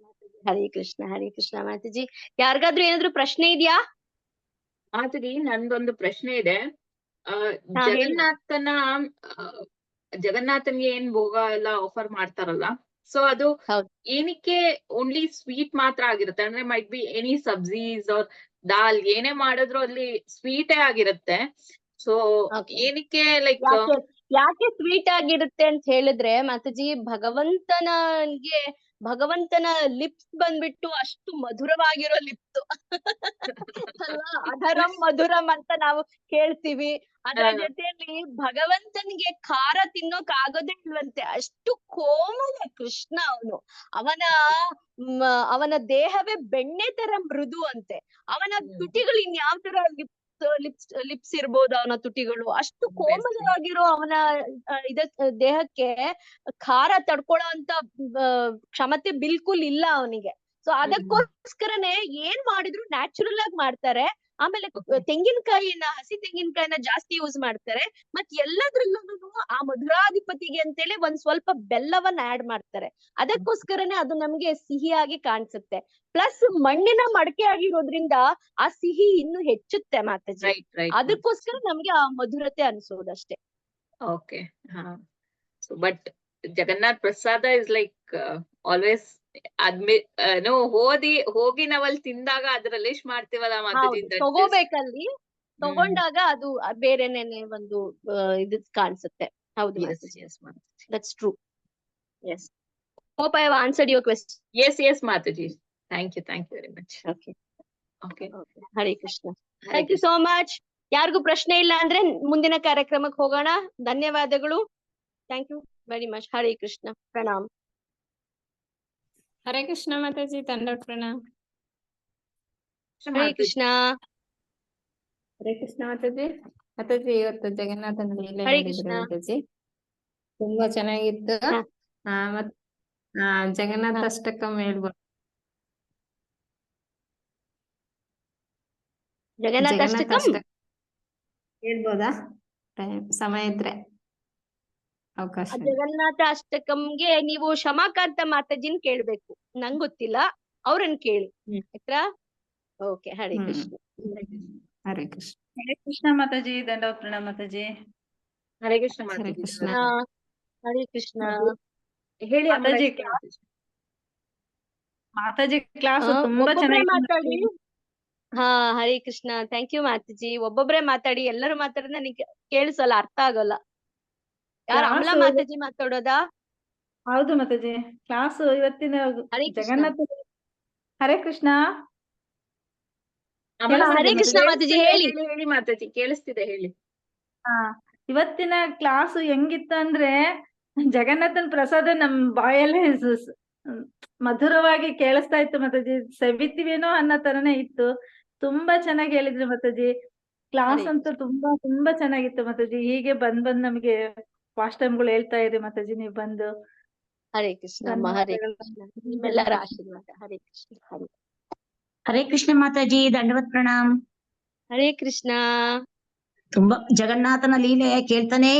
S1: ಹರೇ ಕೃಷ್ಣ, ಹರೇ ಕೃಷ್ಣ ಮಾತಾಜಿ. ಯಾರಿಗಾದ್ರೂ ಏನಾದ್ರು ಪ್ರಶ್ನೆ ಇದೆಯಾ?
S2: ಮಾತಾಜಿ, ನಂದೊಂದು ಪ್ರಶ್ನೆ ಇದೆ.
S1: ಹಾ, ಹೇಳಿ.
S2: ಜಗನ್ನಾಥನ್ಗೆ ಏನ್ ಭೋಗ ಎಲ್ಲ ಆಫರ್ ಮಾಡ್ತಾರಲ್ಲ, ಸೊ ಅದು
S1: ಹೌದು.
S2: ಏನಕ್ಕೆ ಓನ್ಲಿ ಸ್ವೀಟ್ ಮಾತ್ರ ಆಗಿರುತ್ತೆ? ಅಂದ್ರೆ ಮೈಟ್ ಬಿ ಎನಿ ಸಬ್ಜೀಸ್ ಆರ್ ದಾಲ್ ಏನೇ ಮಾಡಿದ್ರು ಅಲ್ಲಿ ಸ್ವೀಟೇ ಆಗಿರುತ್ತೆ. So
S1: Okay.
S2: ಏನಕ್ಕೆ ಲೈಕ್
S1: ಯಾಕೆ ಸ್ವೀಟ್ ಆಗಿರುತ್ತೆ ಅಂತ ಹೇಳಿದ್ರೆ ಮಾತಾಜಿ, ಭಗವಂತನ ಲಿಪ್ಸ್ ಬಂದ್ಬಿಟ್ಟು ಅಷ್ಟು ಮಧುರವಾಗಿರೋ ಲಿಪ್ಸ್ ಅಲ್ವಾ. ಅಧರಂ ಮಧುರಂ ಅಂತ ನಾವು ಕೇಳ್ತೀವಿ. ಅದರ ಜೊತೆಯಲ್ಲಿ ಭಗವಂತನಿಗೆ ಖಾರ ತಿನ್ನೋಕ್ ಆಗೋದೇ ಇಲ್ವಂತೆ, ಅಷ್ಟು ಕೋಮಲ ಕೃಷ್ಣ ಅವನು. ಅವನ ದೇಹವೇ ಬೆಣ್ಣೆ ತರ ಮೃದು ಅಂತೆ. ಅವನ ತುಟಿಗಳು ಇನ್ಯಾವ ತರ ಲಿಪ್ಸ್ ಇರ್ಬೋದು ಅವನ ತುಟಿಗಳು. ಅಷ್ಟು ಕೋಮಲವಾಗಿರೋ ಅವನ ದೇಹಕ್ಕೆ ಖಾರ ತಡ್ಕೊಳ್ಳೋ ಅಂತ ಕ್ಷಮತೆ ಬಿಲ್ಕುಲ್ ಇಲ್ಲ ಅವನಿಗೆ. ಸೊ ಅದಕ್ಕೋಸ್ಕರನೇ ಏನ್ ಮಾಡಿದ್ರು ನ್ಯಾಚುರಲ್ ಆಗಿ ಮಾಡ್ತಾರೆ. ಆಮೇಲೆ ಹಸಿ ತೆಂಗಿನಕಾಯಿನ ಜಾಸ್ತಿ ಯೂಸ್ ಮಾಡ್ತಾರೆ. ಮತ್ ಎಲ್ಲದ್ರಲ್ಲೂ ಆ ಮಧುರಾಧಿಪತಿಗೆ ಅಂತೇಳಿ ಒಂದ್ ಸ್ವಲ್ಪ ಬೆಲ್ಲವನ್ನ ಆಡ್ ಮಾಡ್ತಾರೆ. ಅದಕ್ಕೋಸ್ಕರನೇ ಅದು ನಮ್ಗೆ ಸಿಹಿಯಾಗಿ ಕಾಣಿಸುತ್ತೆ. ಪ್ಲಸ್ ಮಣ್ಣಿನ ಮಡಕೆ ಆಗಿರೋದ್ರಿಂದ ಆ ಸಿಹಿ ಇನ್ನು ಹೆಚ್ಚುತ್ತೆ ಮಾತಾಜಿ. ಅದಕ್ಕೋಸ್ಕರ ನಮ್ಗೆ ಆ ಮಧುರತೆ ಅನ್ಸೋದಷ್ಟೇ.
S2: ಓಕೆ. ಹಾ. ಸೊ ಬಟ್ ಜಗನ್ನಾಥ್ ಪ್ರಸಾದ ಇಸ್ ಲೈಕ್ ಆಲ್ವೇಸ್ ಹೋಗಿ ನಾವಲ್ಲಿ ತಿಂದಾಗ ಅದ್ರಲ್ಲಿ ಎಷ್ಟು ಮಾಡ್ತೀವಲ್ಲ ಮಾತಾಜಿ,
S1: ತಗೋಬೇಕಲ್ಲಿ ತಗೊಂಡಾಗ ಅದು ಬೇರೆನೇನೆ ಒಂದು ಇದು ಕಾಣಿಸುತ್ತೆ. ಹೌದು Mataji, that's true. Yes. Hope I have answered your question.
S2: Yes Mataji. Thank you very much. Okay.
S1: Hare Krishna. Thank you so much. ಯಾರಿಗೂ ಪ್ರಶ್ನೆ ಇಲ್ಲ ಅಂದ್ರೆ ಮುಂದಿನ ಕಾರ್ಯಕ್ರಮಕ್ಕೆ ಹೋಗೋಣ. ಧನ್ಯವಾದಗಳು. Thank you very much. Hare Krishna. Pranam.
S4: ಹರೇ ಕೃಷ್ಣ ಮಾತಾಜಿ, ದಂಡೋತ್ ಪ್ರಣಾಮ್.
S1: ಹರೇ ಕೃಷ್ಣ.
S4: ಹರೇ ಕೃಷ್ಣ ಮಾತಾಜಿ. ಮಾತಾಜಿ, ಇವತ್ತು ಜಗನ್ನಾಥನ ಲೀಲೆ
S1: ಹರೇ
S4: ಹೇಳಿದ್ರು
S1: ಕೃಷ್ಣ.
S4: ಮಾತಾಜಿ, ತುಂಬಾ ಚೆನ್ನಾಗಿತ್ತು. ಮತ್ ಜಗನ್ನಾಥ ಅಷ್ಟಕಂ ಹೇಳ್ಬೋದು.
S1: ಜಗನ್ನಾಥ ಅಷ್ಟಕಂ
S4: ಹೇಳ್ಬೋದಾ? ಸಮಯ ಇದ್ರೆ ಅವಕಾಶ.
S1: ಜಗನ್ನಾಥ ಅಷ್ಟಕಂಗೆ ನೀವು ಶಮಾಕಾಂತ ಮಾತಾಜಿನ್ ಕೇಳ್ಬೇಕು, ನಂಗ್ ಗೊತ್ತಿಲ್ಲ, ಅವ್ರನ್ನ ಕೇಳಿ ಆಯ್ತಾ? ಓಕೆ. ಹರೇ ಕೃಷ್ಣ.
S4: ಹರೇ ಕೃಷ್ಣ.
S5: ಹರೇ ಕೃಷ್ಣ ಮಾತಾಜಿ. ದಂಡೋತ್ ಪ್ರಣಾಮ್ ಮಾತಾಜಿ.
S2: ಹರೇ ಕೃಷ್ಣ
S4: ಹರೇ
S2: ಮಾತಾಜಿ.
S4: ಕೃಷ್ಣ.
S1: ಹರೇ ಕೃಷ್ಣ.
S2: ಹೇಳಿ
S5: ಮಾತಾಜಿ. ಮಾತಾಜಿ ಕ್ಲಾಸ್ ತುಂಬಾ ಚೆನ್ನಾಗಿ
S1: ಮಾತಾಡಿ. ಹಾ ಹರೇ ಕೃಷ್ಣ. ಥ್ಯಾಂಕ್ ಯು ಮಾತಾಜಿ. ಒಬ್ಬೊಬ್ರೆ ಮಾತಾಡಿ, ಎಲ್ಲರೂ ಮಾತಾಡಿದ್ರೆ ನನಗೆ ಕೇಳಿಸಲ್ಲ, ಅರ್ಥ ಆಗಲ್ಲ. ಯಾರು ಅಮಲಾ
S5: ಕ್ಲಾಸು
S1: ಮಾತಾಜಿ ಮಾತಾಡೋದಾ?
S5: ಹೌದು ಮಾತಾಜಿ. ಕ್ಲಾಸು ಇವತ್ತಿನ
S1: ಹರೇ ಕೃಷ್ಣ.
S5: ಜಗನ್ನಾಥ. ಹರೇ ಕೃಷ್ಣ.
S2: ಅಮಲ
S1: ಹರೇ ಕೃಷ್ಣ ಮಾತಾಜಿ, ಹೇಳಿ.
S2: ಹೇಳಿ ಮಾತಾಜಿ, ಕೇಳಿಸ್ತಿದೆ ಹೇಳಿ.
S5: ಹಾ, ಇವತ್ತಿನ ಕ್ಲಾಸು ಹೆಂಗಿತ್ತು ಅಂದ್ರೆ ಜಗನ್ನಾಥನ್ ಪ್ರಸಾದ ನಮ್ ಬಾಯಲ್ಲೇ ಮಧುರವಾಗಿ ಕೇಳಿಸ್ತಾ ಇತ್ತು ಮಾತಾಜಿ. ಸವಿತೀವೇನೋ ಅನ್ನೋ ತರನೇ ಇತ್ತು. ತುಂಬಾ ಚೆನ್ನಾಗಿ ಹೇಳಿದ್ರಿ ಮಾತಾಜಿ. ಕ್ಲಾಸ್
S1: ಹರೇ
S5: ಅಂತೂ ತುಂಬಾ ಚೆನ್ನಾಗಿತ್ತು ಮಾತಾಜಿ. ಹೀಗೆ ಬಂದ್ ನಮಗೆ ಫಾಸ್ಟ್ ಟೈಮ್ಗಳು ಹೇಳ್ತಾ ಇರಿ ಮಾತಾಜಿ, ನೀವು ಬಂದು.
S1: ಹರೇ ಕೃಷ್ಣ ಅಮ್ಮ, ಹರೇ
S5: ಧನ್ಯವಾದಗಳು.
S1: ಕೃಷ್ಣ. ನಿಮ್ಮೆಲ್ಲರ ಆಶೀರ್ವಾದ. ಹರೇ ಕೃಷ್ಣ.
S6: ಹರೇ ಕೃಷ್ಣ ಮಾತಾಜಿ, ದಂಡವತ್ ಪ್ರಣಾಮ್.
S1: ಹರೇ ಕೃಷ್ಣ.
S6: ತುಂಬಾ ಜಗನ್ನಾಥನ ಲೀಲೆ ಕೇಳ್ತಾನೆ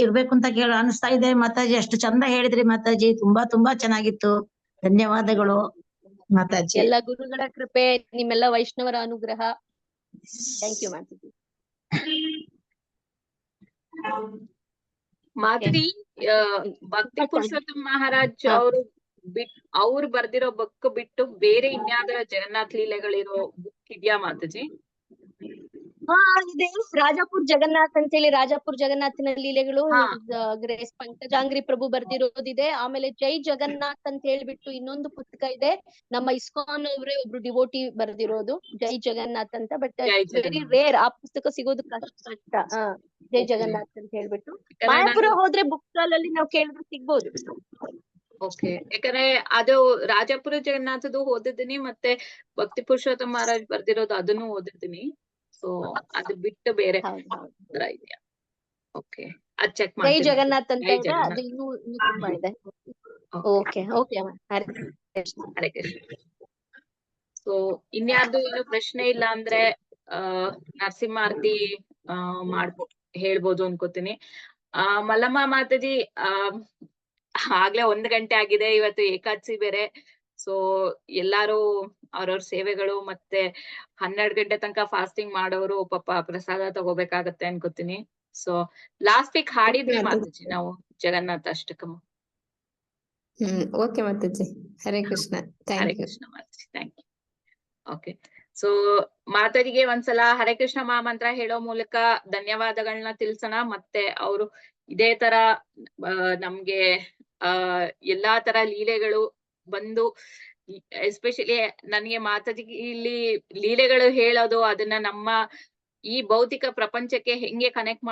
S6: ಇರ್ಬೇಕು ಅಂತ ಅನಿಸ್ತಾ ಇದೆ ಮಾತಾಜಿ. ಅಷ್ಟು ಚಂದ ಹೇಳಿದ್ರಿ ಮಾತಾಜಿ. ತುಂಬಾ ಚೆನ್ನಾಗಿತ್ತು. ಧನ್ಯವಾದಗಳು ಮಾತಾಜಿ.
S1: ಎಲ್ಲ ಗುರುಗಳ ಕೃಪೆ, ನಿಮ್ಮೆಲ್ಲ ವೈಷ್ಣವರ ಅನುಗ್ರಹ. Thank you Mataji.
S2: ಮಾತಾಜಿ, ಭಕ್ತಿ ಪುರುಷೋತ್ತಮ ಮಹಾರಾಜ್ ಅವ್ರು ಬರ್ದಿರೋ ಬುಕ್ ಬಿಟ್ಟು ಬೇರೆ ಇನ್ಯಾವ್ದಾರ ಜಗನ್ನಾಥ್ ಲೀಲೆಗಳಿರೋ ಬುಕ್ ಇದ್ಯಾ ಮಾತಾಜಿ?
S1: ಹಾ ಇದೆ, ರಾಜಾಪುರ್ ಜಗನ್ನಾಥ್ ಅಂತೇಳಿ, ರಾಜಾಪುರ್ ಜಗನ್ನಾಥನ ಲೀಲೆಗಳು. ಗ್ರೇಸ್ ಪಂಕಜಾಂಗ್ರಿ ಪ್ರಭು ಬರ್ದಿರೋದಿದೆ. ಆಮೇಲೆ ಜೈ ಜಗನ್ನಾಥ್ ಅಂತ ಹೇಳ್ಬಿಟ್ಟು ಇನ್ನೊಂದು ಪುಸ್ತಕ ಇದೆ, ನಮ್ಮ ಇಸ್ಕಾನ್ ಅವರೇ ಒಬ್ರು ಡಿವೋಟಿ ಬರ್ದಿರೋದು, ಜೈ ಜಗನ್ನಾಥ್ ಅಂತ. ಬಟ್ ವೆರಿ ರೇರ್, ಆ ಪುಸ್ತಕ ಸಿಗೋದು ಕಷ್ಟ. ಜೈ ಜಗನ್ನಾಥ್ ಅಂತ ಹೇಳ್ಬಿಟ್ಟು ಮಾಯಾಪುರ ಹೋದ್ರೆ ಬುಕ್ ಸ್ಟಾಲ್ ಅಲ್ಲಿ ನಾವು ಕೇಳಿದ್ರೆ ಸಿಗ್ಬೋದು.
S2: ಓಕೆ, ಯಾಕಂದ್ರೆ ಅದು ರಾಜಾಪುರ ಜಗನ್ನಾಥದ್ದು ಓದಿದ್ದೀನಿ, ಮತ್ತೆ ಭಕ್ತಿ ಪುರುಷೋತ್ತಮ ಮಹಾರಾಜ್ ಬರ್ದಿರೋದು ಅದನ್ನು ಓದಿದ್ದೀನಿ. ಸೊ ಅದು ಬಿಟ್ಟು ಬೇರೆ ಇದೆಯಾ? ಓಕೆ, ಅದ್ ಚೆಕ್
S1: ಜೈ
S2: ಮಾಡ್ತೀನಿ.
S1: ಜಗನ್ನಾಥ್ ಅಂತ ಇದೆ, ಅದು ಇನ್ನೂ ತುಂಬಾ ಇದೆ. ಓಕೆ ಹರೇ
S2: ಕೃಷ್ಣ. ಸೊ ಇನ್ಯಾರ್ದು ಏನು ಪ್ರಶ್ನೆ ಇಲ್ಲ ಅಂದ್ರೆ ನರಸಿಂಹಾರತಿ ಹೇಳ್ಬೋದು ಅನ್ಕೋತೀನಿ. ಮಲ್ಲಮ್ಮ ಮಾತಾಜಿ, ಆಗ್ಲೇ 1 ಗಂಟೆ ಆಗಿದೆ, ಇವತ್ತು ಏಕಾದಶಿ ಬೇರೆ. ಸೊ ಎಲ್ಲಾರು ಅವ್ರವ್ರ ಸೇವೆಗಳು, ಮತ್ತೆ 12 ಗಂಟೆ ತನಕ ಫಾಸ್ಟಿಂಗ್ ಮಾಡೋರು ಪಾಪ ಪ್ರಸಾದ ತಗೋಬೇಕಾಗತ್ತೆ ಅನ್ಕೋತೀನಿ. ಸೊ ಲಾಸ್ಟ್ ವೀಕ್ ಹಾಡಿದ್ವಿ ಮಾತಾಜಿ ನಾವು ಜಗನ್ನಾಥ ಅಷ್ಟಕಂ.
S4: ಓಕೆ ಮಾತಾಜಿ. ಹರೇ ಕೃಷ್ಣ.
S2: ಹರೇ ಕೃಷ್ಣ ಮಾತಾಜಿ, ಥ್ಯಾಂಕ್ ಯು. ಓಕೆ, ಸೊ ಮಾತಾಜಿಗೆ ಒಂದ್ಸಲ ಹರೇ ಕೃಷ್ಣ ಮಹಾಮಂತ್ರ ಹೇಳೋ ಮೂಲಕ ಧನ್ಯವಾದಗಳನ್ನ ತಿಳಿಸೋಣ. ಮತ್ತೆ ಅವರು ಇದೇ ತರ ನಮ್ಗೆ ಎಲ್ಲಾ ತರ ಲೀಲೆಗಳು ಬಂದು, ಎಸ್ಪೆಷಲಿ ನನಗೆ ಮಾತಾಜಿಗೆ ಇಲ್ಲಿ ಲೀಲೆಗಳು ಹೇಳೋದು, ಅದನ್ನ ನಮ್ಮ ಈ ಭೌತಿಕ ಪ್ರಪಂಚಕ್ಕೆ ಹೆಂಗೆ ಕನೆಕ್ಟ್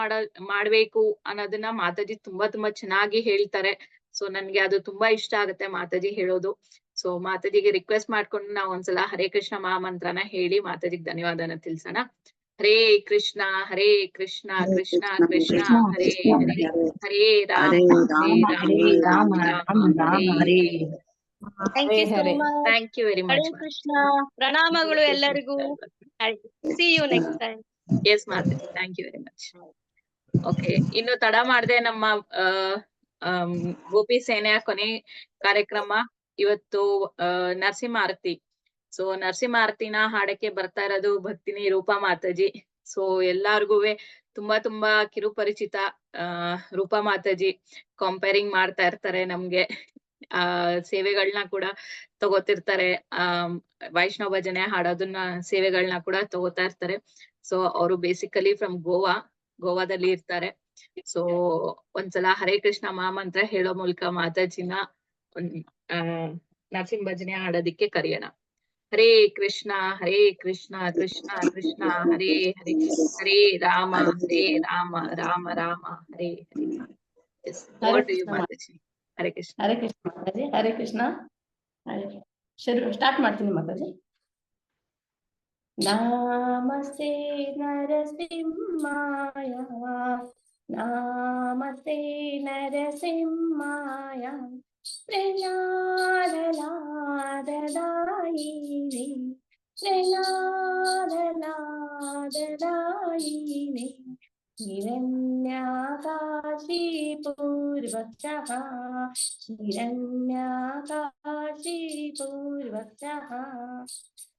S2: ಮಾಡ್ಬೇಕು ಅನ್ನೋದನ್ನ ಮಾತಾಜಿ ತುಂಬಾ ಚೆನ್ನಾಗಿ ಹೇಳ್ತಾರೆ. ಸೊ ನನ್ಗೆ ಅದು ತುಂಬಾ ಇಷ್ಟ ಆಗುತ್ತೆ ಮಾತಾಜಿ ಹೇಳೋದು. ಸೊ ಮಾತಾಜಿಗೆ ರಿಕ್ವೆಸ್ಟ್ ಮಾಡ್ಕೊಂಡು ನಾವು ಒಂದ್ಸಲ ಹರೇ ಕೃಷ್ಣ ಮಹಾಮಂತ್ರನ ಹೇಳಿ ಮಾತಾಜಿಗೆ ಧನ್ಯವಾದನ ತಿಳಿಸೋಣ. Hare Krishna Krishna Krishna Hare Hare, Hare Rama Rama Hare. Thank you very much.
S1: Hare Krishna. ಪ್ರಣಾಮಗಳು ಎಲ್ಲರಿಗೂ. See you next time.
S2: Yes ಮಾತಾಜಿ, thank you very much. Okay, ಇನ್ನು ತಡ ಮಾಡದೆ ನಮ್ಮ ಗೋಪಿ ಸೇನೆಯ ಕೊನೆ ಕಾರ್ಯಕ್ರಮ ಇವತ್ತು ನರಸಿಂಹಾರತಿ. ಸೊ ನರಸಿಂಹಾರತಿನ ಹಾಡಕ್ಕೆ ಬರ್ತಾ ಇರೋದು ಭಕ್ತಿನಿ ರೂಪಾ ಮಾತಾಜಿ. ಸೊ ಎಲ್ಲಾರ್ಗುವೆ ತುಂಬಾ ಕಿರುಪರಿಚಿತ ರೂಪಾ ಮಾತಾಜಿ. ಕಂಪೇರಿಂಗ್ ಮಾಡ್ತಾ ಇರ್ತಾರೆ ನಮ್ಗೆ, ಸೇವೆಗಳನ್ನ ಕೂಡ ತಗೋತಿರ್ತಾರೆ. ವೈಷ್ಣವ ಭಜನೆ ಹಾಡೋದನ್ನ ಸೇವೆಗಳನ್ನ ಕೂಡ ತಗೋತಾ ಇರ್ತಾರೆ. ಸೊ ಅವರು ಬೇಸಿಕಲಿ ಫ್ರಮ್ ಗೋವಾದಲ್ಲಿ ಇರ್ತಾರೆ. ಸೊ ಒಂದ್ಸಲ ಹರೇ ಕೃಷ್ಣ ಮಹಾಮಂತ್ರ ಹೇಳೋ ಮೂಲಕ ಮಾತಾಜಿನ ನರಸಿಂಹ ಭಜನೆ ಹಾಡೋದಿಕ್ಕೆ ಕರೆಯೋಣ. ಹರೇ ಕೃಷ್ಣ ಕೃಷ್ಣ ಕೃಷ್ಣ ಹರೇ ಹರೇ, ಹರೇ ರಾಮ ರಾಮ ರಾಮ ಹರೇ ಹರೇ. ಮಾತಾಜಿ ಹರೇ ಕೃಷ್ಣ.
S7: ಹರೇ ಕೃಷ್ಣ ಮಾತಾಜಿ. ಹರೇ ಕೃಷ್ಣ. ಸ್ಟಾರ್ಟ್ ಮಾಡ್ತೀನಿ ಮಾತಾಜಿ. ನಮಸ್ತೆ ನರಸಿಂಹಾಯ, ನಮಸ್ತೆ ನರಸಿಂಹಾಯ, ಶ್ರೀನಾದಲಾದದಾಯಿನಿ, ಶ್ರೀನಾದಲಾದದಾಯಿನಿ, ಹಿರಣ್ಯಾಕಾಶಿ ಪೂರ್ವಕ್ಷಃ, ಹಿರಣ್ಯಾಕಾಶಿ ಪೂರ್ವಕ್ಷಃ,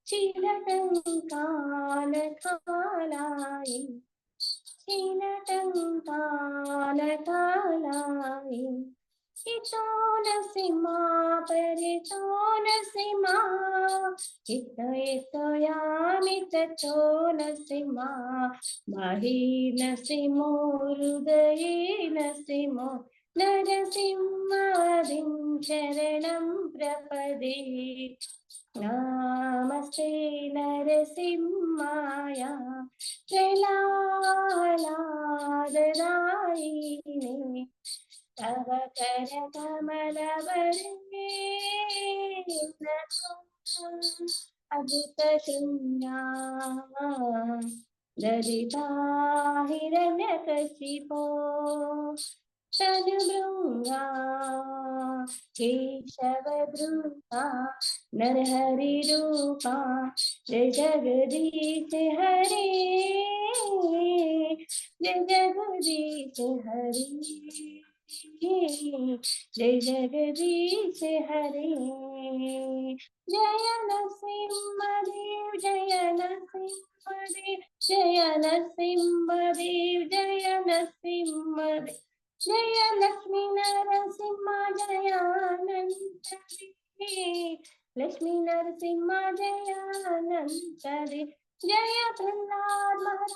S7: ಕ್ಷೀರಟಂಕಾಲಕಾಲಾಯಿ, ಕ್ಷೀರಟಂಕಾಲಕಾಲಾಯಿ, इतो नरसिंहा परितो नरसिंहा इतो यामि ततो नरसिंहा मही नरसिंहो हृदये नरसिंहो नरसिंहादिं शरणं प्रपदे नमस्ते नरसिंहाय प्रह्लाददायिने तव करकमलवरणे अद्भुतशून्या ललिता हिरण्यकशिपो तनुभृङ्गा केशवधृता नरहरिरूपा जय जगदीश हरे जय जगदीश हरे जय जगदीश हरे जय नरसिंहदेव जय नरसिंहदेव जय नरसिंहदेव जय नरसिंहदेव जय लक्ष्मी नरसिंह जयानंद लक्ष्मी नरसिंह जयानंद जय प्रह्लाद महाराज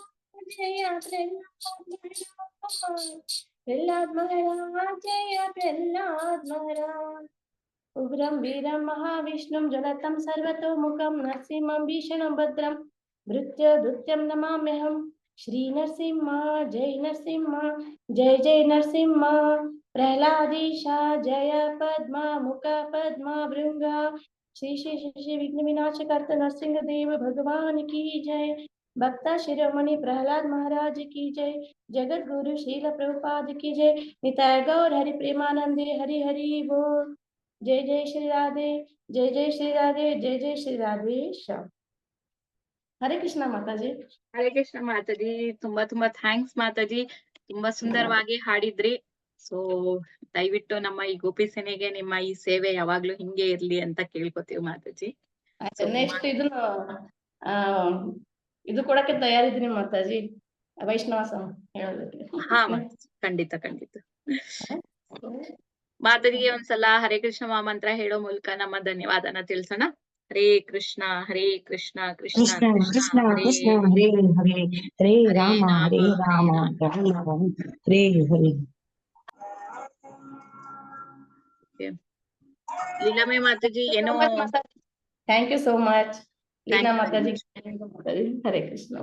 S7: जय प्रह्लाद महाराज जय प्रह्लाद महाराज उग्रं वीरं महाविष्णुं ज्वलतं सर्वतोमुखं नरसिंहं भीषणं भद्रं भृत्यदुत्यं नमाम्यहं श्री नरसिंह जय नरसिंह जय जय नरसिंह प्रह्लादीशा जय पद्मा मुख पद्मा भृंगा श्री श्री श्री श्री विघ्न विनाशकर्ता नरसिंह देव भगवान की जय भक्ता शिरोमणि प्रह्लाद महाराज की जय जगत गुरु शील प्रभुपाद की जय निताय गौर हरि प्रेमानंदे हरि हरि बोल जय जय श्री राधे जय जय श्री राधे जय जय श्री राधे श्याम हरे कृष्ण माताजी
S2: ಹರೇ ಕೃಷ್ಣ ಮಾತಾಜಿ. ತುಂಬಾ ತುಂಬಾ ಥ್ಯಾಂಕ್ಸ್ ಮಾತಾಜಿ. ತುಂಬಾ ಸುಂದರವಾಗಿ ಹಾಡಿದ್ರಿ. ಸೊ ದಯವಿಟ್ಟು ನಮ್ಮ ಈ ಗೋಪಿ ಸೇನೆಗೆ ನಿಮ್ಮ ಈ ಸೇವೆ ಯಾವಾಗ್ಲೂ ಹಿಂಗೆ ಇರ್ಲಿ ಅಂತ ಕೇಳ್ಕೊತೀವಿ ಮಾತಾಜಿ.
S5: ನೆಕ್ಸ್ಟ್ ಇದನ್ನು ಆ ಇದು ಕೊಡಕ್ಕೆ ತಯಾರಿದ್ದೀನಿ ಮಾತಾಜಿ ವೈಷ್ಣವ ಹೇಳೋದಕ್ಕೆ
S2: ಹಾ ಮಾತಾಜಿ, ಖಂಡಿತ ಖಂಡಿತ. ಮಾತಾಜಿಗೆ ಒಂದ್ಸಲ ಹರೇ ಕೃಷ್ಣ ಮಂತ್ರ ಹೇಳೋ ಮೂಲಕ ನಮ್ಮ ಧನ್ಯವಾದನ ತಿಳಿಸೋಣ. ಹರೇ ಕೃಷ್ಣ ಕೃಷ್ಣ
S6: ಕೃಷ್ಣ ಕೃಷ್ಣ
S2: ಹರೇ
S6: ಕೃಷ್ಣ ಹರೇ ಹರೇ ಹರೇ ರಾಮ ಹರೇ ರಾಮ ರಾಮ ರಾಮ ಹರೇ ಹರೇ.
S2: ಲೀಲಾಮೆ ಮಾತಾಜಿ ಏನೋ
S5: thank you so much Leena
S2: Thank you very
S5: ಮಾತಾಜಿ ಹರೇ ಕೃಷ್ಣ.